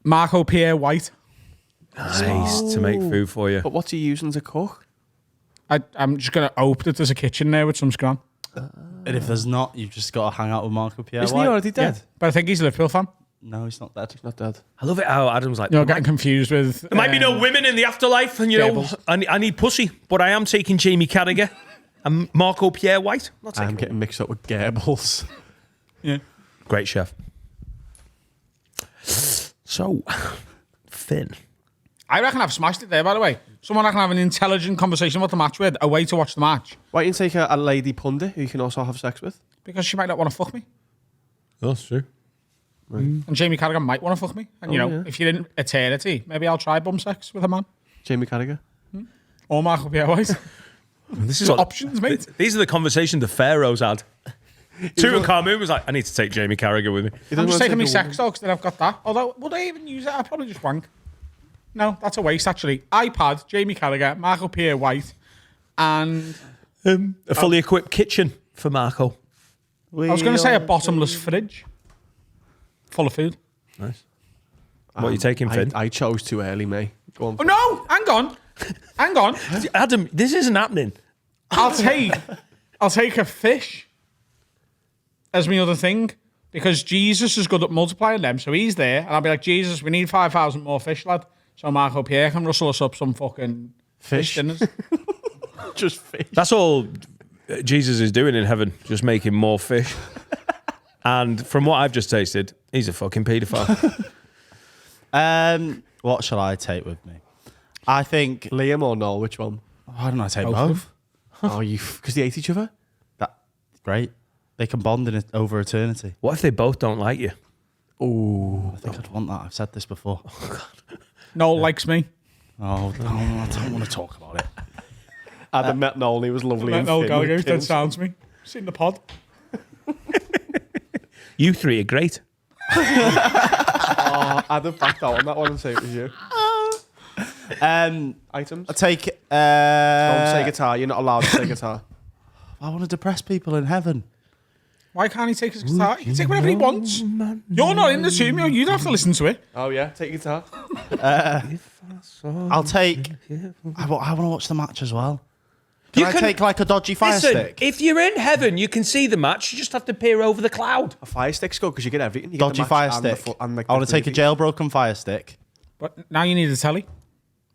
Marco Pierre White. Nice to make food for you. But what's he using to cook? I'm just going to hope that there's a kitchen there with some scran. And if there's not, you've just got to hang out with Marco Pierre Isn't White. he already dead? But I think he's a Liverpool fan. No, he's not dead. Not dead. I love it how Adam's like, You're getting confused with... there might be no women in the afterlife, and you know, I need pussy, but I am taking Jamie Carragher and Marco Pierre White. Not I'm taking getting mixed up with Goebbels. Yeah. Great chef. So, Finn. I reckon I've smashed it there, by the way. Someone I can have an intelligent conversation about the match with, a way to watch the match. Why don't you take a lady pundit who you can also have sex with? Because she might not want to fuck me. That's true. And Jamie Carragher might want to fuck me. And, yeah. if you're in eternity, maybe I'll try bum sex with a man. Jamie Carragher? Or Marco Pierre White. This is Options, mate. These are the conversations the pharaohs had. Tutankhamun was like, I need to take Jamie Carragher with me. I'm just taking me sex doll because then I've got that. Although, would I even use it? I'd probably just wank. No, that's a waste, actually. iPad, Jamie Carragher, Marco Pierre White, and... A fully equipped kitchen for Marco. I was going to say a bottomless fridge. Full of food. Nice. What are you taking, Finn? I chose too early, mate. Go on. Oh, no! Hang on. Hang on. Adam, this isn't happening. I'll take a fish as my other thing because Jesus is good at multiplying them. So he's there, and I'll be like, Jesus, we need 5,000 more fish, lad. So Marco Pierre can rustle us up some fucking fish dinners. Just fish. That's all Jesus is doing in heaven, just making more fish. And from what I've just tasted, he's a fucking paedophile. What shall I take with me? I think. Liam or Noel, which one? Why don't I take Both of both? Oh, you... Because they hate each other? That great. They can bond in it over eternity. What if they both don't like you? I think I'd want that. I've said this before. Noel likes me. Oh, I don't want to talk about it. Adam met Noel and he was lovely. and Noel thin with Gallagher, that kids. sounds me. Seen the pod. You three are great. Oh, Adam backed out on that one and say it was you. Items? I take. Don't say guitar. You're not allowed to say guitar. I want to depress people in heaven. Why can't he take his guitar? He can take whatever he wants. You're not in the tomb. You don't have to listen to it. Oh, yeah? Take guitar. I'll take. I want to watch the match as well. Can I take like a dodgy fire Listen, stick? if you're in heaven, you can see the match. You just have to peer over the cloud. A fire stick's good because you get everything. You get the Dodgy match fire and stick. the foot and the I want to take a activity. jailbroken fire stick. But now you need a telly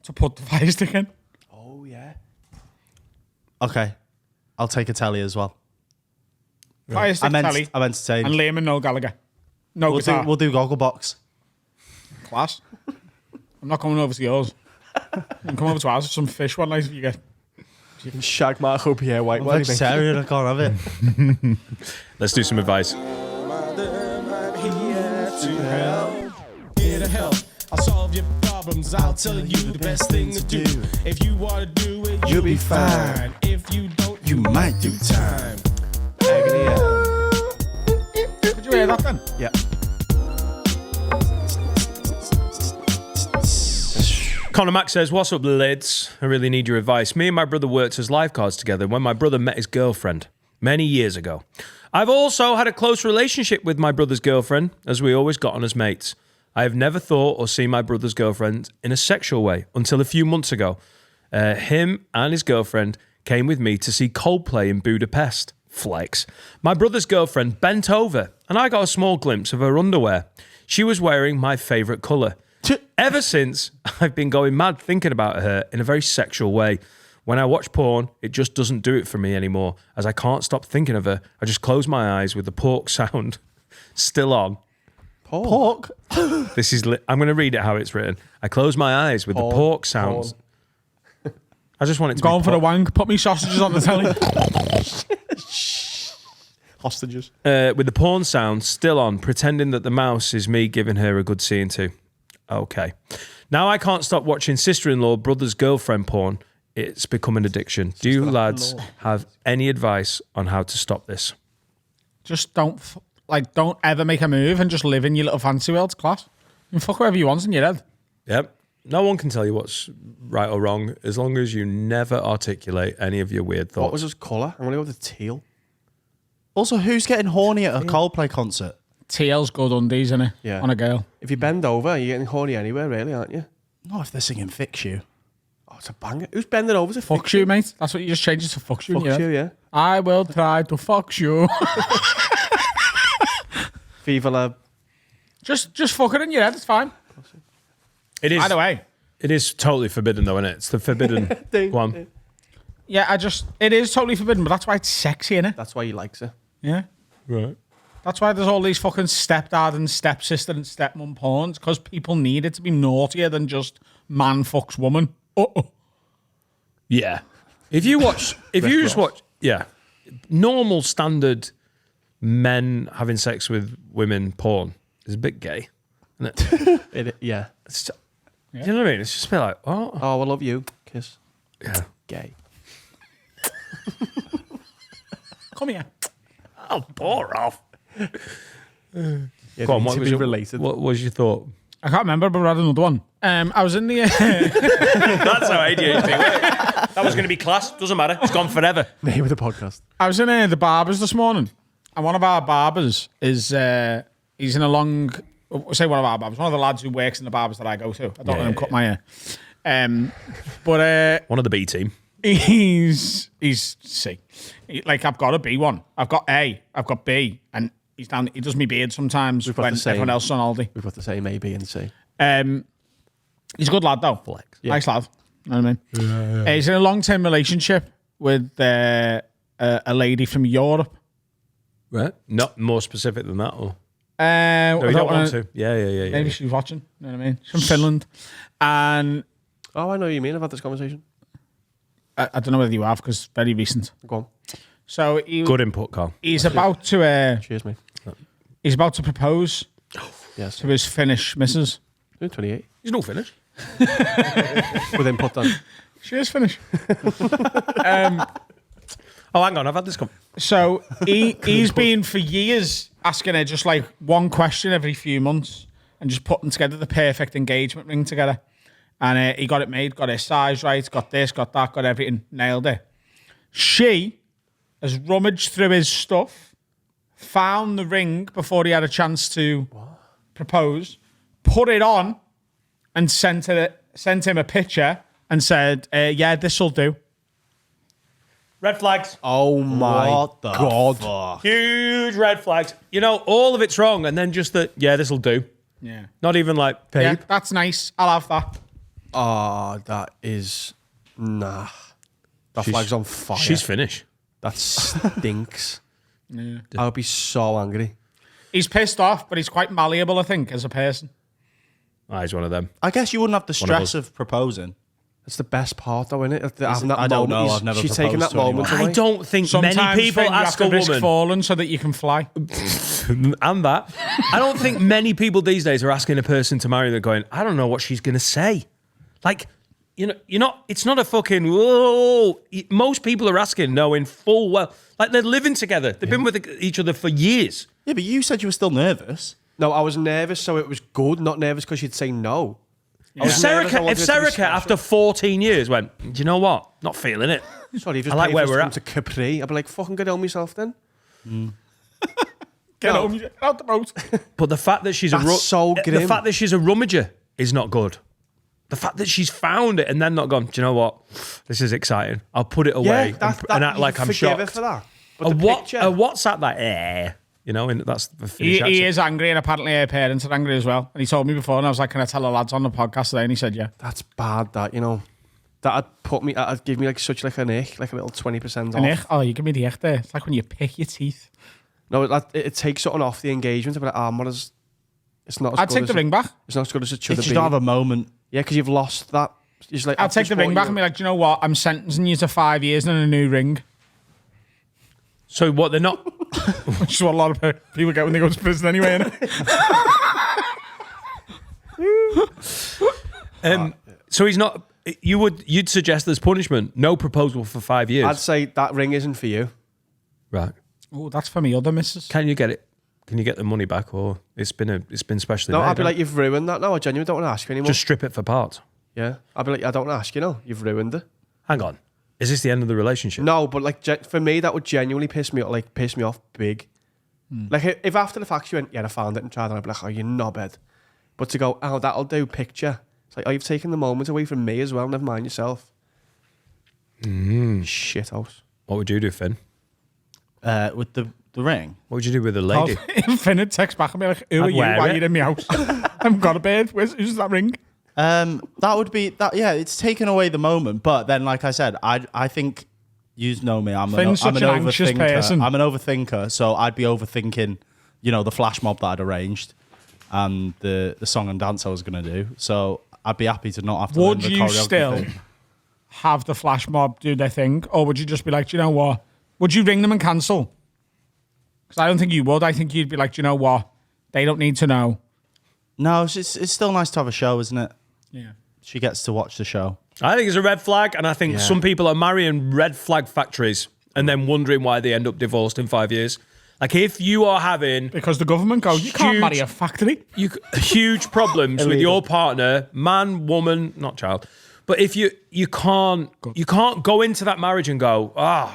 to put the fire stick in. Oh, yeah. Okay, I'll take a telly as well. Fire stick, telly, I'm entertained. and Liam and Noel Gallagher. No We'll guitar. do Gogglebox. Class. I'm not coming over to yours. You can come over to ours with some fish one night if you get. You can shag Marco Pierre White. I'm What do you think? vegetarian. I can't have it. Let's do some advice. Here to help. I'll solve your problems. I'll tell you the best thing to do. If you want to do it, you'll be fine. If you don't, you might do time. Did you hear that then? Yeah. Connor Mack says, what's up, lids? I really need your advice. Me and my brother worked as lifeguards together when my brother met his girlfriend many years ago. I've also had a close relationship with my brother's girlfriend, as we always got on as mates. I have never thought or seen my brother's girlfriend in a sexual way until a few months ago. Him and his girlfriend came with me to see Coldplay in Budapest. Flex. My brother's girlfriend bent over and I got a small glimpse of her underwear. She was wearing my favourite colour. Ever since, I've been going mad thinking about her in a very sexual way. When I watch porn, it just doesn't do it for me anymore, as I can't stop thinking of her. I just close my eyes with the pork sound still on. Pork? This is. I'm going to read it how it's written. I close my eyes with the pork sounds. I just want it to Going be for the wank. Put me sausages on the telly. Hostages. With the porn sound still on, pretending that the mouse is me giving her a good seeing to. Okay. Now I can't stop watching sister-in-law, brother's girlfriend porn. It's become an addiction. Do you lads have any advice on how to stop this? Just don't ever make a move and just live in your little fancy world. It's class. You can fuck whatever you want in your head. Yep. No one can tell you what's right or wrong as long as you never articulate any of your weird thoughts. What was his colour? I'm going to go with the teal. Also, who's getting horny at a Coldplay concert? TL's good undies, innit? Yeah. On a girl. If you bend over, you're getting horny anywhere, really, aren't you? Not if they're singing Fix You. Oh, it's a banger. Who's bending over to Fuck you, mate. That's what you just changed it to fuck you. Fuck you, yeah. I will try to fuck you. Viva la... just fuck it in your head. It's fine. It is. Either way. It is totally forbidden, though, isn't it? It's the forbidden one. Yeah, it is totally forbidden, but that's why it's sexy, innit? That's why he likes it. Yeah. Right. That's why there's all these fucking stepdad and stepsister and stepmom porns, because people need it to be naughtier than just man fucks woman. Yeah. If you just watch, normal standard men having sex with women porn is a bit gay, isn't it? Yeah. You know what I mean? It's just a bit like, oh. Oh, I love you. Kiss. Yeah. Gay. Come here. I'll bore off. Yeah, Go on, what was your thought? I can't remember, but I had another one. I was in the... That's how ADHD works. That was going to be class. Doesn't matter. It's gone forever. Name of the podcast. I was in the barbers this morning, and one of our barbers is... he's in a long... Say one of our barbers. One of the lads who works in the barbers that I go to. I don't let him cut my hair. But... one of the B team. He's C. I've got a B one. I've got A. I've got B. And he's down. He does me beard sometimes when everyone else is on holiday. We've got the same A, B, and C. He's a good lad though. Flex. Yeah. Nice lad. You know what I mean? Yeah. He's in a long-term relationship with a lady from Europe. Right. Not more specific than that, or? No, you don't want to. Yeah. Maybe she's watching. You know what I mean? She's from Finland. And... Oh, I know what you mean. I've had this conversation. I don't know whether you have, because it's very recent. Go on. So good input, Carl. He's about to... Cheers, mate. He's about to propose yes. to his Finnish missus. 28. He's no Finnish. With input done. She is Finnish. Oh, hang on. I've had this So he's been for years asking her just like one question every few months and just putting together the perfect engagement ring together. And he got it made, got his size right, got this, got that, got everything, nailed it. She has rummaged through his stuff, found the ring before he had a chance to propose, put it on, and sent him a picture and said, yeah, this'll do. Red flags. Oh my God. Fuck? Huge red flags. You know, all of it's wrong, and then just that, yeah, this'll do. Yeah. Not even like, babe. Yeah, that's nice. I'll have that. Oh, that is... Nah. That flag's on fire. She's Finnish. That stinks. Yeah. I would be so angry. He's pissed off, but he's quite malleable, I think, as a person. Oh, he's one of them. I guess you wouldn't have the stress of proposing. It's the best part, though, isn't it? I don't know. I've never She's taking that proposed to moment anyone. away. I don't think Sometimes many people you ask have a to risk woman. falling so that you can fly. And that. I don't think many people these days are asking a person to marry. They're going, I don't know what she's going to say. Like, you know, you're not. It's not a fucking. Whoa. Most people are asking, knowing full well, like they're living together. They've been with each other for years. Yeah, but you said you were still nervous. No, I was nervous, so it was good. Not nervous because she'd say no. If Serica after 14 years went, do you know what? Not feeling it. Sorry, if you I like where we're at. to Capri, I'd be like, fucking get on myself then. Get home, get out the boat. But the fact that she's That's so the grim. fact that she's a rummager is not good. The fact that she's found it and then not gone, do you know what? This is exciting. I'll put it away and act like I'm shocked. Her for that. But A the picture, WhatsApp that, you know, and that's the finish. He is angry, and apparently her parents are angry as well. And he told me before, and I was like, can I tell the lads on the podcast today? And he said, yeah. that's bad, that, you know. That'd give me like such like an ick, like a little 20% off. An ich? Oh, you give me the ich there. It's like when you pick your teeth. No, it takes something off the engagement. But it's not as I'd good take as the ring back. It's not as good as it should If have you been. don't have a moment. Yeah, because you've lost that. It's like, I'd take the ring back and be like, do you know what? I'm sentencing you to 5 years and a new ring. So what, they're not... Which is what a lot of people get when they go to prison anyway, innit? So he's not... You'd suggest there's punishment, no proposal for 5 years. I'd say that ring isn't for you. Right. Oh, that's for me other missus. Can you get it? Can you get the money back, or it's been specially No, made? I'd be like, you've ruined that. No, I genuinely don't want to ask you anymore. just strip it for parts. Yeah, I'd be like, I don't want to ask you. No, you've ruined it. Hang on, is this the end of the relationship? No, but like for me, that would genuinely piss me off big. Like if after the fact you went, yeah, I found it and tried, and I'd be like, oh, you knobhead. But to go, oh, that'll do. Picture. It's like, oh, you've taken the moment away from me as well. Never mind yourself. Shithouse. What would you do, Finn? With the ring. What would you do with a lady? Finn would text back and be like, who are I'd you? wear Why it. are you in my house? I haven't got a bed. Who's that ring? That would be that. Yeah, it's taken away the moment. But then, like I said, I think you know me. I'm Finn's an such an anxious overthinker. person. I'm an overthinker, so I'd be overthinking, you know, the flash mob that I'd arranged and the song and dance I was gonna do. So I'd be happy to not have to. Would learn the you choreography. still have the flash mob do their thing? Or would you just be like, do you know what? Would you ring them and cancel? Because I don't think you would. I think you'd be like, do you know what? They don't need to know. No, it's still nice to have a show, isn't it? Yeah. She gets to watch the show. I think it's a red flag, and I think some people are marrying red flag factories and then wondering why they end up divorced in 5 years. Like if you are having Because the government go, you can't Huge- marry a factory. huge problems with your partner, man, woman, not child, but if you can't go into that marriage and go,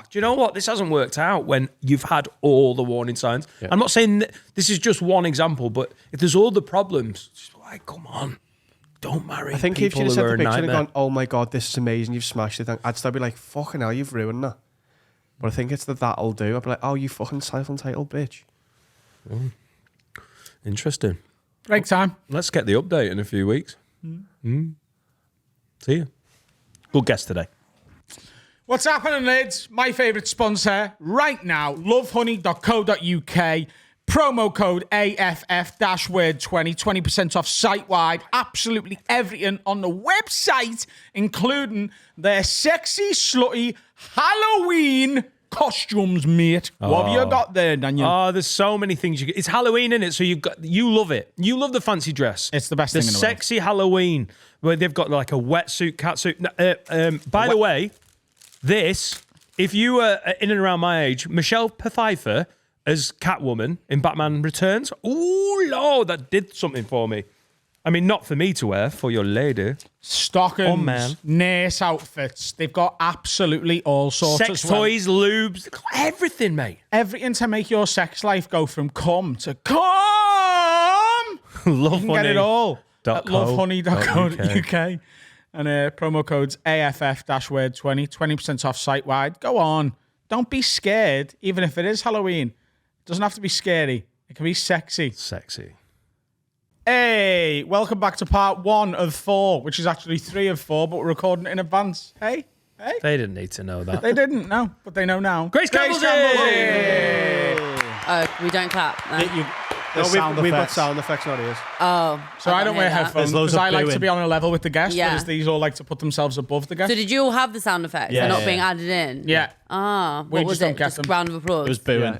do you know what? This hasn't worked out when you've had all the warning signs. Yeah. I'm not saying that this is just one example, but if there's all the problems, just like, come on, don't marry. I think if people you'd have who sent are the a picture and nightmare. gone, oh my God, this is amazing, you've smashed it, I'd still be like, fucking hell, you've ruined that. But I think it's that'll do. I'd be like, oh, you fucking self-entitled bitch. Interesting. Break time. Let's get the update in a few weeks. See you. Good guest today. What's happening, lads? My favourite sponsor right now, lovehoney.co.uk. Promo code AFF-word20, 20% off site-wide. Absolutely everything on the website, including their sexy, slutty Halloween costumes, mate. What have you got there, Daniel? Oh, there's so many things. It's Halloween, isn't it? So you love it. You love the fancy dress. It's the best the thing in the world. sexy Halloween, where they've got like a wetsuit, catsuit. By the way, this, if you were in and around my age, Michelle Pfeiffer as Catwoman in Batman Returns. Oh, Lord, that did something for me. I mean, not for me to wear, for your lady. Stockings, Oh, man. nurse outfits. They've got absolutely all sorts Sex as well. toys, lubes, everything, mate. Everything to make your sex life go from cum to cum. Love You can get it all at .co.uk. lovehoney.co.uk. And promo codes AFF-word20, 20% off site-wide. Go on. Don't be scared, even if it is Halloween. It doesn't have to be scary. It can be sexy. Sexy. Hey, welcome back to part 1 of 4, which is actually 3 of 4, but we're recording it in advance. Hey. They didn't need to know that. They didn't know, but they know now. Grace Campbell's here! We don't clap. No. We've got sound effects, not ears. Oh. So I don't wear headphones loads because of I like to booing. be on a level with the guest, Yeah. whereas these all like to put themselves above the guest. So did you all have the sound effects? Yeah, They're not yeah. being added in? Yeah. Ah, We what was just don't it? get Just them. round of applause? It was booing.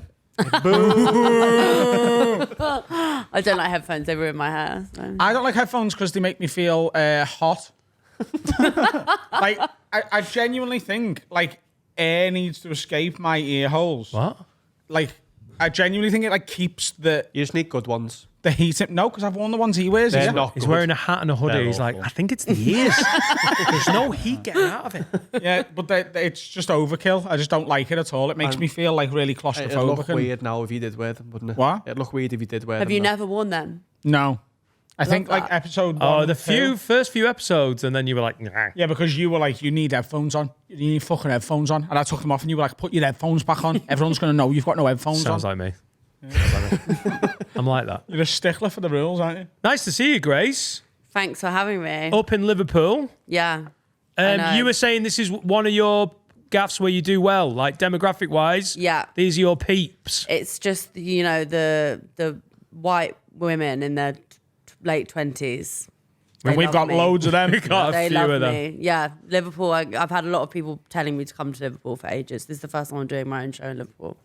I don't like headphones. They ruin my hair. So. I don't like headphones because they make me feel hot. Like, I genuinely think, like, air needs to escape my ear holes. What? Like, I genuinely think it like keeps the You just need good ones. heat in. No, because I've worn the ones he wears. They're Yeah. not He's good. wearing a hat and a hoodie. They're He's like, awful. I think it's the ears. There's no heat getting out of it. Yeah, but it's just overkill. I just don't like it at all. It makes me feel like really It'd claustrophobic. look and- weird now if you did wear them, wouldn't it? What? It'd look weird if you did wear them. Have you now. never worn them? No. I think like that. episode 1. Oh, the 2. first few episodes, and then you were like, nah. Yeah, because you were like, you need headphones on. You need fucking headphones on. And I took them off and you were like, put your headphones back on. Everyone's going to know you've got no headphones Sounds on. like me. I'm like that. You're a stickler for the rules, aren't you? Nice to see you, Grace. Thanks for having me. Up in Liverpool. Yeah. I know. You were saying this is one of your gaffs where you do well, like demographic wise. Yeah. These are your peeps. It's just, the white women in their late 20s. And we've got loads of them. Got a They few love of them. me. Yeah, Liverpool. I've had a lot of people telling me to come to Liverpool for ages. This is the first time I'm doing my own show in Liverpool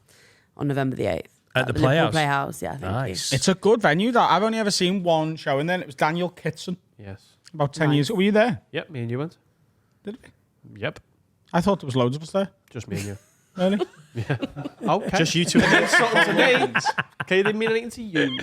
on November the 8th. At the Liverpool Playhouse? Playhouse, yeah, thank Nice. It's a good venue. That I've only ever seen one show, and then it was Daniel Kitson Yes. about 10 Nice. years ago. Were you there? Yep, me and you went. Did we? Yep, I thought there was loads of us there. just me and you. Really? Okay. Just you two. something to me. Okay, didn't mean anything to you.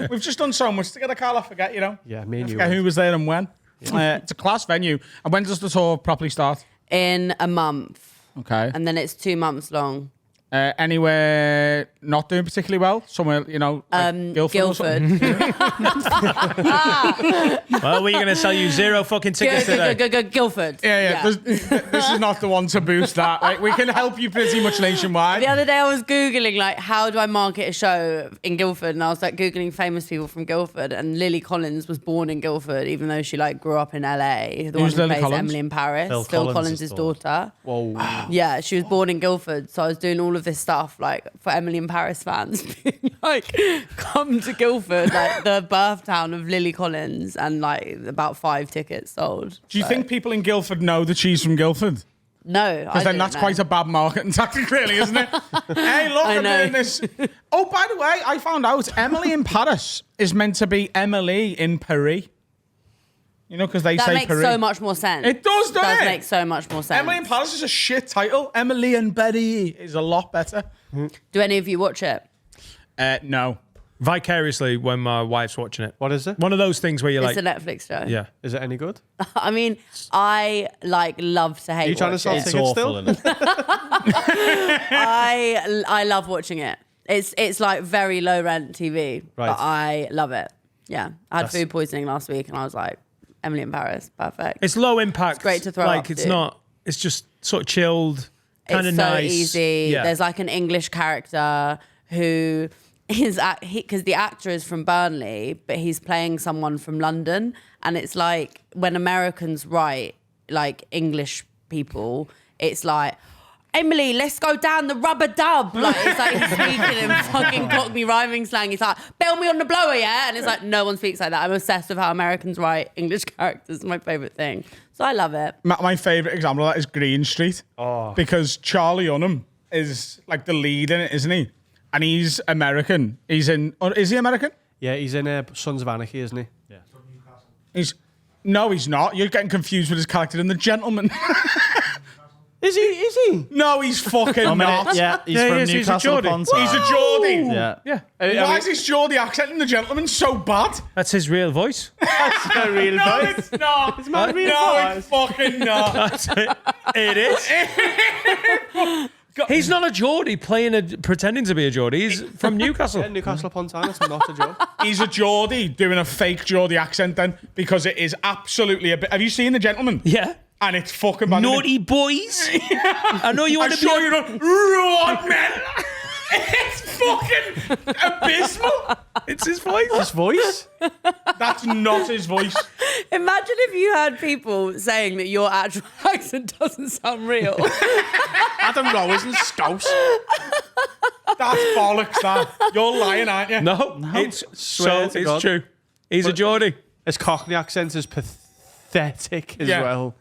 We've just done so much together, Carl. I forget, Yeah, me and you. forget who went. was there and when. It's a class venue. And when does the tour properly start? In a month, Okay. and then it's 2 months long. Anywhere not doing particularly well? Somewhere, like Guildford. Or something? Guildford. Well, we're going to sell you 0 fucking tickets today. Guildford. Yeah. This is not the one to boost that. Like, we can help you pretty much nationwide. The other day I was Googling, like, how do I market a show in Guildford? And I was, like, Googling famous people from Guildford. And Lily Collins was born in Guildford, even though she, like, grew up in LA. The Who's one who Lily plays Collins? Emily in Paris. Phil Phil Collins' Collins' daughter. daughter. Whoa. Yeah, she was born in Guildford. So I was doing all of this stuff, like, for Emily in Paris fans. being like, come to Guildford, like, the birth town of Lily Collins. And, like, about 5 tickets sold. Do you think people in Guildford know that she's from Guildford? No, Because then that's quite a bad marketing tactic, really, isn't it? Hey, look, I'm know. doing this. Oh, by the way, I found out Emily in Paris is meant to be Emily in Paris. Because they That say makes Paris. so much more sense. It does, doesn't Does it? make so much more sense. Emily in Paris is a shit title. Emily in Paris is a lot better. Do any of you watch it? No. Vicariously when my wife's watching it. What is it? One of those things where you're It's like, a Netflix show. yeah. Is it any good? I mean, I love to hate. Are you trying to watch sell it. It's tickets awful, still? isn't it? I love watching it. It's like very low rent TV, Right. but I love it. Yeah, I had food poisoning last week, and I was like, Emily in Paris, perfect. It's low impact. It's great to throw Like, up it's to. not, it's just sort of chilled, kind of It's so nice. easy. Yeah. There's like an English character who is because the actor is from Burnley, but he's playing someone from London, and it's like when Americans write like English people, it's like, Emily, let's go down the rubber dub. Like, it's like he's speaking in fucking Cockney rhyming slang. He's like, bell me on the blower, yeah? And it's like, no one speaks like that. I'm obsessed with how Americans write English characters. It's my favourite thing. So I love it. My favourite example of that is Green Street. Oh. Because Charlie Hunnam is like the lead in it, isn't he? And he's American. Is he American? Yeah, he's in Sons of Anarchy, isn't he? No, he's not. You're getting confused with his character in The Gentleman. Is he? No, he's fucking not. Yeah, he's Yeah, he from is, he's a Newcastle Geordie. upon Tyne. He's a Geordie. Yeah. Yeah. Why is his Geordie accent in The Gentleman so bad? That's his real voice. That's a real No, voice. it's not. It's my real no, voice. it's fucking not. That's it. It is. He's not a Geordie pretending to be a Geordie. He's from Newcastle. Yeah, Newcastle upon Tyne. That's not a joke. He's a Geordie doing a fake Geordie accent then, because it is absolutely a bit. Have you seen The Gentleman? Yeah. And it's fucking bad. Naughty boys. I know you I'm want to be. sure you don't. Right, man. It's fucking abysmal. It's his voice. His voice? That's not his voice. Imagine if you had people saying that your actual accent doesn't sound real. Adam Rowe isn't Scouse. That's bollocks, that. You're lying, aren't you? No, it's Swear to it's God. true. He's a Geordie. His Cockney accent is pathetic as Yeah. well.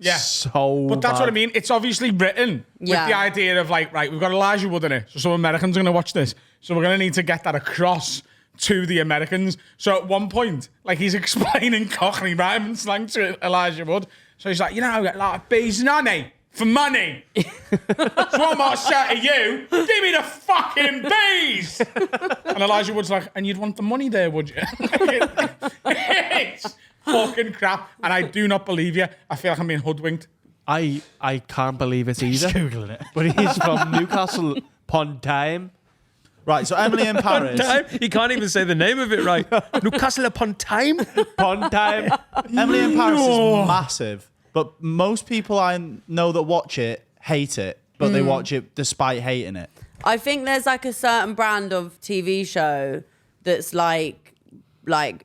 Yeah. So But that's bad. what I mean. It's obviously written with Yeah. the idea of like, right, we've got Elijah Wood in it. So some Americans are going to watch this. So we're going to need to get that across to the Americans. So at one point, like he's explaining Cockney rhyme and slang to Elijah Wood. So he's like, you know, like bees nanny. for money. So one more shot of you. Give me the fucking bees. And Elijah Wood's like, and you'd want the money there, would you? It's fucking crap. And I do not believe you. I feel like I'm being hoodwinked. I can't believe it either. Googling it. But he's from Newcastle upon Time. Right, so Emily in Paris. You can't even say the name of it right. Newcastle upon Time. Upon Time. Emily in Paris is massive, but most people I know that watch it hate it, but they watch it despite hating it. I think there's like a certain brand of TV show that's like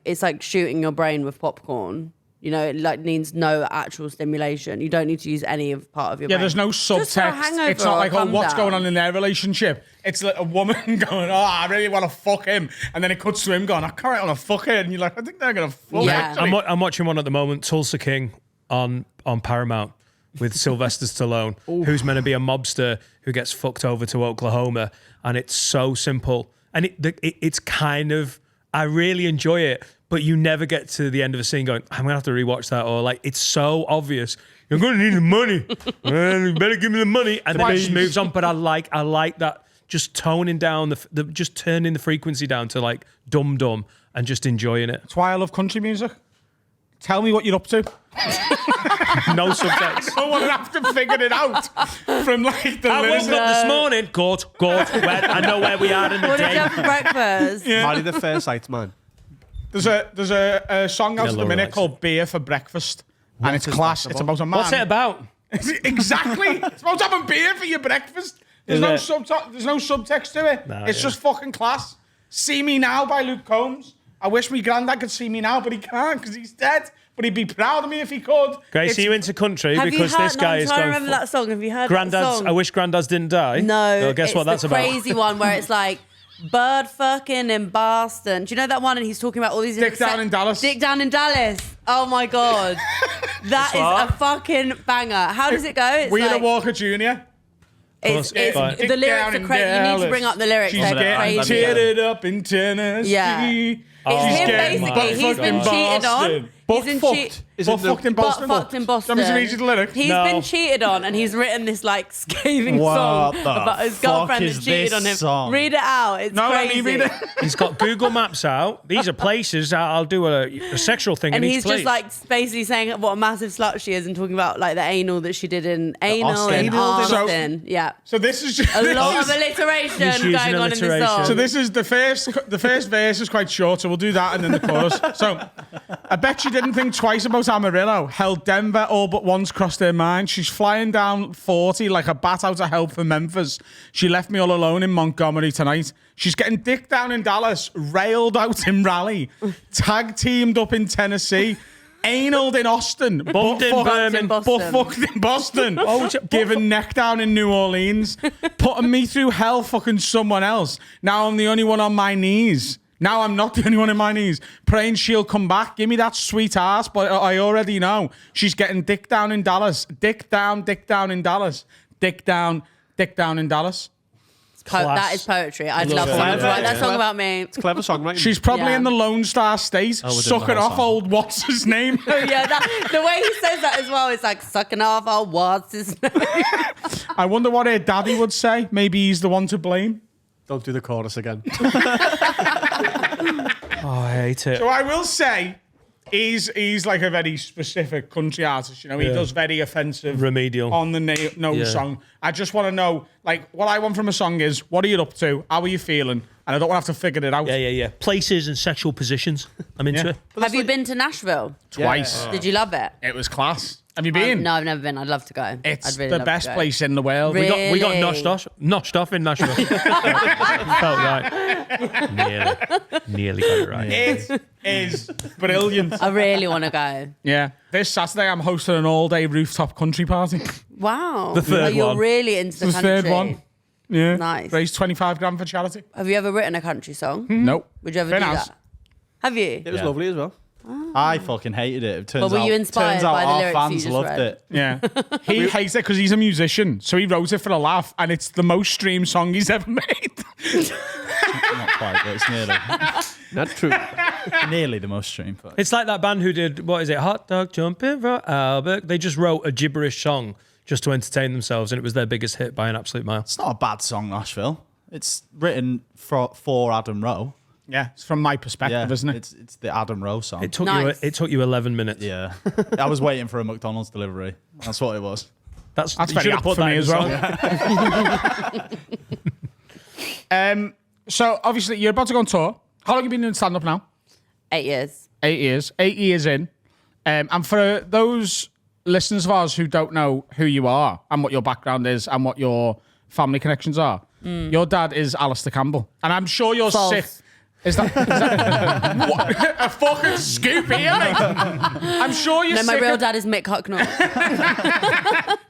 it's like shooting your brain with popcorn. You know, it like needs no actual stimulation. You don't need to use any of part of your brain. Yeah, there's no Just for a subtext. hangover It's not or like, oh, come what's down. going on in their relationship? It's like a woman going, oh, I really want to fuck him. And then it cuts to him going, I can't want to fuck her. And you're like, I think they're going to fuck Yeah. actually. I'm watching one at the moment, Tulsa King on Paramount with Sylvester Stallone, who's meant to be a mobster who gets fucked over to Oklahoma. And it's so simple. And it's kind of, I really enjoy it, but you never get to the end of a scene going, I'm going to have to rewatch that. Or like, it's so obvious. You're going to need the money. You better give me the money. And then it just moves on. But I like that. Just toning down just turning the frequency down to like dumb and just enjoying it. That's why I love country music. Tell me what you're up to. No subtext. I want to have to figure it out from like the I woke lyrics. up this morning. Good. I know where we are in the What did you day. have for breakfast? Marry the first sight, man. There's a song out at the Laura minute likes called Beer for Breakfast. And it's class. It's about a man. What's it about? Exactly. It's about having beer for your breakfast. There's no subtext to it. No, It's just fucking class. See Me Now by Luke Combs. I wish my granddad could see me now, but he can't because he's dead. But he'd be proud of me if he could. Grace, are you into country? Have Because you heard, this guy I'm is trying to going. remember that song. Have you heard that Grandad's. song? I wish Grandad's didn't die. No, Well, guess it's what that's the about. crazy one where it's like bird fucking in Boston. Do you know that one? And he's talking about all these Dick Down in Dallas. Dick Down in Dallas. Oh my god, that is what? a fucking banger. How does it go? It's Wheeler like, Walker Jr. It's Fine. the lyrics are crazy. You need to bring up the lyrics. She's They're getting crazy. titted up in Tennessee. Yeah. It's him getting basically. He's been butt-fucked in cheated on. Boston. He's been cheated. Butt-fucked in Boston. Butt-fucked in Boston. Do you want me to read you the lyrics? He's No. been cheated on, and he's written this like scathing What song the about his fuck girlfriend is that cheated this on him. song? Read it out. It's No, let crazy. me read it. He's got Google Maps out. These are places I'll do a sexual thing And in each he's place. just like basically saying what a massive slut she is and talking about like the anal that she did in anal Austin. in So- Austin. Yeah. So this is just A this lot is- of alliteration He's using going on in this alliteration. song. So this is the first verse is quite short, so we'll do that and then the chorus. So I bet she didn't think twice about Amarillo. Held Denver all but once crossed her mind. She's flying down 40 like a bat out of hell for Memphis. She left me all alone in Montgomery tonight. She's getting dick down in Dallas, railed out in Raleigh, tag teamed up in Tennessee, analed in Austin, Bumped in Birmingham. butt-fucked in Boston, giving neck down in New Orleans, putting me through hell fucking someone else. Now I'm the only one on my knees. Now I'm not the only one on my knees. Praying she'll come back. Give me that sweet ass, but I already know. She's getting dick down in Dallas. Dick down in Dallas. Dick down in Dallas. That is poetry. I'd love someone to write that song about me. It's a clever songwriting. She's probably Yeah. in the Lone Star State, within the sucking whole off song. old what's his name. Yeah, the way he says that as well, it's like sucking off. Oh, what's his name? I wonder what her daddy would say. Maybe he's the one to blame. Don't do the chorus again. Oh, I hate it. So I will say, he's like a very specific country artist. You know, he does very offensive Remedial. on the no song. I just want to know, like, what I want from a song is, what are you up to? How are you feeling? And I don't want to have to figure it out. Yeah. Places and sexual positions. I'm into Yeah. it. Have you been to Nashville? Twice. Did you love it? It was class. Have you been? No, I've never been. I'd love to go. It's I'd really the love best to go. place in the world. Really? We got noshed off in Nashville. Felt right. Nearly got it right. It is brilliant. I really want to go. Yeah. This Saturday, I'm hosting an all-day rooftop country party. Wow. The third You're one. really into the The country. third one. Yeah. Nice. Raised 25 grand for charity. Have you ever written a country song? Nope. Would you ever Finn do has. that? Have you? It was lovely as well. I fucking hated it. It turns But were out, you inspired turns out by the our lyrics you fans just loved read? it. Yeah. He hates it because he's a musician. So he wrote it for a laugh, and it's the most streamed song he's ever made. Not quite, but it's Not true. nearly the most streamed. But It's like that band who did, what is it, Hot Dog Jumping for Albert. They just wrote a gibberish song just to entertain themselves, and it was their biggest hit by an absolute mile. It's not a bad song, Nashville. It's written for Adam Rowe. Yeah, it's from my perspective, isn't it? It's the Adam Rowe song. It took Nice. you 11 minutes. Yeah. I was waiting for a McDonald's delivery. That's what it was. That's That's you very should have apt put for that me in as the well. song. So obviously you're about to go on tour. How long have you been doing stand-up now? 8 years. 8 years. 8 years in. And for those listeners of ours who don't know who you are and what your background is and what your family connections are, your dad is Alistair Campbell. And I'm sure you're False. sick. Is that what? A fucking scoop here? I'm sure you're No, my sick. real dad is Mick Hucknall.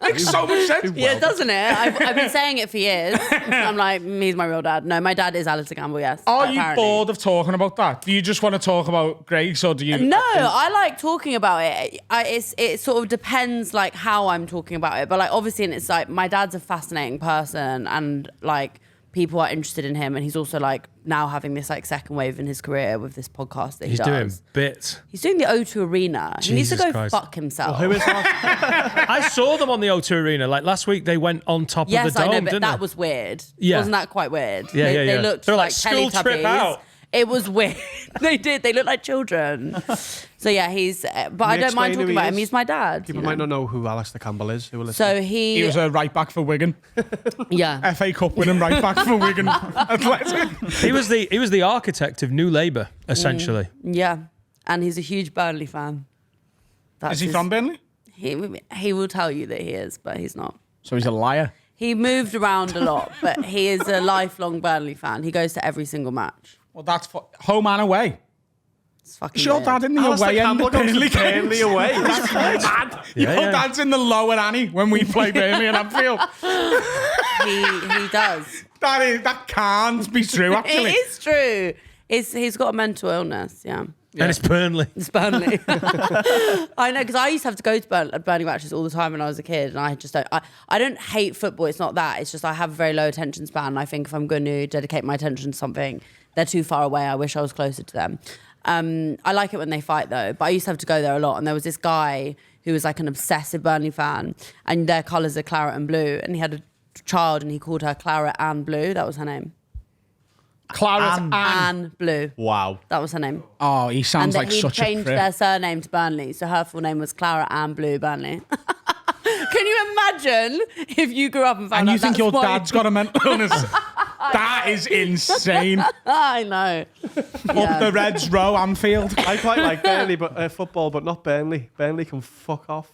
Makes so much sense. Yeah, doesn't it? I've been saying it for years. I'm like, he's my real dad. No, my dad is Alistair Campbell, yes. Are you apparently. bored of talking about that? Do you just want to talk about Greg's, or do you? No, I like talking about it. It sort of depends like how I'm talking about it. But like obviously, and it's like my dad's a fascinating person, and like people are interested in him, and he's also like now having this like second wave in his career with this podcast that He's he doing does. bits. He's doing the O2 Arena. He needs to Jesus go Christ. fuck himself. Who is that? I saw them on the O2 Arena. Like last week, they went on top Yes, of the dome, I know, but didn't that they? was weird. Yeah. Wasn't that quite weird? Yeah, they, yeah. They looked They're like, like "School trip Teletubbies. out." It was weird. They did. They looked like children. So yeah, he's. But I don't mind explain who talking he about him. is? He's my dad. People you know? might not know who Alistair Campbell is. Who will listen. So He was a right back for Wigan. yeah. FA Cup winning right back for Wigan Athletic. He was the architect of New Labour, essentially. Yeah, and he's a huge Burnley fan. That's Is he his- from Burnley? He will tell you that he is, but he's not. So he's a liar. He moved around a lot, but he is a lifelong Burnley fan. He goes to every single match. Well, that's home and away. It's fucking Is your weird. dad in the Alistair away end Campbell of goes to Burnley Burnley games? away. That's mad. Yeah, Your yeah. dad's in the lower Annie when we play Burnley and Anfield. He does. That can't be true, actually. It is true. He's got a mental illness. Yeah. And it's Burnley. It's Burnley. I know, because I used to have to go to Burnley matches all the time when I was a kid, and I just don't. I don't hate football. It's not that. It's just I have a very low attention span. And I think if I'm going to dedicate my attention to something, they're too far away. I wish I was closer to them. I like it when they fight though, but I used to have to go there a lot. And there was this guy who was like an obsessive Burnley fan, and their colours are claret and blue. And he had a child, and he called her Claret and Blue. That was her name. Claret and... Anne Blue. Wow. That was her name. Oh, he And sounds that like he'd such a changed prick. their surname to Burnley, so her full name was Clara Ann Blue Burnley. Can you imagine if you grew up and found And out you think that's your why- dad's got a mental illness? That is insane. I know. Up the Reds row, Anfield. I quite like Burnley, but football, but not Burnley. Burnley can fuck off.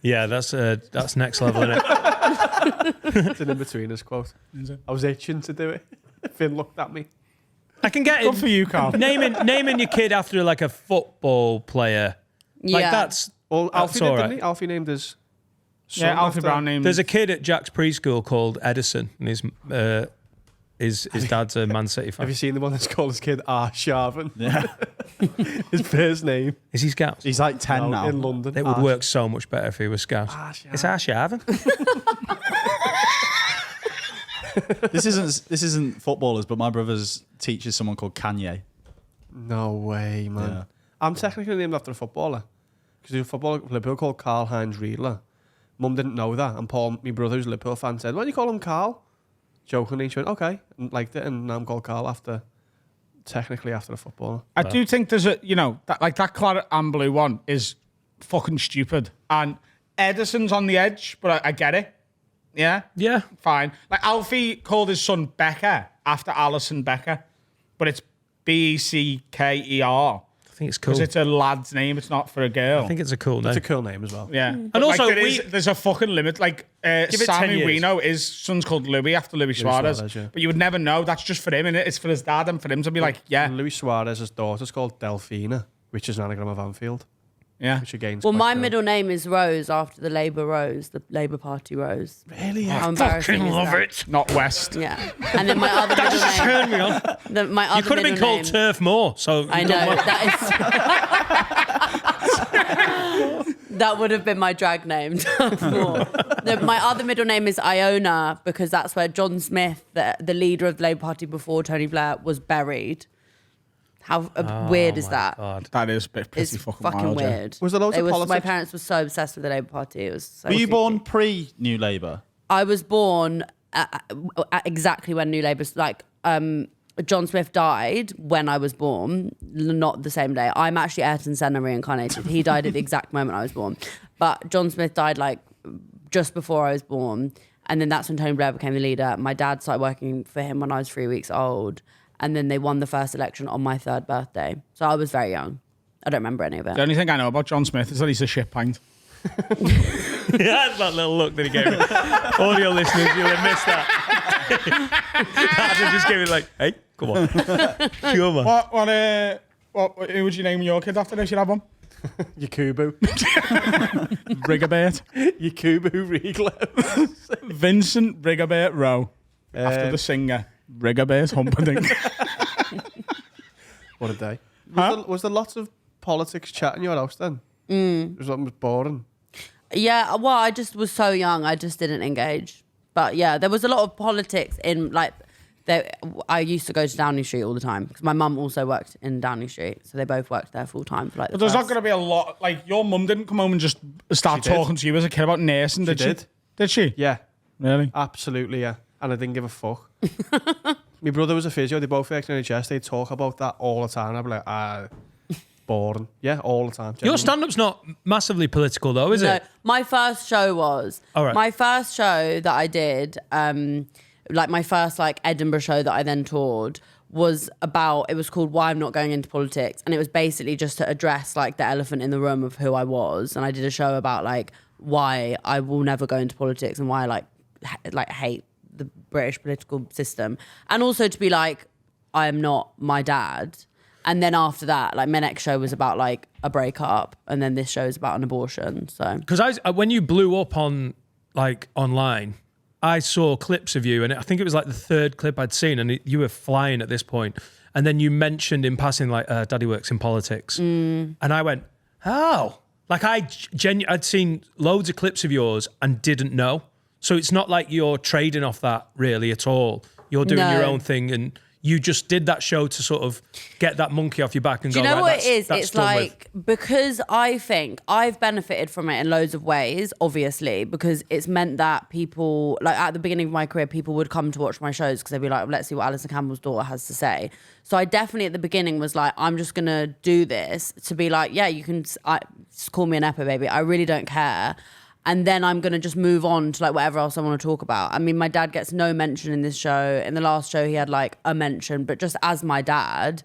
Yeah, that's next level, isn't it? It's an in-betweeners quote. I was itching to do it. Finn looked at me. I can get Good it. for you, Carl. Naming your kid after like a football player. Like Yeah. that's Well, That's Alfie did, all didn't right. he? Alfie named his son Yeah, Alfie after- Brown named... There's a kid at Jack's preschool called Edison, and his dad's a Man City Have fan. you seen the one that's called his kid Sharvin? Yeah. His first name. Is he Scouse? He's like 10 now. In London. It would work so much better if he was Scouse. It's Ash Arvin. This isn't footballers, but my brother's teaches someone called Kanye. No way, man. Yeah. I'm technically named after a footballer. Because there's a footballer at Liverpool called Karl-Heinz Reigler. Mum didn't know that. And Paul, my brother who's a Liverpool fan, said, why do you call him Carl? Jokingly, she went, okay. And liked it. And now I'm called Carl technically after a footballer. I do think there's a, that Claret and Blue one is fucking stupid. And Edison's on the edge, but I get it. Yeah? Yeah. Fine. Like Alfie called his son Becker after Alison Becker, but it's Becker. I think it's cool. Because it's a lad's name, it's not for a girl. I think it's a cool name. It's a cool name as well. Yeah. And But, also, there's a fucking limit. Like, it 10 Sammy years. Reno, his son's called Louis after Louis Suarez. Suarez, yeah. But you would never know. That's just for him, innit? It's for his dad and for him to be like, yeah. And Luis Suarez's daughter's called Delphina, which is an anagram of Anfield. Yeah. Which again is Well, quite my cool. middle name is Rose after the Labour Rose, the Labour Party Rose. Really? How embarrassing fucking is love that? it. Not West. Yeah. And then my other middle name. Turn me on. My other You could have been middle called name- Turf Moor. So I know. That would have been my drag name. My other middle name is Iona because that's where John Smith, the leader of the Labour Party before Tony Blair, was buried. How weird is that? God. That is pretty It's fucking fucking wild, yeah. weird. Was there loads of My politics? parents were so obsessed with the Labour Party. It was so Were you creepy. born pre-New Labour? I was born at exactly when New Labour's John Smith died when I was born, not the same day. I'm actually Ayrton Senna reincarnated. He died at the exact moment I was born. But John Smith died like just before I was born. And then that's when Tony Blair became the leader. My dad started working for him when I was 3 weeks old. And then they won the first election on my 3rd birthday. So I was very young. I don't remember any of it. The only thing I know about John Smith is that he's a shit pint. That's that little look that he gave me. Audio listeners, you'll have missed that. Adam just gave it like, hey, come on. Come on. Who would you name your kid after this? You'd have one? Yakubu. Rigobert. Yakubu Reigler. Vincent Rigobert Rowe. After the singer, Rigobert Humperdinck. What a day. Huh? Was there lots of politics chat in your house then? It was boring. Yeah, well, I just was so young. I just didn't engage. But yeah, there was a lot of politics in like. I used to go to Downing Street all the time because my mum also worked in Downing Street, so they both worked there full time for like. But there's not going to be a lot. Like your mum didn't come home and just start talking to you as a kid about nursing, did she? did. Did she? Yeah, Really? absolutely, yeah. And I didn't give a fuck. My brother was a physio. They both worked in NHS. They'd talk about that all the time. I'd be like, boring. Yeah, all the time. Your genuinely. stand-up's not massively political though, is No, it? my first show was. All right. My first show that I did, like my first like Edinburgh show that I then toured was about, it was called Why I'm Not Going Into Politics. And it was basically just to address like the elephant in the room of who I was. And I did a show about like why I will never go into politics and why I like hate the British political system. And also to be like, I am not my dad. And then after that, like my next show was about like a breakup. And then this show is about an abortion. So, Because when you blew up on like online, I saw clips of you, and I think it was like the 3rd clip I'd seen, and you were flying at this point. And then you mentioned in passing, like, Daddy works in politics. And I went, oh. Like, I'd seen loads of clips of yours and didn't know. So it's not like you're trading off that really at all. You're doing your own thing, and you just did that show to sort of get that monkey off your back and do go, you know right, what it is? that's It's done like, because I think I've benefited from it in loads of ways, obviously, because it's meant that people, like at the beginning of my career, people would come to watch my shows because they'd be like, let's see what Alison Campbell's daughter has to say. So I definitely at the beginning was like, I'm just going to do this to be like, yeah, you can just call me an Epo baby. I really don't care. And then I'm going to just move on to like whatever else I want to talk about. I mean, my dad gets no mention in this show. In the last show, he had like a mention, but just as my dad.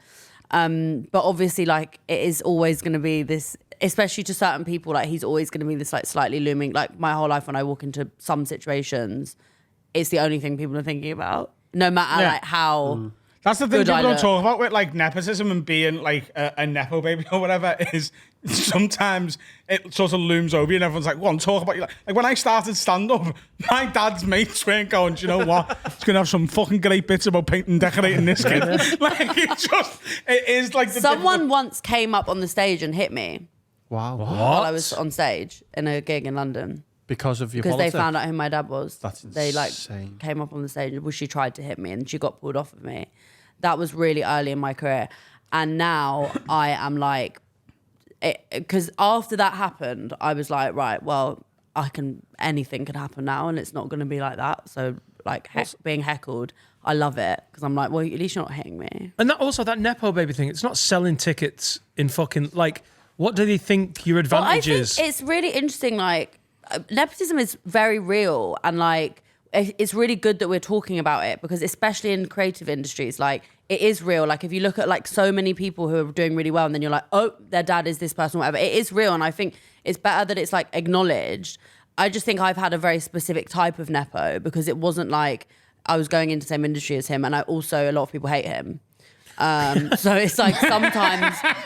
But obviously, like, it is always going to be this, especially to certain people, like, he's always going to be this like slightly looming, like my whole life when I walk into some situations, it's the only thing people are thinking about. No matter like how... That's the thing Good people don't idea. talk about with like nepotism and being like a nepo baby or whatever is sometimes it sort of looms over you and everyone's like, "Well, talk about you." Like when I started stand up, my dad's mates weren't going, "Do you know what? It's gonna have some fucking great bits about painting and decorating this kid." Like it is like the Someone once came up on the stage and hit me Wow. while I was on stage in a gig in London. Because of your Because politics? they found out who my dad was. That's They like insane. came up on the stage. Well, she tried to hit me and she got pulled off of me. That was really early in my career. And now I am like, because after that happened, I was like, right, well, anything can happen now and it's not going to be like that. So like being heckled, I love it because I'm like, well, at least you're not hitting me. And that Nepo baby thing, it's not selling tickets in fucking, like, what do they think your advantage is? I think it's really interesting, like, nepotism is very real and like, it's really good that we're talking about it because especially in creative industries, like it is real. Like if you look at like so many people who are doing really well and then you're like, oh, their dad is this person, whatever. It is real. And I think it's better that it's like acknowledged. I just think I've had a very specific type of nepo because it wasn't like I was going into the same industry as him. And a lot of people hate him. So it's like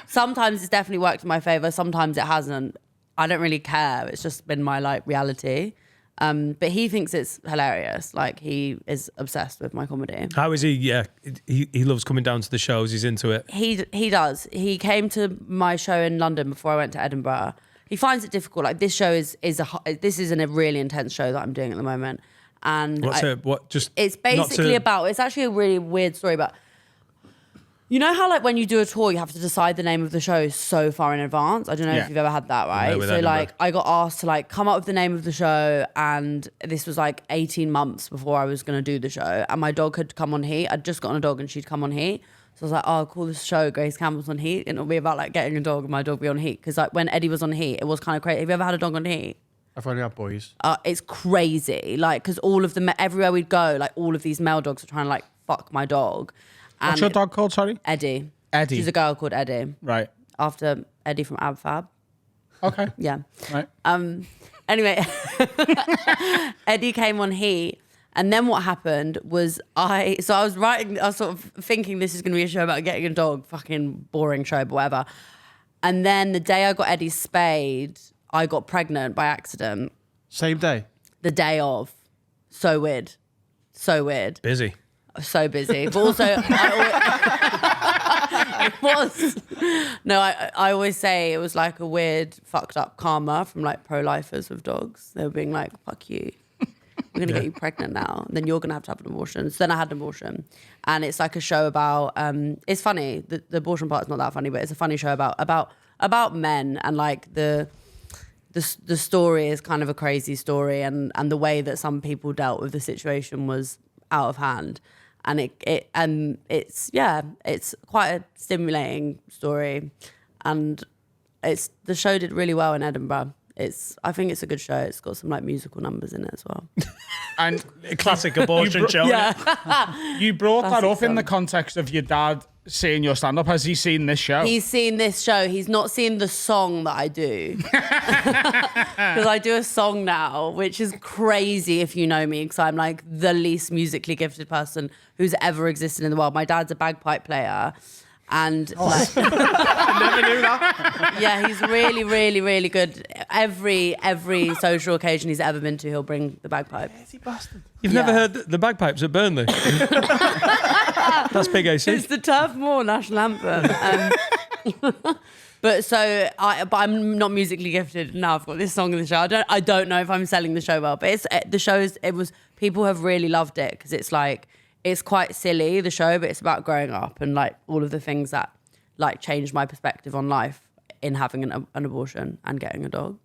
sometimes it's definitely worked in my favor. Sometimes it hasn't. I don't really care. It's just been my like reality. But he thinks it's hilarious. Like he is obsessed with my comedy. How is he? Yeah, he loves coming down to the shows. He's into it. He does. He came to my show in London before I went to Edinburgh. He finds it difficult. Like this show is a really intense show that I'm doing at the moment. And It's basically about. It's actually a really weird story, but You know how like when you do a tour, you have to decide the name of the show so far in advance? I don't know if you've ever had that, right? with So Edinburgh. like I got asked to like come up with the name of the show, and this was like 18 months before I was going to do the show, and my dog had come on heat. I'd just gotten a dog and she'd come on heat. So I was like, oh, I'll call this show Grace Campbell's on heat, and it'll be about like getting a dog and my dog be on heat. Because like when Eddie was on heat, it was kind of crazy. Have you ever had a dog on heat? I've only had boys. It's crazy. Like, because all of the, everywhere we'd go, like all of these male dogs are trying to like fuck my dog. What's your dog called, sorry? Eddie. Eddie. She's a girl called Eddie. Right. After Eddie from Ab Fab. Okay. Yeah. Right. Anyway, Eddie came on heat. And then what happened was I was sort of thinking this is going to be a show about getting a dog, fucking boring show, but whatever. And then the day I got Eddie spayed, I got pregnant by accident. Same day? The day of. So weird. So weird. Busy. So busy. But also, it was. No, I always say it was like a weird fucked up karma from like pro-lifers with dogs. They were being like, fuck you. We're going to get you pregnant now. And then you're going to have an abortion. So then I had an abortion. And it's like a show about, it's funny. The abortion part is not that funny, but it's a funny show about men. And like the story is kind of a crazy story. And the way that some people dealt with the situation was out of hand. And it's quite a stimulating story. And the show did really well in Edinburgh. I think it's a good show. It's got some like musical numbers in it as well. And A classic abortion show. Yeah. you brought that Classic up in the song. context of your dad seeing your stand-up. Has he seen this show? He's seen this show. He's not seen the song that I do. Because I do a song now, which is crazy if you know me, because I'm like the least musically gifted person who's ever existed in the world. My dad's a bagpipe player. And like, Never knew that. yeah, he's really, really, really good. Every social occasion he's ever been to, he'll bring the bagpipe. You've Yeah. never heard the bagpipes at Burnley? That's big AC. It's the Turf Moor national anthem. But I'm not musically gifted. Now I've got this song in the show. I don't know if I'm selling the show well, but people have really loved it because it's like, it's quite silly, the show, but it's about growing up and like all of the things that like changed my perspective on life in having an abortion and getting a dog.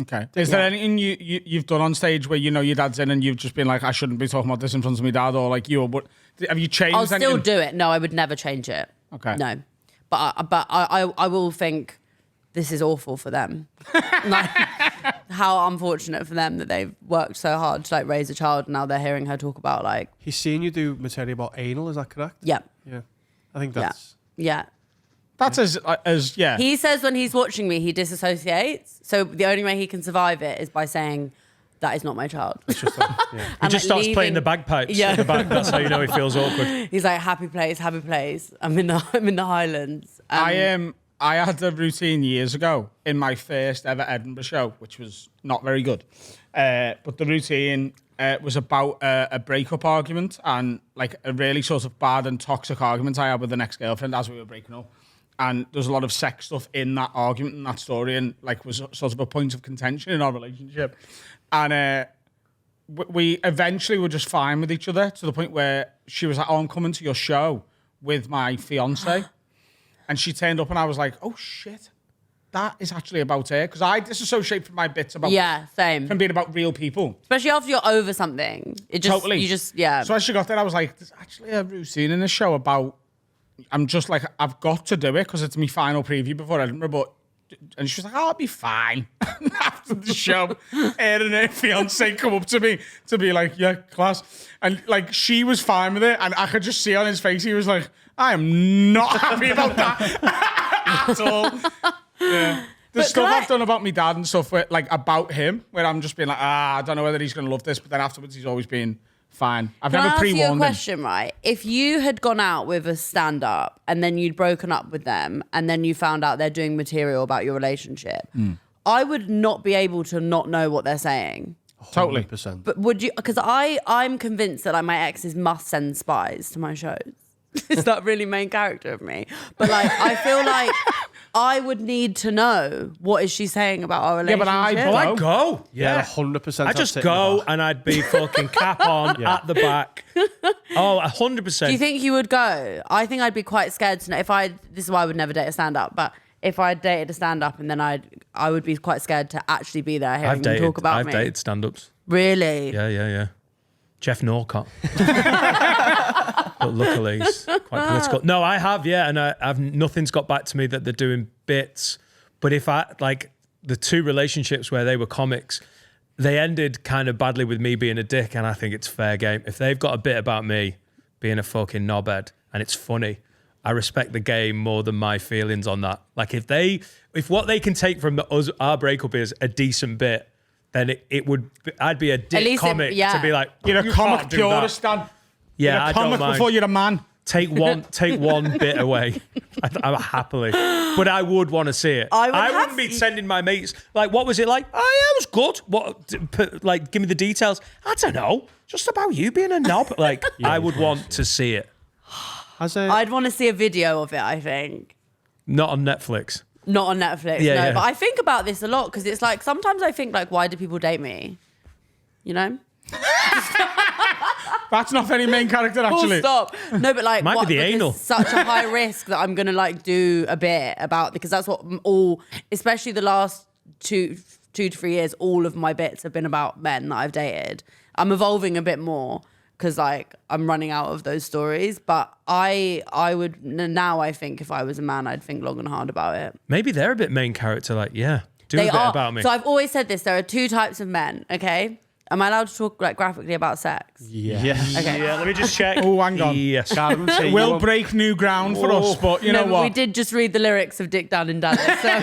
Okay. Is there anything you've done on stage where you know your dad's in and you've just been like, I shouldn't be talking about this in front of my dad, or like have you changed I'll still anything? do it. No, I would never change it. Okay. No. But I will think this is awful for them. Like, how unfortunate for them that they've worked so hard to like raise a child and now they're hearing her talk about like... He's seen you do material about anal, is that correct? Yeah. Yeah. I think that's... Yeah. That's as yeah. He says when he's watching me, he disassociates. So the only way he can survive it is by saying, that is not my child. It's just like, yeah. He And, just like, starts playing the bagpipes at the back. That's how you know he feels awkward. He's like, happy place. I'm in the Highlands. I had a routine years ago in my first ever Edinburgh show, which was not very good. But the routine was about a breakup argument and like a really sort of bad and toxic argument I had with an ex-girlfriend as we were breaking up. And there's a lot of sex stuff in that argument and that story, and like was sort of a point of contention in our relationship. And we eventually were just fine with each other to the point where she was like, oh, I'm coming to your show with my fiance. And she turned up and I was like, oh shit, that is actually about her. Because I disassociate from my bits about same. from being about real people. Especially after you're over something. It just, Totally. You just, yeah. So as she got there, I was like, there's actually a routine in this show about, I'm just like, I've got to do it because it's my final preview before Edinburgh. But, and she was like, oh, I'll be fine. After the show, her and her fiance come up to me to be like, yeah, class. And like, she was fine with it. And I could just see on his face, he was like, I am not happy about that at all. Yeah. The stuff I've done about my dad and stuff, where, like about him, where I'm just being like, I don't know whether he's going to love this, but then afterwards he's always been fine. I've Can I never ask you a pre-warned him. question, right? If you had gone out with a stand-up and then you'd broken up with them and then you found out they're doing material about your relationship, I would not be able to not know what they're saying. Totally. 100%. But would you? Because I'm convinced that like my exes must send spies to my shows. Is that really main character of me? But like, I feel like I would need to know what is she saying about our Yeah, relationship. but I'd go. Yeah, Yeah. 100%. I'd just go and I'd be fucking cap on at the back. Oh, 100%. Do you think you would go? I think I'd be quite scared to know this is why I would never date a stand-up, but if I dated a stand-up and then I would be quite scared to actually be there hearing them talk about I've me. dated stand-ups. Really? Yeah. Jeff Norcott. But luckily he's quite political. No, I have, and I've nothing's got back to me that they're doing bits. But if the two relationships where they were comics, they ended kind of badly with me being a dick, and I think it's fair game. If they've got a bit about me being a fucking knobhead and it's funny, I respect the game more than my feelings on that. Like if what they can take from our breakup is a decent bit, then I'd be a dick comic to be like, you're a comic purist, Dan. Yeah, you're a I comic don't mind. before you're a man. Take one bit away. I'm happily, but I would want to see it. I wouldn't be sending my mates like, what was it like? Oh yeah, it was good. What? Like, give me the details. I don't know. Just about you being a knob. Like, I would want to see it. I'd want to see a video of it, I think. Not on Netflix. Not on Netflix, Yeah, no. yeah. But I think about this a lot because it's like sometimes I think like, why do people date me? You know? That's not very main character, actually. Full stop. No, but like, Might be the because anal. it's such a high risk that I'm gonna like do a bit about because that's what especially the last two to 3 years, all of my bits have been about men that I've dated. I'm evolving a bit more because like I'm running out of those stories. But I would now. I think if I was a man, I'd think long and hard about it. Maybe they're a bit main character. Like, yeah, do a bit about me. So I've always said this. There are two types of men. Okay. Am I allowed to talk like graphically about sex? Yeah. Okay. Yeah, let me just check. Oh, hang on. Yes. It will break new ground for us, but you know but what? we did just read the lyrics of Dick Down in Dallas. So.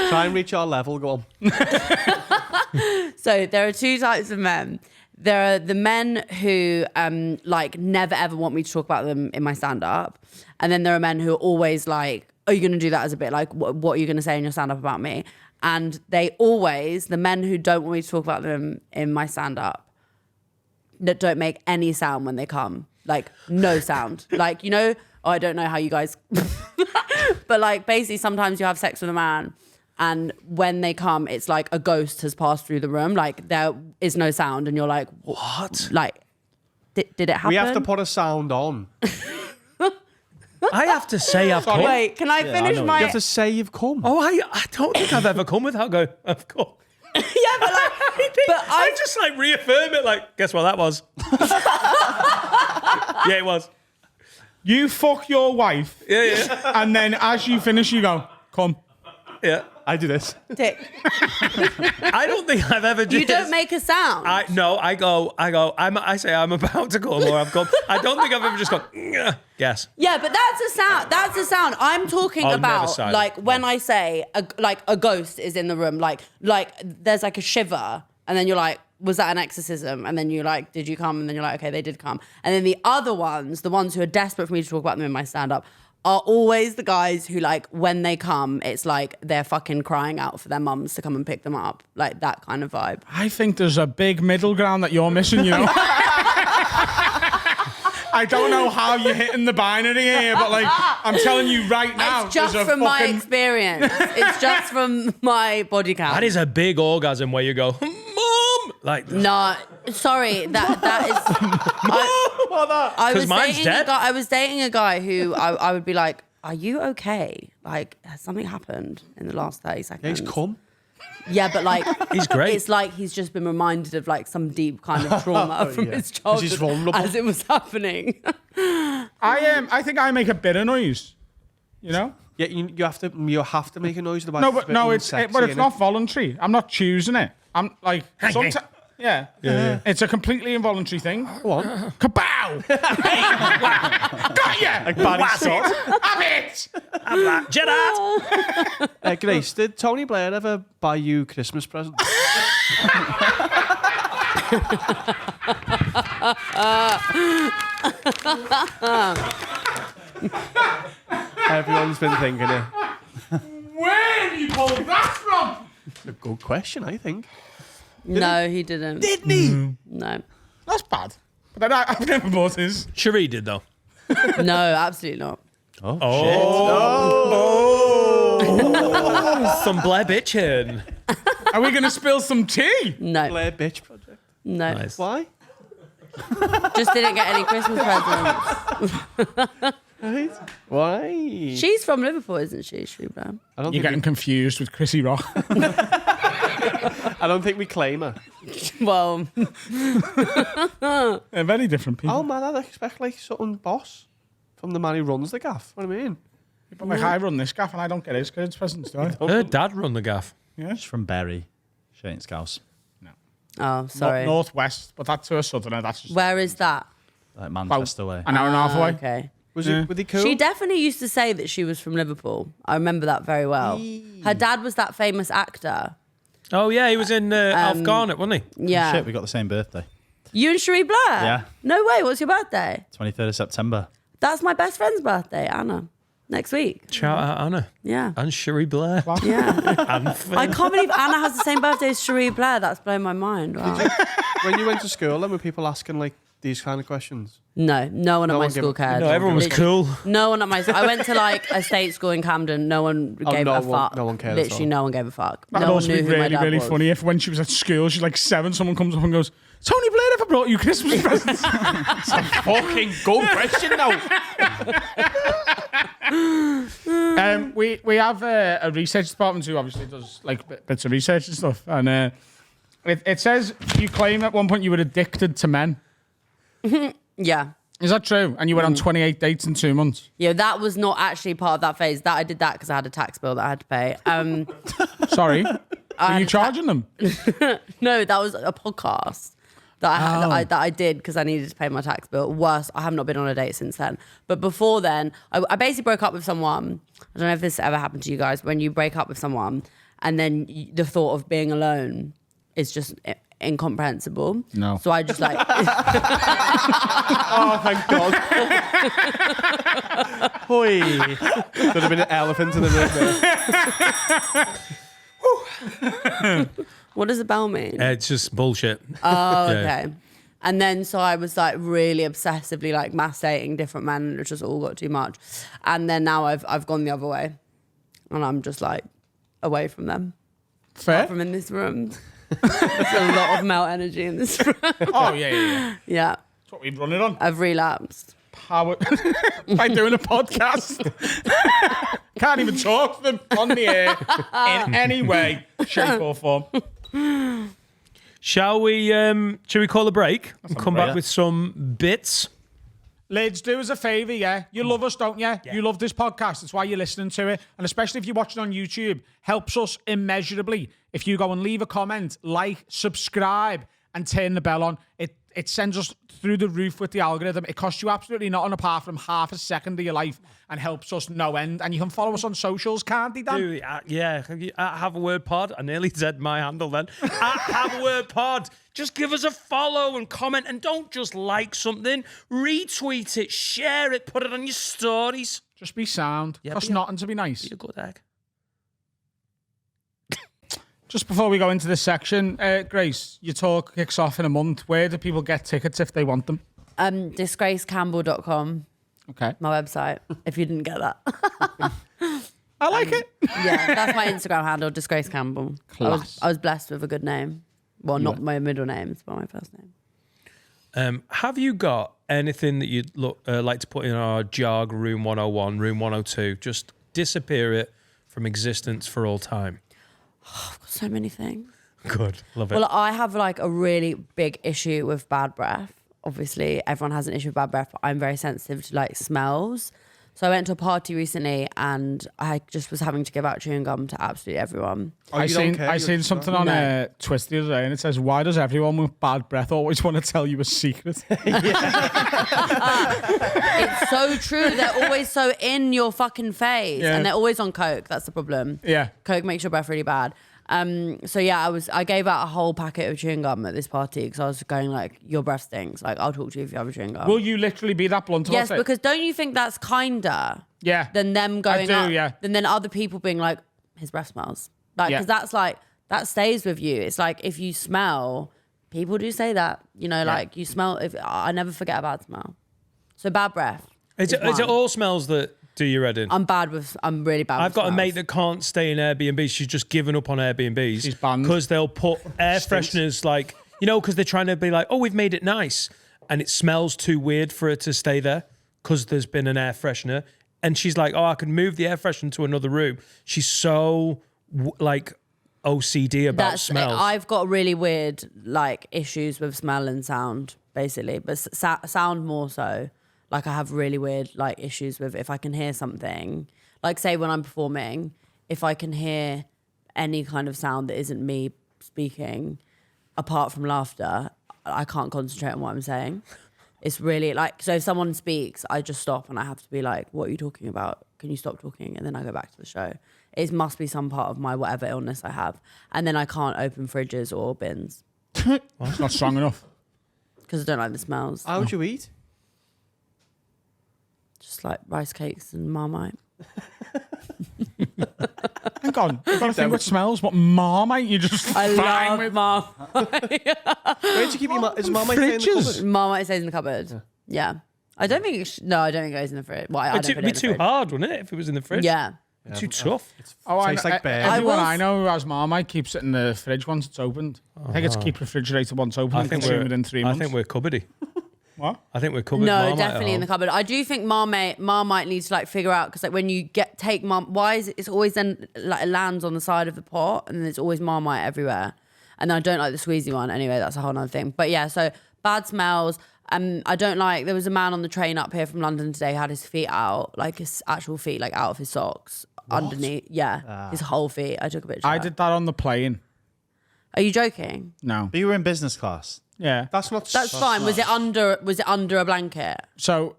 Try and reach our level. Go on. So there are two types of men. There are the men who like never ever want me to talk about them in my stand-up, and then there are men who are always like, "Are you going to do that as a bit? Like, what are you going to say in your stand-up about me?" And the men who don't want me to talk about them in my stand-up, that don't make any sound when they come. Like, no sound. Like, you know, I don't know how you guys... but, like, basically, sometimes you have sex with a man, and when they come, it's like a ghost has passed through the room. Like, there is no sound, and you're like, what? Like, did it happen? We have to put a sound on. I have to say I've come. Wait, can I finish my... You have to say you've come. Oh, I don't think I've ever come without going, I've come. Yeah, but like... I just like reaffirm it like, guess what that was? Yeah, it was. You fuck your wife, Yeah. and then as you finish, you go, come. Yeah. I do this. Dick, I don't think I've ever done you don't make a sound. I say I'm about to come or I've come. I don't think I've ever just gone, guess. Yeah, but that's a sound. That's a sound. I'm talking never about silent. like when I say a ghost is in the room, like there's like a shiver, and then you're like, was that an exorcism? And then you're like, did you come? And then you're like, okay, they did come. And then the other ones, the ones who are desperate for me to talk about them in my stand-up, are always the guys who like when they come, it's like they're fucking crying out for their mums to come and pick them up, like that kind of vibe. I think there's a big middle ground that you're missing, you know? I don't know how you're hitting the binary here, but like, I'm telling you right now, It's just there's a from my fucking... experience. It's just from my body count. That is a big orgasm where you go, Mom! Like, No, sorry, that is. I 'Cause mine's dead. I was dating a guy who I would be like, "Are you okay? Like, has something happened in the last 30 seconds?" He's come. Yeah, but like, He's great. It's like he's just been reminded of like some deep kind of trauma from his childhood he's vulnerable. as it was happening. I think I make a bit of noise, you know? Yeah, you have to make a noise. No, but no, it's not voluntary. I'm not choosing it. I'm like, sometimes... Yeah. It's a completely involuntary thing. Go on. Kabow! Hey! Got ya! Like Barry What's Salt. it? Have it! I'm like, Gerard! Grace, did Tony Blair ever buy you Christmas presents? Everyone's been thinking it. Where have you pulled that from? A good question, I think. No, he didn't. Didn't he? No, That's bad. But then I've never bought his. Cherie did, though. no, absolutely not. Some Blair bitchin'. Are we going to spill some tea? No, Blair Bitch Project. no. Nice. Why? Just didn't get any Christmas presents. Right? Why? She's from Liverpool, isn't she, Shrewsbury? I don't You're think getting confused with Chrissy Rock. I don't think we claim her. Well, They're very different people. Oh man, I'd expect like something boss from the man who runs the gaff. What do I mean? But like, I run this gaff and I don't get his kids' presents, do I? Her dad run the gaff. She's from Bury. She ain't Scouse. oh, sorry. Northwest, but that's to a southerner. That's just Where is that? Like Manchester way. an hour and a half away. Okay. Was he cool? She definitely used to say that she was from Liverpool. I remember that very well. Her dad was that famous actor. Oh, yeah, he was in Alf Garnet, wasn't he? Yeah. Shit, we got the same birthday. You and Cherie Blair? Yeah. No way. What's your birthday? 23rd of September. That's my best friend's birthday, Anna. Next week. Shout out Anna. Yeah. And Cherie Blair. Yeah. And Finn. I can't believe Anna has the same birthday as Cherie Blair. That's blown my mind. Wow. When you went to school, then were people asking like these kind of questions? No one at No my one school gave- cared. No, everyone was Literally- cool. No one at my I went to like a state school in Camden. No one gave no a one- fuck. no one cared at Literally, all. no one gave a fuck. That'd No one also knew be who my really, dad really was. funny if when she was at school, she's like 7, someone comes up and goes, Tony Blair ever brought you Christmas presents? It's a fucking good question now. We have a research department who obviously does like bits of research and stuff. And it says you claim at one point you were addicted to men. Yeah. Is that true? And you went on 28 dates in 2 months? Yeah, that was not actually part of that phase. That I did that because I had a tax bill that I had to pay. Sorry. Are you charging them? No, that was a podcast that I did because I needed to pay my tax bill. Worse, I have not been on a date since then. But before then, I basically broke up with someone. I don't know if this ever happened to you guys. When you break up with someone and then the thought of being alone is just incomprehensible. No. So I just like... Oh, thank God. Hoi. Could have been an elephant in the room there. What does the bell mean? It's just bullshit. Oh, Yeah. okay. And then so I was like really obsessively like mass dating different men, and it just all got too much. And then now I've gone the other way, and I'm just like away from them. Fair. From in this room. There's a lot of male energy in this room. Oh, yeah. Yeah, That's what we run it on. I've relapsed. Power. By doing a podcast. Can't even talk to them on the air in any way, shape or form. Shall we call a break and come back yeah. with some bits? Lads, do us a favour, yeah? You love us, don't you? You love this podcast. That's why you're listening to it. And especially if you're watching on YouTube, helps us immeasurably. If you go and leave a comment, like, subscribe, and turn the bell on, it sends us through the roof with the algorithm. It costs you absolutely nothing apart from half a second of your life and helps us no end. And you can follow us on socials, can't you, Dan? Dude, yeah, Have a Word Pod. I nearly said my handle then. Have a Word Pod. Just give us a follow and comment, and don't just like something. Retweet it, share it, put it on your stories. Just be sound. Yeah, Costs be a- nothing to be nice. Be a good egg. Just before we go into this section, Grace, your tour kicks off in a month. Where do people get tickets if they want them? Disgracecampbell.com, Okay. my website, if you didn't get that. I like it. Yeah, that's my Instagram handle, Disgrace Campbell. Class. I was blessed with a good name. Well, not my middle name, it's my first name. Have you got anything that you'd like to put in our JARG Room 101, Room 102? Just disappear it from existence for all time. I've got so many things. Good. Love it. Well, I have like a really big issue with bad breath. Obviously, everyone has an issue with bad breath, but I'm very sensitive to like smells. So I went to a party recently and I just was having to give out chewing gum to absolutely everyone. I seen something on Twitter the other day, and it says, "Why does everyone with bad breath always want to tell you a secret?" It's so true. They're always so in your fucking face, Yeah. and they're always on coke. That's the problem. Yeah. Coke makes your breath really bad. So yeah, I gave out a whole packet of chewing gum at this party because I was going like, your breath stinks. Like, I'll talk to you if you have a chewing gum. Will you literally be that blunt about Yes, it? because don't you think that's kinder yeah. than them going do, up, yeah. than then other people being like, his breath smells. Like, Yeah. because that's like, that stays with you. It's like, if you smell, people do say that, you know, like you smell, I never forget a bad smell. So bad breath. Is it one. all smells that do your Reading. I'm really bad. I've with got a smells. mate that can't stay in Airbnb. She's just given up on Airbnbs. She's banned. Because they'll put air fresheners like, because they're trying to be like, oh, we've made it nice. And it smells too weird for her to stay there because there's been an air freshener. And she's like, oh, I could move the air freshener to another room. She's so OCD about smells. I've got really weird issues with smell and sound, basically, but sound more so. Like, I have really weird issues with if I can hear something. Like, say when I'm performing, if I can hear any kind of sound that isn't me speaking, apart from laughter, I can't concentrate on what I'm saying. It's really so if someone speaks, I just stop and I have to be like, what are you talking about? Can you stop talking? And then I go back to the show. It must be some part of my whatever illness I have. And then I can't open fridges or bins. It's not strong enough. Because I don't like the smells. How would you eat? Just like rice cakes and Marmite. Hang on, you've got a thing with smells, but Marmite, you just I fine love with Marmite. Where do you keep your Is Marmite in the Fridges? cupboard? Marmite stays in the cupboard. Yeah. I don't think I don't think it goes in the fridge. Well, I don't It'd put it be in the too fridge. hard, wouldn't it, if it was in the fridge? Yeah. Too tough. Oh, I Tastes know, like bear. everyone I I will- know who has Marmite keeps it in the fridge once it's opened. I think it's keep refrigerated once open I and think consume we're it in 3 I months. think we're cupboardy. What? I think we're cupboard. No, Marmite definitely at in the home. cupboard. I do think Marmite needs to figure out because when you take why is it's always then it lands on the side of the pot and there's always Marmite everywhere. And I don't like the squeezy one anyway. That's a whole other thing. But yeah, so bad smells. I don't like. There was a man on the train up here from London today. Had his feet out, his actual feet, out of his socks underneath. Yeah, his whole feet. I took a picture. I did that on the plane. Are you joking? No. But you were in business class. Yeah. That's not. That's fine. Was it under a blanket? So,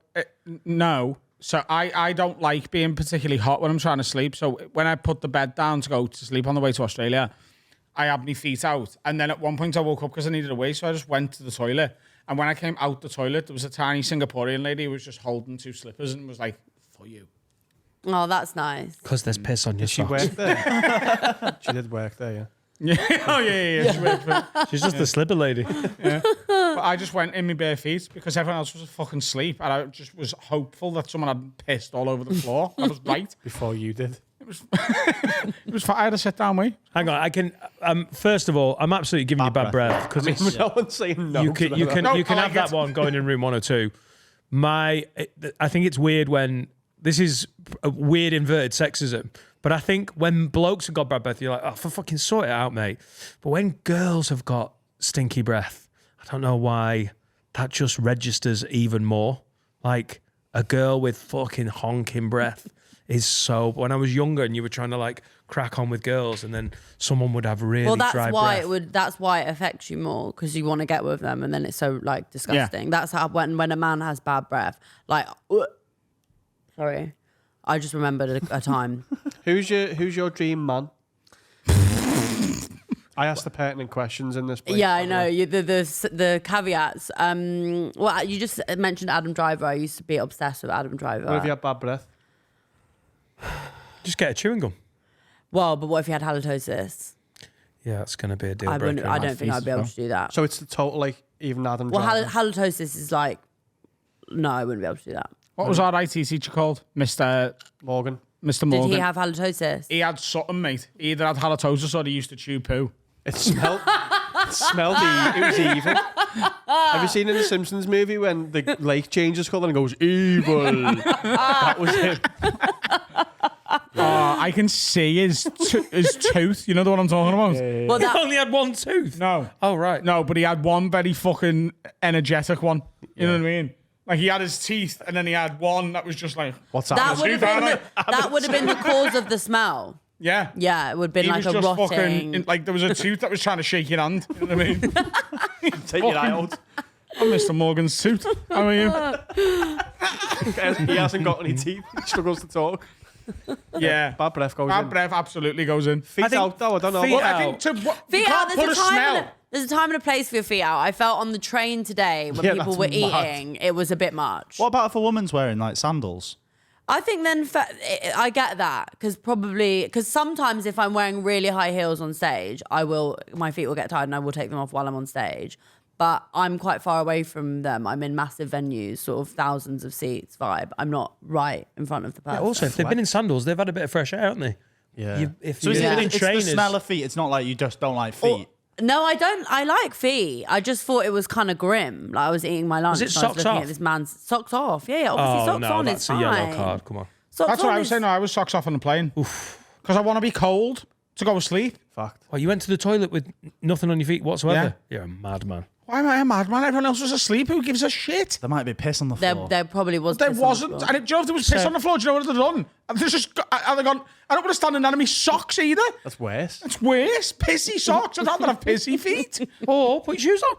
no. So I don't like being particularly hot when I'm trying to sleep. So when I put the bed down to go to sleep on the way to Australia, I had my feet out. And then at one point I woke up because I needed a wee. So I just went to the toilet. And when I came out the toilet, there was a tiny Singaporean lady who was just holding 2 slippers and was like, for you. Oh, that's nice. Because there's piss on your She socks. worked there. She did work there, yeah. Yeah. Oh, yeah. She went for it. She's just the slipper lady. But I just went in my bare feet because everyone else was fucking asleep. And I just was hopeful that someone had pissed all over the floor. I was right. Before you did. It was fine. I had to sit down, wait. Hang on, I can. First of all, I'm absolutely giving you bad breath because it's. No one's saying no. You can to you that. can No, you can I have like that it. one going in room 102. I think it's weird when this is a weird inverted sexism, but I think when blokes have got bad breath, you're like, oh, for fucking sort it out, mate. But when girls have got stinky breath, I don't know why that just registers even more. Like a girl with fucking honking breath is so. When I was younger and you were trying to crack on with girls, and then someone would have really Well, that's dry why breath. That's why it affects you more because you want to get with them, and then it's so disgusting. That's how when a man has bad breath, sorry, I just remembered a time. Who's your dream man? I asked the pertinent questions in this place. Yeah, I know. The caveats. Well, you just mentioned Adam Driver. I used to be obsessed with Adam Driver. What if you had bad breath? Just get a chewing gum. Well, but what if you had halitosis? Yeah, that's going to be a deal I breaker. don't think I'd be able to do that. So it's the total, even Adam Well, Driver. halitosis is no, I wouldn't be able to do that. What was our IT teacher called? Mr. Morgan. Morgan. Did he have halitosis? He had something, mate. He either had halitosis or he used to chew poo. It smelled. It smelled. It was evil. Have you seen in the Simpsons movie when the lake changes colour and goes evil? That was him. I can see his tooth. You know the one I'm talking about? Well, He that, only had one tooth. No. Oh, right. No, but he had one very fucking energetic one. You know what I mean? Like he had his teeth and then he had one that was just like, What's that happening? would have been the cause of the smell. yeah. Yeah, it would have been He like was a just rotting. fucking, like there was a tooth that was trying to shake your hand. You know what I mean? Take it out. I'm Mr. Morgan's tooth. How are you? He hasn't got any teeth. He struggles to talk. Yeah. Bad breath goes Bad in. breath absolutely goes in. Feet think out though. I don't know. feet What- out. I think you Feet can't out. put a smell. There's a time and a place for your feet out. I felt on the train today when Yeah, people that's were mad. eating, it was a bit much. What about if a woman's wearing sandals? I think then I get that because sometimes if I'm wearing really high heels on stage, my feet will get tired and I will take them off while I'm on stage. But I'm quite far away from them. I'm in massive venues, sort of thousands of seats vibe. I'm not right in front of the person. Also, if they've been in sandals, they've had a bit of fresh air, haven't they? Yeah. So is it in it's the trainers, smell of feet? It's not like you just don't like feet. No, I don't. I like feet. I just thought it was kind of grim. Like I was eating my lunch. it and socks I was looking off? at this man's socks off. Yeah, obviously socks on that's is a fine. yellow card. Come on. Socks That's what on I was is- saying. No, I was socks off on the plane. Because I want to be cold to go to sleep. Fact. Well, you went to the toilet with nothing on your feet whatsoever. Yeah. You're a madman. Why am I a madman? Everyone else was asleep. Who gives a shit? There might be piss on the There, floor. there probably was. There piss on the wasn't. floor. And do you know if there was piss on the floor? Do you know what they've done? And they've just and they've gone, I don't want to stand in that in my socks either. That's worse. It's worse. Pissy socks. I'd rather have pissy feet. Oh, put your shoes on.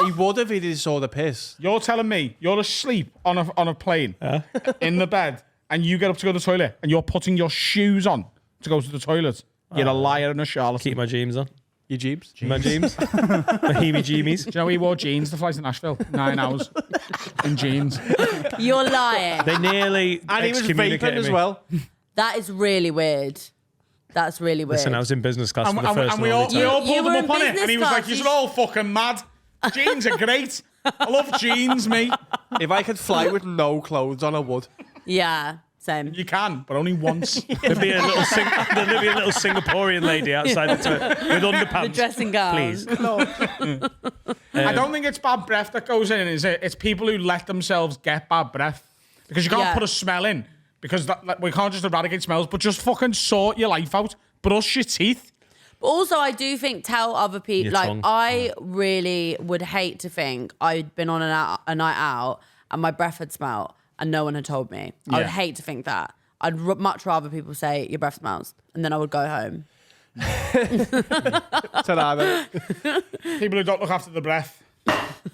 He would if he saw the piss. You're telling me you're asleep on a plane in the bed and you get up to go to the toilet and you're putting your shoes on to go to the toilet. You're a liar and a charlatan. Keep my jeans on. Your jeeps? My jeans. My heebie-jeebies. Do you know he wore jeans to fly to Nashville? 9 hours in jeans. You're lying. They nearly And he was vaping excommunicated as me. well. That is really weird. That's really weird. Listen, I was in business class for the first And we and all, only we time. all You pulled were him in up on it. business And he was like, class, you're all fucking mad. Jeans are great. I love jeans, mate. If I could fly with no clothes on, I would. Yeah, same. You can, but only once. There'd be a little Singaporean lady outside the toilet with underpants. The dressing gown. Please. I don't think it's bad breath that goes in, is it? It's people who let themselves get bad breath. Because you can't Yeah. put a smell in. Because we can't just eradicate smells, but just fucking sort your life out. Brush your teeth. But also, I do think tell other people. Your Like, tongue. I really would hate to think I'd been on a night out and my breath had smelled and no one had told me. I would Yeah. hate to think that. I'd much rather people say your breath smells, and then I would go home. Ta-da, People who don't look after the breath.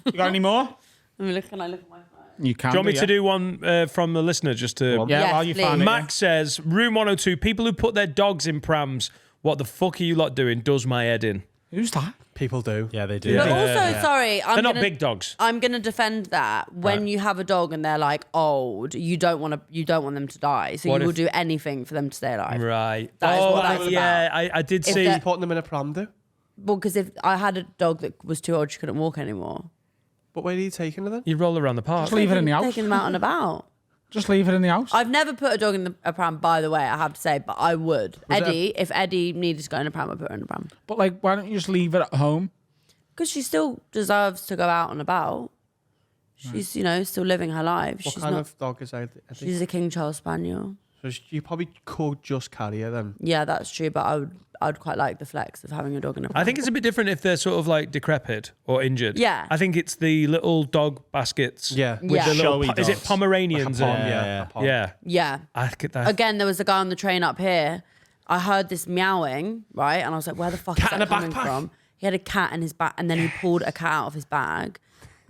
You got any more? Can I look at my phone? You can. Do you want me to do one from the listener just to... Yeah, Yes, while you please. find it. Max says, room 102, people who put their dogs in prams, what the fuck are you lot doing? Does my head in. Who's that? People do. Yeah, they do. But also, sorry, They're not big dogs. I'm gonna defend that when you have a dog and they're like old, you don't want them to die, so What you will if- do anything for them to stay alive. Right. That is what that's yeah, about. I did If see... they're- Putting them in a pram, do. Well, because if I had a dog that was too old, she couldn't walk anymore. But where are you taking her then? You roll around the park. Just leave it in the house. Taking them out and about. Just leave it in the house. I've never put a dog in a pram, by the way, I have to say, but I would. If Eddie needed to go in a pram, I'd put her in a pram. But like, why don't you just leave it at home? Because she still deserves to go out and about. She's, still living her life. What she's kind not. of dog is that? She's a King Charles Spaniel. So you probably could just carry her then. Yeah, that's true, but I'd quite like the flex of having a dog in a pram. I think it's a bit different if they're sort of like decrepit or injured. Yeah. I think it's the little dog baskets. Yeah. With Yeah. the little, Showy is it dogs. Pomeranians? Pom, and- yeah. a pom. Yeah. Yeah. I get that. Again, there was a guy on the train up here. I heard this meowing, right? And I was like, where the fuck Cat is in that a coming backpack. from? He had a cat in his back, and then he pulled a cat out of his bag.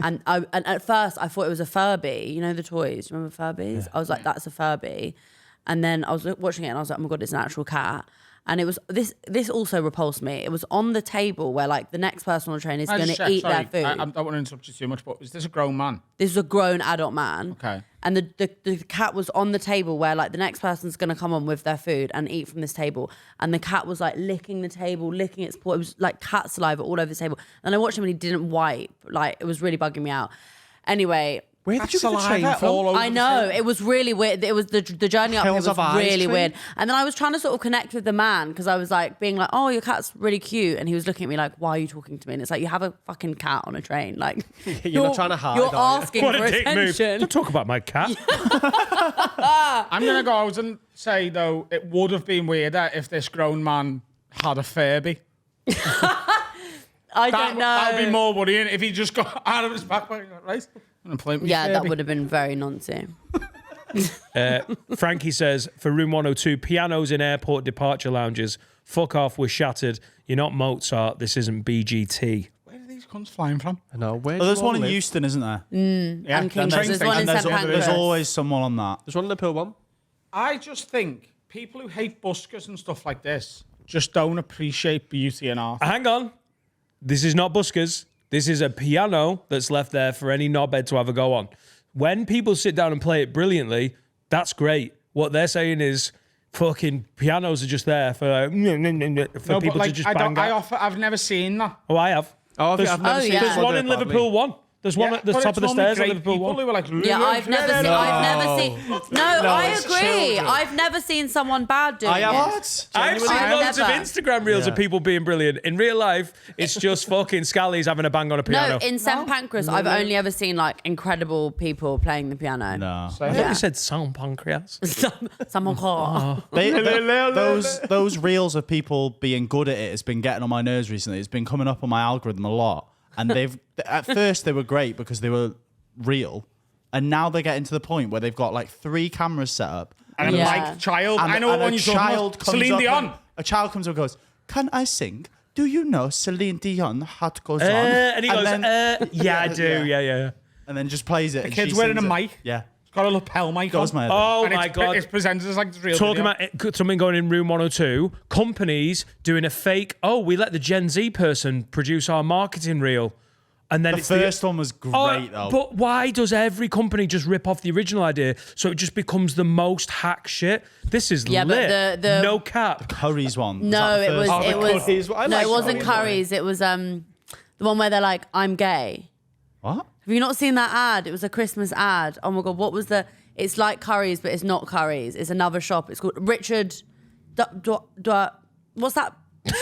And at first, I thought it was a Furby. You know the toys? Remember Furbies? Yeah. I was like, that's a Furby. And then I was watching it, and I was like, oh my God, it's an actual cat. And it was this also repulsed me. It was on the table where like the next person on the train is going to eat their food. I don't want to interrupt you too much, but is this a grown man? This was a grown adult man. Okay. And the cat was on the table where like the next person's going to come on with their food and eat from this table. And the cat was like licking the table, licking its paw. It was like cat saliva all over the table. And I watched him and he didn't wipe. Like it was really bugging me out. Anyway. Where did you get the train Saliva from? all over I the know, table. it was really weird. It was the journey up here Hills was of Eyes really train? weird. And then I was trying to sort of connect with the man because I was like being like, oh, your cat's really cute. And he was looking at me like, why are you talking to me? And it's like, you have a fucking cat on a train. Like, You're not trying to hide, You're are you? asking What for a dick move. attention. Don't talk about my cat. I'm going to go out and say, though, it would have been weirder if this grown man had a Furby. I don't know. That would be more worrying if he just got out of his backpack, right? I'm going to play with Yeah, that Furby. would have been very noncy. Frankie says, for room 102, pianos in airport departure lounges. Fuck off, we're shattered. You're not Mozart. This isn't BGT. Where are these cunts flying from? I know. Where Well, there's do you one all in live? Euston, isn't there? Yeah, And King's train There's station. one in And St. there's Pancras. always someone on that. There's one in the Pill one. I just think people who hate buskers and stuff like this just don't appreciate beauty and art. Hang on. This is not buskers. This is a piano that's left there for any knobhead to have a go on. When people sit down and play it brilliantly, that's great. What they're saying is fucking pianos are just there for, No, people but like, to just bang out. I've never seen that. Oh, I have. Oh, There's, I've never seen yeah. there's someone one do in it badly. Liverpool 1. There's one at the But top it's of the normally stairs at great Liverpool people 1. who were like, Yeah, I've never seen. I it's agree. children. I've never seen someone bad doing I have. it. What? I've seen I've loads of never. Instagram reels of people being brilliant. In real life, it's just fucking scallies having a bang on a piano. No, in St Pancras, I've only ever seen like incredible people playing the piano. No. I thought you said Saint Pancras. Someone call. Those reels of people being good at it has been getting on my nerves recently. It's been coming up on my algorithm a lot. And at first they were great because they were real. And now they're getting to the point where they've got like 3 cameras set up. And Yeah. like child, And, I know what and one a you're talking child about. comes Celine up Dion. and- a child comes up and goes, "Can I sing? Do you know Celine Dion? Heart goes on." And he goes, then, yeah, I do. Yeah. and then just plays it. The and kid's she wearing a sings it. mic. Yeah. It's got a lapel mic Goes on. my head. Oh And my God. It's presented as like the real Talking video. about something going in room 102, companies doing a fake, we let the Gen Z person produce our marketing reel. And then The it's first one was great though. But why does every company just rip off the original idea so it just becomes the most hack shit? This is Yeah, but lit. the- no cap. Curry's one. Was No, that the it was. first It one? was. Curry's. I No, like it wasn't Curry's. Curry's. It was the one where they're like, "I'm gay." What? Have you not seen that ad? It was a Christmas ad. Oh my God, what was the? It's like Curry's, but it's not Curry's. It's another shop. It's called Richard. What's that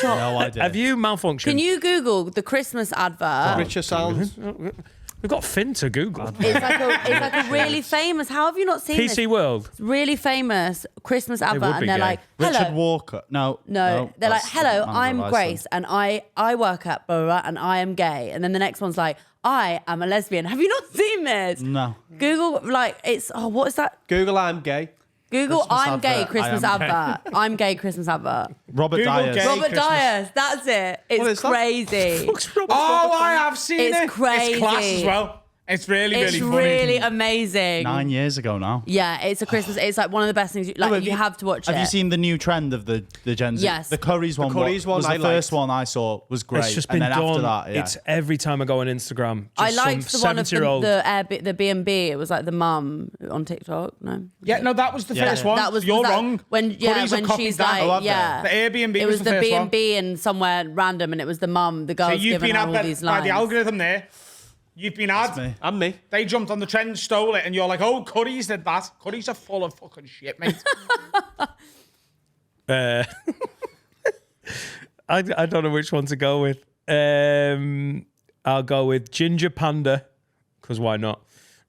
shop? No idea. Have you malfunctioned? Can you Google the Christmas advert? Richard sounds. We've got Finn to Google. It's like a really famous. How have you not seen PC this? World. Really famous Christmas advert, would be and they're gay. like, "Hello." Richard Walker. No. No, they're like, that's "Hello, the I'm manager of Grace, and I work at blah, blah, blah, and I am gay." And then the next one's like, "I am a lesbian." Have you not seen this? No. Google like it's what is that? Google, I'm gay. Google Christmas I'm gay advert. Christmas I am advert. I'm gay Christmas advert. Robert Google Dyers. gay. Robert Christmas. Dyers, that's it. What It's is that? crazy. Oh, I have seen It's it. crazy. It's class as well. It's really, It's really funny. really amazing. 9 years ago now. Yeah, it's a Christmas. It's like one of the best things. You have to watch it. Have you seen the new trend of the Gen Z? Yes. The Curry's one. Curry's one was I the first liked. one I saw was great. It's just and been then done. after that, yeah. It's every time I go on Instagram. Just I liked some the one of 70-year-old. the B&B. It was like the mum on TikTok. No. Yeah, no, that was the Yeah. first one. That was You're was that wrong. when Curry's have when copied she's that. Oh, like have they? yeah The Airbnb it was was the the first one. B&B and somewhere random and it was the mum the So girl's you've giving been her had all by these the lines. algorithm there. You've been had. me. And me. They jumped on the trend, stole it, and you're like, "Oh, Curry's did that. Curry's are full of fucking shit, mate." I don't know which one to go with. I'll go with Ginger Panda, because why not?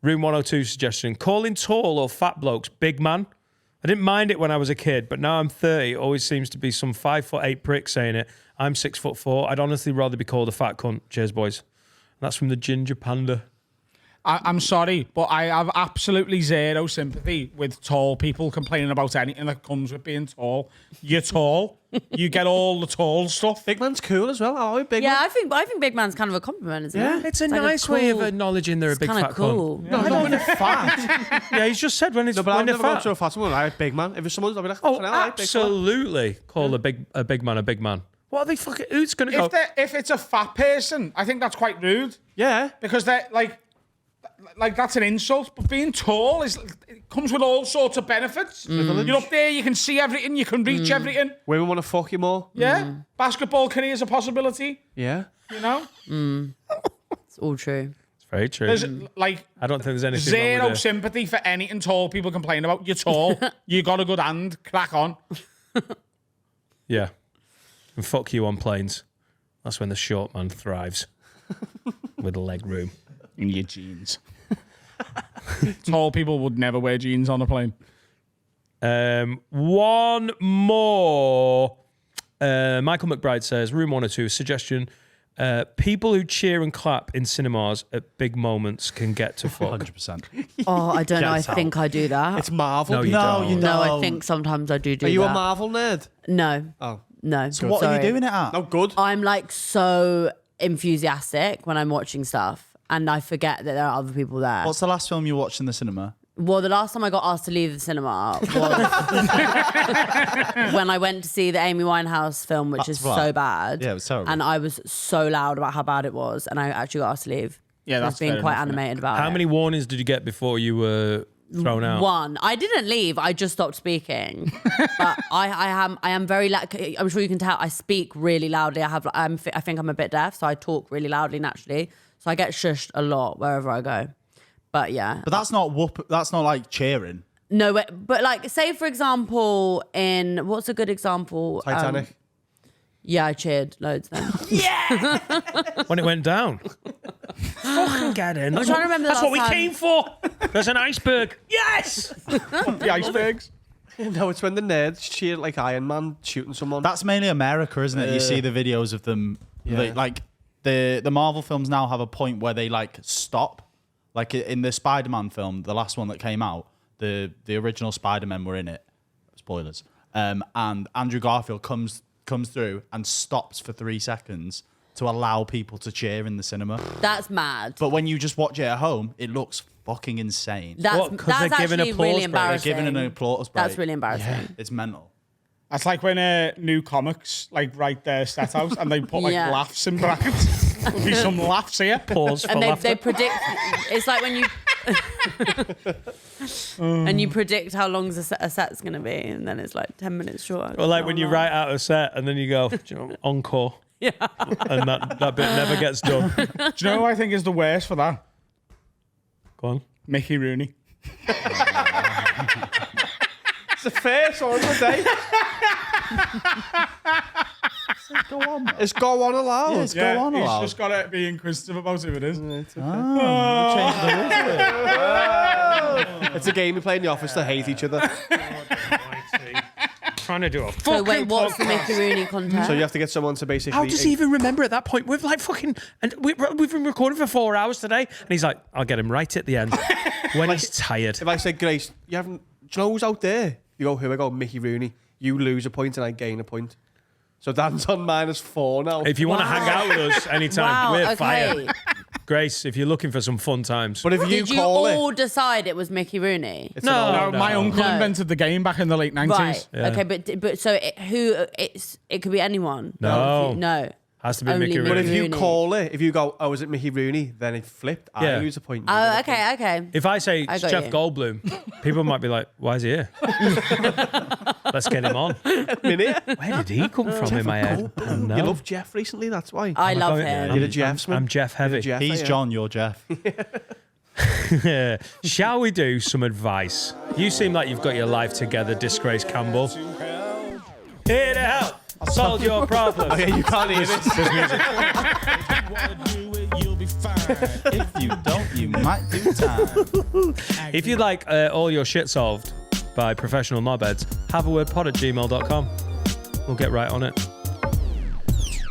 Room 102 suggestion. Calling tall or fat blokes big man. I didn't mind it when I was a kid, but now I'm 30. It always seems to be some 5'8" prick saying it. I'm 6'4". I'd honestly rather be called a fat cunt. Cheers, boys. That's from the Ginger Panda. I'm sorry, but I have absolutely zero sympathy with tall people complaining about anything that comes with being tall. You're tall. You get all the tall stuff. Big man's cool as well. Oh, big Yeah, man. I think big man's kind of a compliment, isn't it? It's a like nice way of cool- acknowledging they're a It's big kind fat of cool. cunt. No, not when they're fat. Yeah, he's just said when it's No, but when I've they're never gone fat. to a fat one. I like big man. If it's someone's, I'll be like, Oh, I like big man. absolutely. Call a big man a big man. What are they fucking? Who's gonna go? If it's a fat person, I think that's quite rude Yeah. because they're like that's an insult. But being tall it comes with all sorts of benefits. You're up there, you can see everything, you can reach everything. Women want to fuck you more. Yeah, basketball career is a possibility. Yeah. You know, It's all true. It's very true. there's like I don't think there's anything wrong zero with it. sympathy for anything tall people complain about. You're tall, you got a good hand, crack on. Yeah. And fuck you on planes. That's when the short man thrives. With leg room. In your jeans. Tall people would never wear jeans on a plane. One more. Michael McBride says, room 102, suggestion. People who cheer and clap in cinemas at big moments can get to fuck. 100%. Oh, I don't know. I Get out. think I do that. It's Marvel. No, you No, don't. you no, I don't. think sometimes I do Are that. you a Marvel nerd? No, Oh. no. So what are you doing it at? No, good. I'm like so enthusiastic when I'm watching stuff, and I forget that there are other people there. What's the last film you watched in the cinema? Well, the last time I got asked to leave the cinema was when I went to see the Amy Winehouse film, which is right. so bad. Yeah, it was terrible. And I was so loud about how bad it was, and I actually got asked to leave. Yeah, So I that's was being fair quite enough, isn't it? animated about How it. many warnings did you get before you were thrown out. One. I didn't leave. I just stopped speaking. But I am very I'm sure you can tell. I speak really loudly. I think I'm a bit deaf, so I talk really loudly naturally. So I get shushed a lot wherever I go. But yeah. But that's not that's not like cheering. No, but like, say for example, what's a good example? Titanic. Yeah, I cheered loads then. When it went down. Fucking get in. I'm trying to remember. That's the what we last time. came for. There's an iceberg. Yes. The icebergs. No, it's when the nerds cheer like Iron Man shooting someone. That's mainly America, isn't it? You see the videos of them. Yeah. Like the Marvel films now have a point where they like stop. Like in the Spider-Man film, the last one that came out, the original Spider-Men were in it. Spoilers. And Andrew Garfield comes through and stops for 3 seconds to allow people to cheer in the cinema. That's mad. But when you just watch it at home, it looks fucking insane. What, 'cause That's they're giving actually applause really break? embarrassing. They're giving an applause break. That's really embarrassing. Yeah, it's mental. That's like when new comics like write their stat out and they put like Yeah. laughs in brackets. There'll be some laughs here. Pause for And laughter. they predict. It's like when you. And you predict how long a set's going to be, and then it's like 10 minutes short. Or like when you write out a set and then you go, do you know, encore. Yeah. And that bit never gets done. Do you know who I think is the worst for that? Go on. Mickey Rooney. It's the first one of the day. Go on. It's go on allowed. Yeah, it's go on he's allowed. just got to be inquisitive about who it is. It's a game we play in the office to hate each other. Trying to do a So fucking wait, what's the podcast. Mickey Rooney content? So you have to get someone to basically. How does he even remember at that point? We've like fucking, and we've been recording for 4 hours today, and he's like, "I'll get him right at the end when he's tired." If I say, Grace, you haven't. Do you know who's out there? You go, who? I go, Mickey Rooney. You lose a point and I gain a point. So Dan's on -4 now. If you want to hang out with us anytime, Wow, we're okay. fire. Grace, if you're looking for some fun times, But if you Did you call all it, decide it was Mickey Rooney? it's No. an old- No, my uncle No. invented the game back in the late 90s. Right. Yeah. Okay, but so it could be anyone. No. No. has to be Only Mickey Mickey But Rooney. if you Rooney. call it, if you go, oh, is it Mickey Rooney? Then it flipped. Yeah. I lose a point. you Oh, get a point. okay. If I say I got Jeff you. Goldblum, people might be like, "Why is he here? Let's get him on." Minute. Where did he come from in my head? I don't know. You love Jeff recently, that's why. I love going- him. You're a Jeff's man. I'm Jeff Heavy. Jeff, He's yeah. John, you're Jeff. Shall we do some advice? You seem like you've got your life together, Disgrace Campbell. Here to help solve your problems. Oh, yeah, you can't hear this. There's music. If you don't, you might do time. If you'd like all your shit solved by professional knobheads, haveawordpod@gmail.com. We'll get right on it.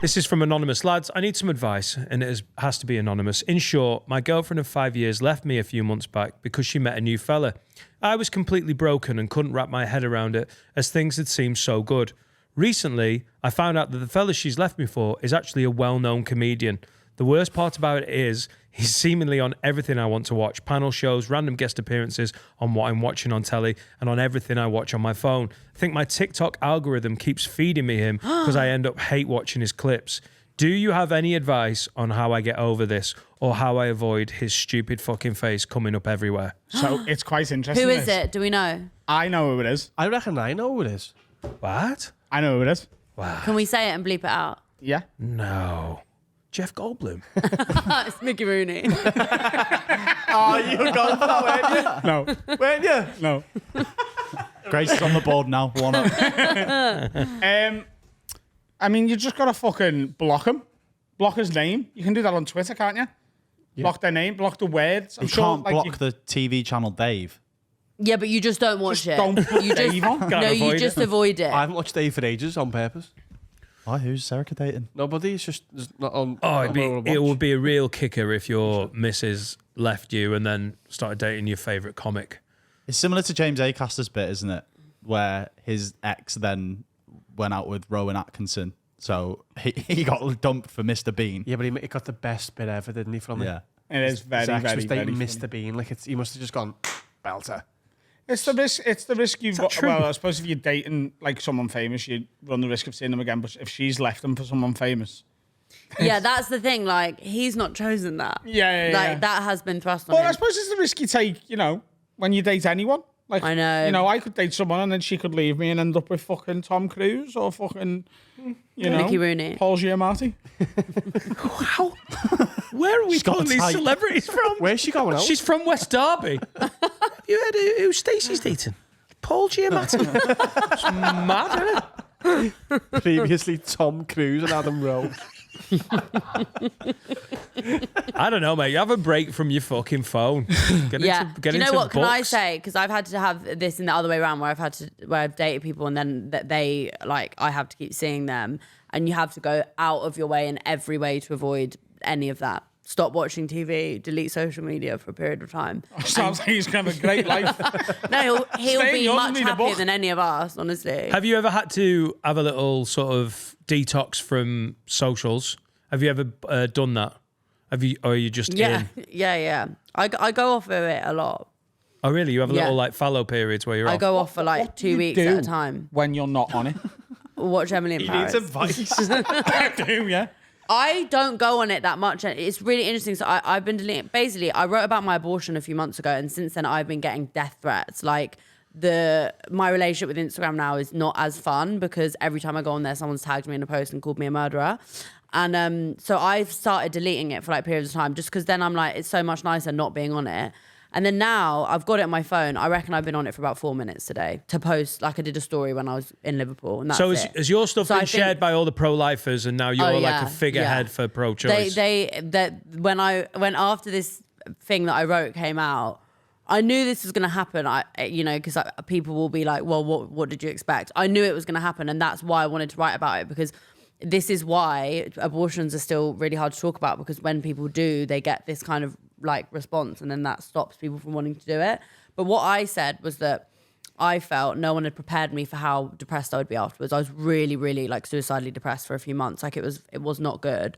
This is from Anonymous. Lads, I need some advice, and it has to be anonymous. In short, my girlfriend of 5 years left me a few months back because she met a new fella. I was completely broken and couldn't wrap my head around it, as things had seemed so good. Recently, I found out that the fella she's left me for is actually a well-known comedian. The worst part about it is he's seemingly on everything I want to watch. Panel shows, random guest appearances on what I'm watching on telly, and on everything I watch on my phone. I think my TikTok algorithm keeps feeding me him because I end up hate watching his clips. Do you have any advice on how I get over this, or how I avoid his stupid fucking face coming up everywhere? So it's quite interesting. Who is this. it? Do we know? I know who it is. I reckon I know who it is. What? I know who it is. Can we say it and bleep it out? Yeah. No. Jeff Goldblum. It's Mickey Rooney. Oh, you gone for that, No. weren't you? No. Grace is on the board now. 1 up. I mean, you just gotta fucking block him. Block his name. You can do that on Twitter, can't you? Block their name. Block the words. I'm You sure. can't like, block you the TV channel Dave. Yeah, but you just don't watch it. don't put you just, Dave on. No, you avoid just it. avoid it. I haven't watched Dave for ages on purpose. Why? Who's Serica dating? Nobody. It's just it's not on. Oh, not on it would be a real kicker if your missus left you and then started dating your favourite comic. It's similar to James Acaster's bit, isn't it? Where his ex then went out with Rowan Atkinson. So he got dumped for Mr. Bean. Yeah, but he got the best bit ever, didn't he? From Yeah. It is His very, ex very, was very dating funny. Mr. Bean. Like he must have just gone belter. It's the risk. It's the risk you've that got. true? Well, I suppose if you're dating like someone famous, you run the risk of seeing them again. But if she's left him for someone famous, Yeah, that's the thing. Like, he's not chosen that. Yeah, Like, yeah. that has been thrust on well, him. I suppose it's the risk you take. You know, when you date anyone. Like, I know. You know, I could date someone and then she could leave me and end up with fucking Tom Cruise or fucking, you know, Mickey Rooney. Paul Giamatti. Wow. Where are we pulling these celebrities from? Where's she going out? She's from West Derby. Have you heard who Stacey's dating? Paul Giamatti. It's mad, isn't it? Previously Tom Cruise and Adam Rowe. I don't know, mate. You have a break from your fucking phone. Get Do you know what? books. Can I say? Because I've had to have this in the other way around, where I've dated people and then that they like I have to keep seeing them, and you have to go out of your way in every way to avoid any of that. Stop watching TV, delete social media for a period of time. Sounds like he's going to have a great life. No, he'll Stay be young, much read a happier book. than any of us, honestly. Have you ever had to have a little sort of detox from socials? Have you ever done that? Or are you just in? Yeah. I go off of it a lot. Oh, really? You have a Yeah. little like fallow periods where you're I off? go off for like What do 2 you weeks do at a time. when you're not on it. Watch Emily in He Paris. needs advice. I do, yeah. I don't go on it that much. And it's really interesting. So I've been deleting. Basically, I wrote about my abortion a few months ago, and since then I've been getting death threats. Like my relationship with Instagram now is not as fun because every time I go on there, someone's tagged me in a post and called me a murderer. And so I've started deleting it for like periods of time, just because then I'm like, it's so much nicer not being on it. And then now I've got it on my phone. I reckon I've been on it for about 4 minutes today to post. Like I did a story when I was in Liverpool, and that's So it. has your stuff So I been think- shared by all the pro-lifers, and now you're Oh, like yeah, a figurehead yeah. for pro-choice? When after this thing that I wrote came out, I knew this was going to happen. Because people will be like, well, what did you expect? I knew it was going to happen, and that's why I wanted to write about it, because this is why abortions are still really hard to talk about, because when people do, they get this kind of like response, and then that stops people from wanting to do it. But what I said was that I felt no one had prepared me for how depressed I would be afterwards. I was really, really like suicidally depressed for a few months. Like it was not good.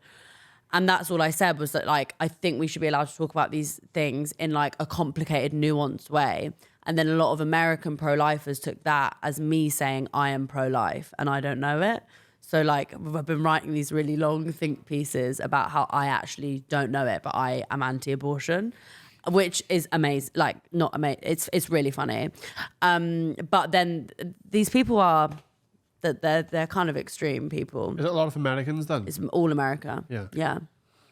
And that's all I said, was that like, I think we should be allowed to talk about these things in like a complicated, nuanced way. And then a lot of American pro-lifers took that as me saying I am pro-life and I don't know it. So like I've been writing these really long think pieces about how I actually don't know it, but I am anti-abortion, which is amazing. Like not amazing. It's really funny. But then these people are that they're kind of extreme people. Is it a lot of Americans then? It's all America. Yeah. Yeah.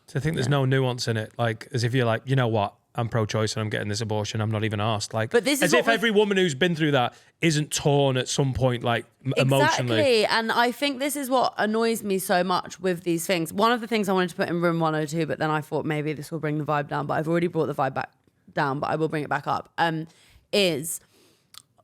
So I think there's no nuance in it. Like, as if you're like, you know what? I'm pro-choice and I'm getting this abortion. I'm not even asked. Like, But this is as what if every woman who's been through that isn't torn at some point, like emotionally. Exactly. And I think this is what annoys me so much with these things. One of the things I wanted to put in room 102, but then I thought maybe this will bring the vibe down, but I've already brought the vibe back down, but I will bring it back up, is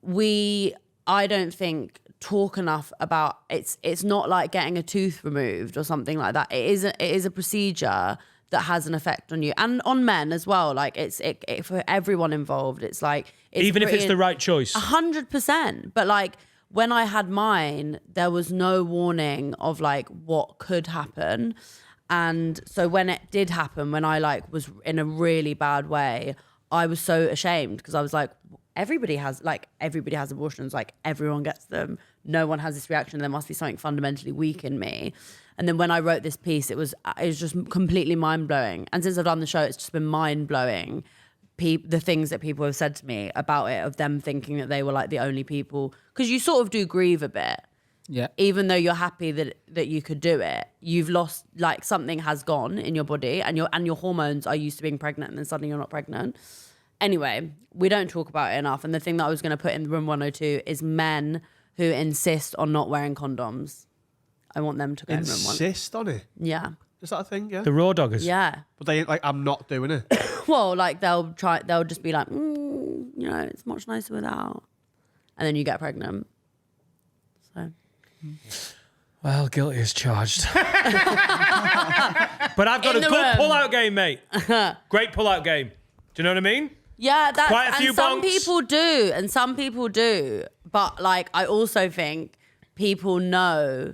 I don't think talk enough about it's not like getting a tooth removed or something like that. It is a procedure that has an effect on you and on men as well. Like it for everyone involved. It's like Even if it's the right choice. 100%. But like when I had mine, there was no warning of like what could happen. And so when it did happen, when I like was in a really bad way, I was so ashamed because I was like, everybody has abortions, like everyone gets them. No one has this reaction. There must be something fundamentally weak in me. And then when I wrote this piece, it was just completely mind blowing. And since I've done the show, it's just been mind blowing. The things that people have said to me about it, of them thinking that they were like the only people, because you sort of do grieve a bit. Yeah. Even though you're happy that you could do it, you've lost, like something has gone in your body, and your hormones are used to being pregnant, and then suddenly you're not pregnant. Anyway, we don't talk about it enough. And the thing that I was going to put in room 102 is men who insist on not wearing condoms. I want them to go in room 1. Insist on it. Yeah. Is that a thing? Yeah. The raw doggers. Yeah. But they like, I'm not doing it. Well, like they'll just be like, it's much nicer without. And then you get pregnant. So. Well, guilty as charged. But I've got In a the good room. pull-out game, mate. Great pull-out game. Do you know what I mean? Yeah, that's, Quite a few and some bonks. people do. But like, I also think people know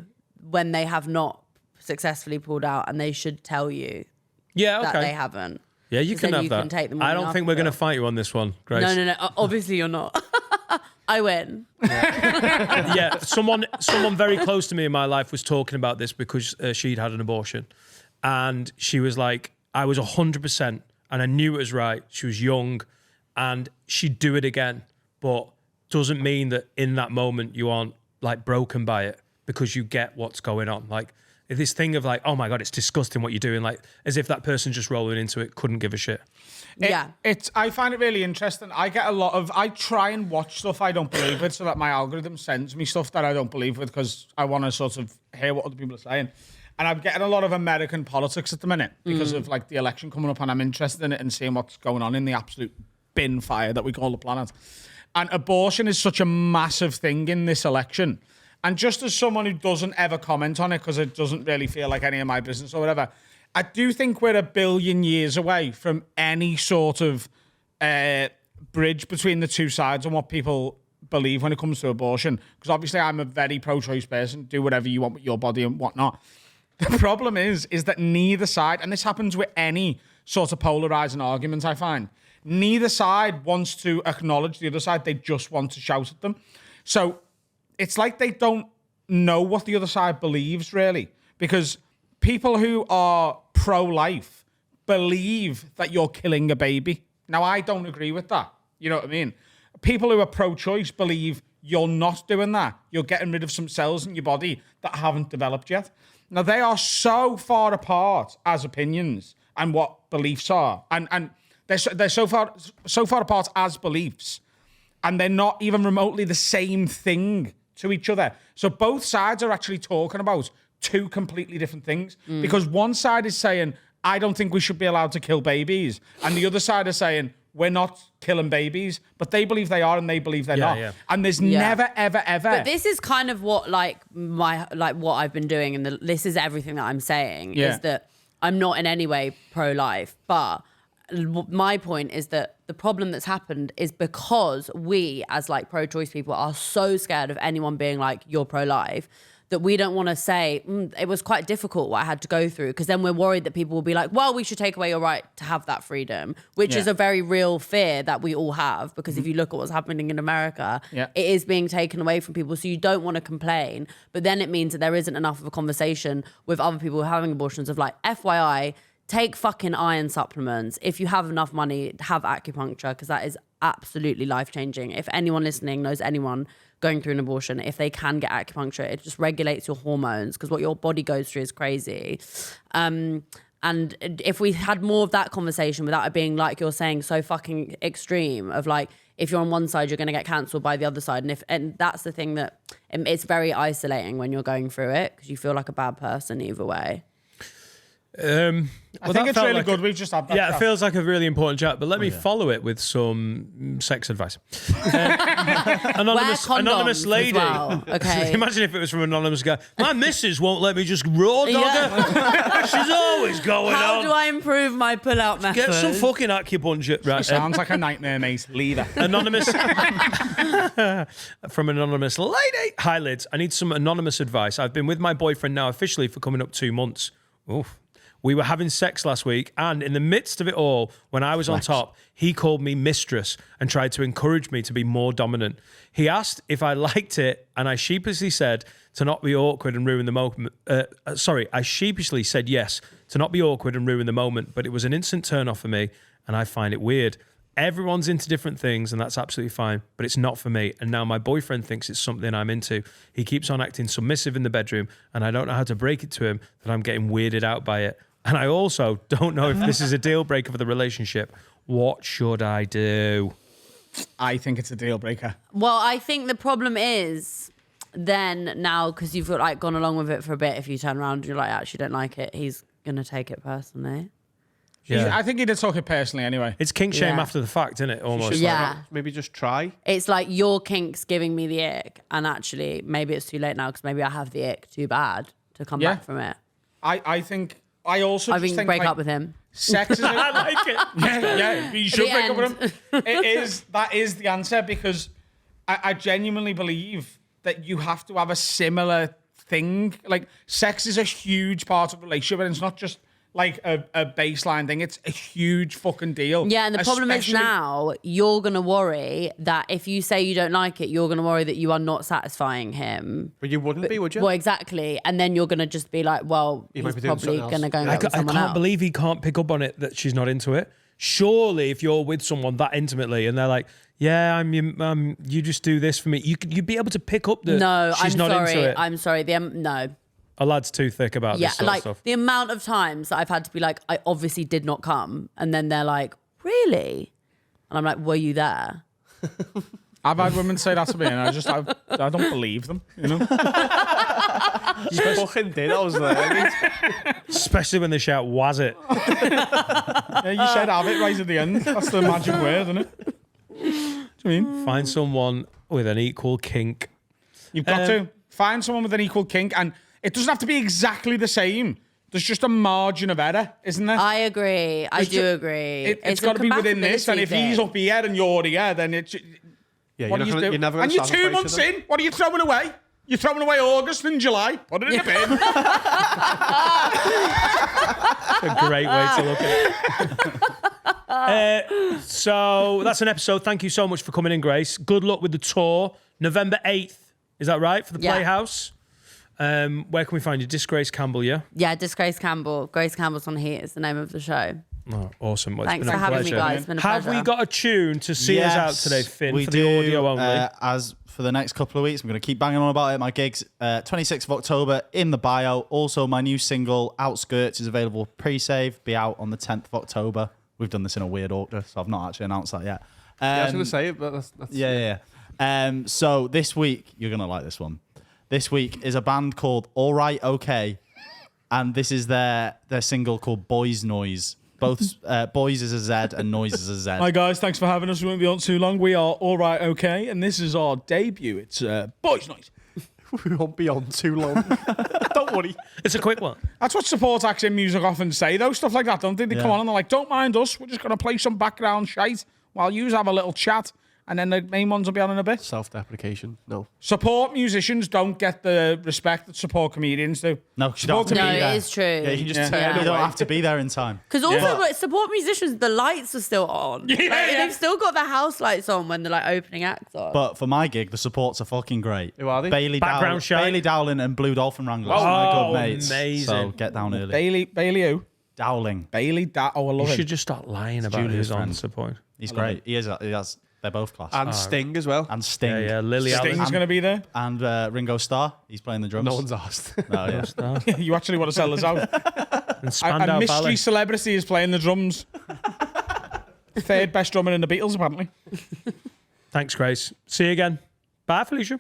when they have not successfully pulled out, and they should tell you Yeah, that okay. they haven't. Yeah, you 'Cause can then have you that. can take them I on don't think we're going to after. fight you on this one, Grace. No. Obviously, you're not. I win. Yeah, someone very close to me in my life was talking about this because she'd had an abortion, and she was like, I was 100%, and I knew it was right. She was young, and she'd do it again, but doesn't mean that in that moment you aren't like broken by it because you get what's going on. Like this thing of like, oh my God, it's disgusting what you're doing. Like as if that person just rolling into it couldn't give a shit. I find it really interesting. I try and watch stuff I don't believe with so that my algorithm sends me stuff that I don't believe with because I want to sort of hear what other people are saying. And I'm getting a lot of American politics at the minute because of like the election coming up, and I'm interested in it and seeing what's going on in the absolute bin fire that we call the planet. And abortion is such a massive thing in this election. And just as someone who doesn't ever comment on it because it doesn't really feel like any of my business or whatever, I do think we're 1 billion years away from any sort of bridge between the two sides on what people believe when it comes to abortion. Because obviously I'm a very pro-choice person, do whatever you want with your body and whatnot. The problem is that neither side, and this happens with any sort of polarizing argument, I find, neither side wants to acknowledge the other side. They just want to shout at them. So it's like they don't know what the other side believes, really, because people who are pro-life believe that you're killing a baby. Now, I don't agree with that. You know what I mean? People who are pro-choice believe you're not doing that. You're getting rid of some cells in your body that haven't developed yet. Now, they are so far apart as opinions and what beliefs are. And they're so far apart as beliefs. And they're not even remotely the same thing to each other. So both sides are actually talking about two completely different things. Because one side is saying, I don't think we should be allowed to kill babies. And the other side is saying, we're not killing babies, but they believe they are and they believe they're not. Yeah. And there's never, ever, ever. But this is kind of what what I've been doing, and this is everything that I'm saying is that I'm not in any way pro-life, but my point is that the problem that's happened is because we as like pro-choice people are so scared of anyone being like, you're pro-life, that we don't want to say, it was quite difficult what I had to go through, because then we're worried that people will be like, well, we should take away your right to have that freedom, which is a very real fear that we all have, because if you look at what's happening in America, it is being taken away from people. So you don't want to complain, but then it means that there isn't enough of a conversation with other people having abortions of like, FYI, take fucking iron supplements. If you have enough money, have acupuncture, because that is absolutely life-changing. If anyone listening knows anyone going through an abortion, if they can get acupuncture, it just regulates your hormones, because what your body goes through is crazy. And if we had more of that conversation without it being, like you're saying, so fucking extreme of like, if you're on one side, you're going to get cancelled by the other side. And that's the thing that it's very isolating when you're going through it, because you feel like a bad person either way. I think it's really good. We've just had that. Yeah, it feels like a really important chat, but let me follow it with some sex advice. Anonymous lady. Well, okay. Imagine if it was from an anonymous guy. My missus won't let me just raw dog her. She's always going on. How do I improve my pull-out method? Get some fucking acupuncture. Right. Sounds like a nightmare, mate. Leave her. Anonymous. From an anonymous lady. Hi, Lids. I need some anonymous advice. I've been with my boyfriend now officially for coming up 2 months. Oof. We were having sex last week, and in the midst of it all, when I was on top, he called me mistress and tried to encourage me to be more dominant. He asked if I liked it, and I sheepishly said to not be awkward and ruin the moment. I sheepishly said yes, to not be awkward and ruin the moment, but it was an instant turn-off for me, and I find it weird. Everyone's into different things, and that's absolutely fine, but it's not for me. And now my boyfriend thinks it's something I'm into. He keeps on acting submissive in the bedroom, and I don't know how to break it to him that I'm getting weirded out by it. And I also don't know if this is a deal breaker for the relationship. What should I do? I think it's a deal breaker. Well, I think the problem is then now, because you've like gone along with it for a bit, if you turn around and you're like, actually don't like it, he's going to take it personally. Yeah. I think he did talk it personally anyway. It's kink shame after the fact, isn't it? Almost. Yeah. Maybe just try. It's like your kink's giving me the ick, and actually maybe it's too late now, because maybe I have the ick too bad to come back from it. I think... I think break up with him. Sex is I like it. Yeah, you should break up with him. That is the answer, because I genuinely believe that you have to have a similar thing. Like, sex is a huge part of a relationship, and it's not just like a baseline thing. It's a huge fucking deal. Yeah, and the problem is Especially- now you're going to worry that if you say you don't like it, you're going to worry that you are not satisfying him. But you wouldn't be, would you? Well, exactly. And then you're going to just be like, well, He might he's be doing probably something going to else. go and I get with can't someone else. believe he can't pick up on it that she's not into it. Surely, if you're with someone that intimately and they're like, "Yeah, you just do this for me," you'd be able to pick up that No, she's I'm not sorry. into it. I'm sorry. No. A lad's too thick about Yeah, this sort like of stuff. the amount of times that I've had to be like, I obviously did not come. And then they're like, really? And I'm like, were you there? I've had women say that to me, and I don't believe them. You know, You fucking did. I was there. Especially when they shout, "Was it?" yeah, you said have it right at the end. That's the magic word, isn't it? What do you mean? Find someone with an equal kink. You've got to find someone with an equal kink, and it doesn't have to be exactly the same. There's just a margin of error, isn't there? I agree. I do agree. It's a got to be within this, and if compatibility he's thing. up here and you're here, then it's. Yeah, What are you doing? you're never And going you're 2 months in. What are you throwing away? You're throwing away August and July. Put it in the bin. A great way to look at it. So that's an episode. Thank you so much for coming in, Grace. Good luck with the tour. November 8th. Is that right? For the Yeah. Playhouse. Where can we find you? Disgrace Campbell, yeah? Yeah, Disgrace Campbell. Grace Campbell's on Heat is the name of the show. Oh, awesome. Well, it's Thanks been for a having me, pleasure. guys. It's been a Have pleasure. we got a tune to see us out today, Finn, we for do, the audio only? As for the next couple of weeks, I'm going to keep banging on about it. My gigs, 26th of October in the bio. Also, my new single, Outskirts, is available pre-save. Be out on the 10th of October. We've done this in a weird order, so I've not actually announced that yet. I was going to say it, but that's Yeah. So this week, you're going to like this one. This week is a band called All Right Okay, and this is their single called Boys Noise. Both Boys is a Z and Noise is a Z. Hi guys, thanks for having us. We won't be on too long. We are all right, okay, and this is our debut. It's Boys Noise. We won't be on too long. Don't worry. It's a quick one. That's what support acts in music often say, though. Stuff like that, don't they? They come on and they're like, "Don't mind us. We're just gonna play some background shite while you have a little chat." And then the main ones will be on in a bit. Self-deprecation. No. Support musicians don't get the respect that support comedians do. No, you don't have to be No, there. it is true. Yeah, you can just Yeah. turn. You don't have to be there in time. Because also, like, support musicians, the lights are still on. Yeah, Like, yeah. They've still got the house lights on when they're like opening acts on. But for my gig, the supports are fucking great. Who are they? Background shine. Bailey Dowling and Blue Dolphin Wranglers. Oh, my good mates. amazing. So get down early. Bailey who? Dowling. Bailey Oh, I love You him. should just start lying about Julia's who's on friend. support. He's great. He has. They're both class. And Sting as well. And Sting. Yeah, Lily Sting's Allen. going to be there. And Ringo Starr. He's playing the drums. No one's asked. No, yeah. You actually want to sell us out. And A Spandau mystery Ballet. celebrity is playing the drums. Third best drummer in the Beatles, apparently. Thanks, Grace. See you again. Bye, Felicia.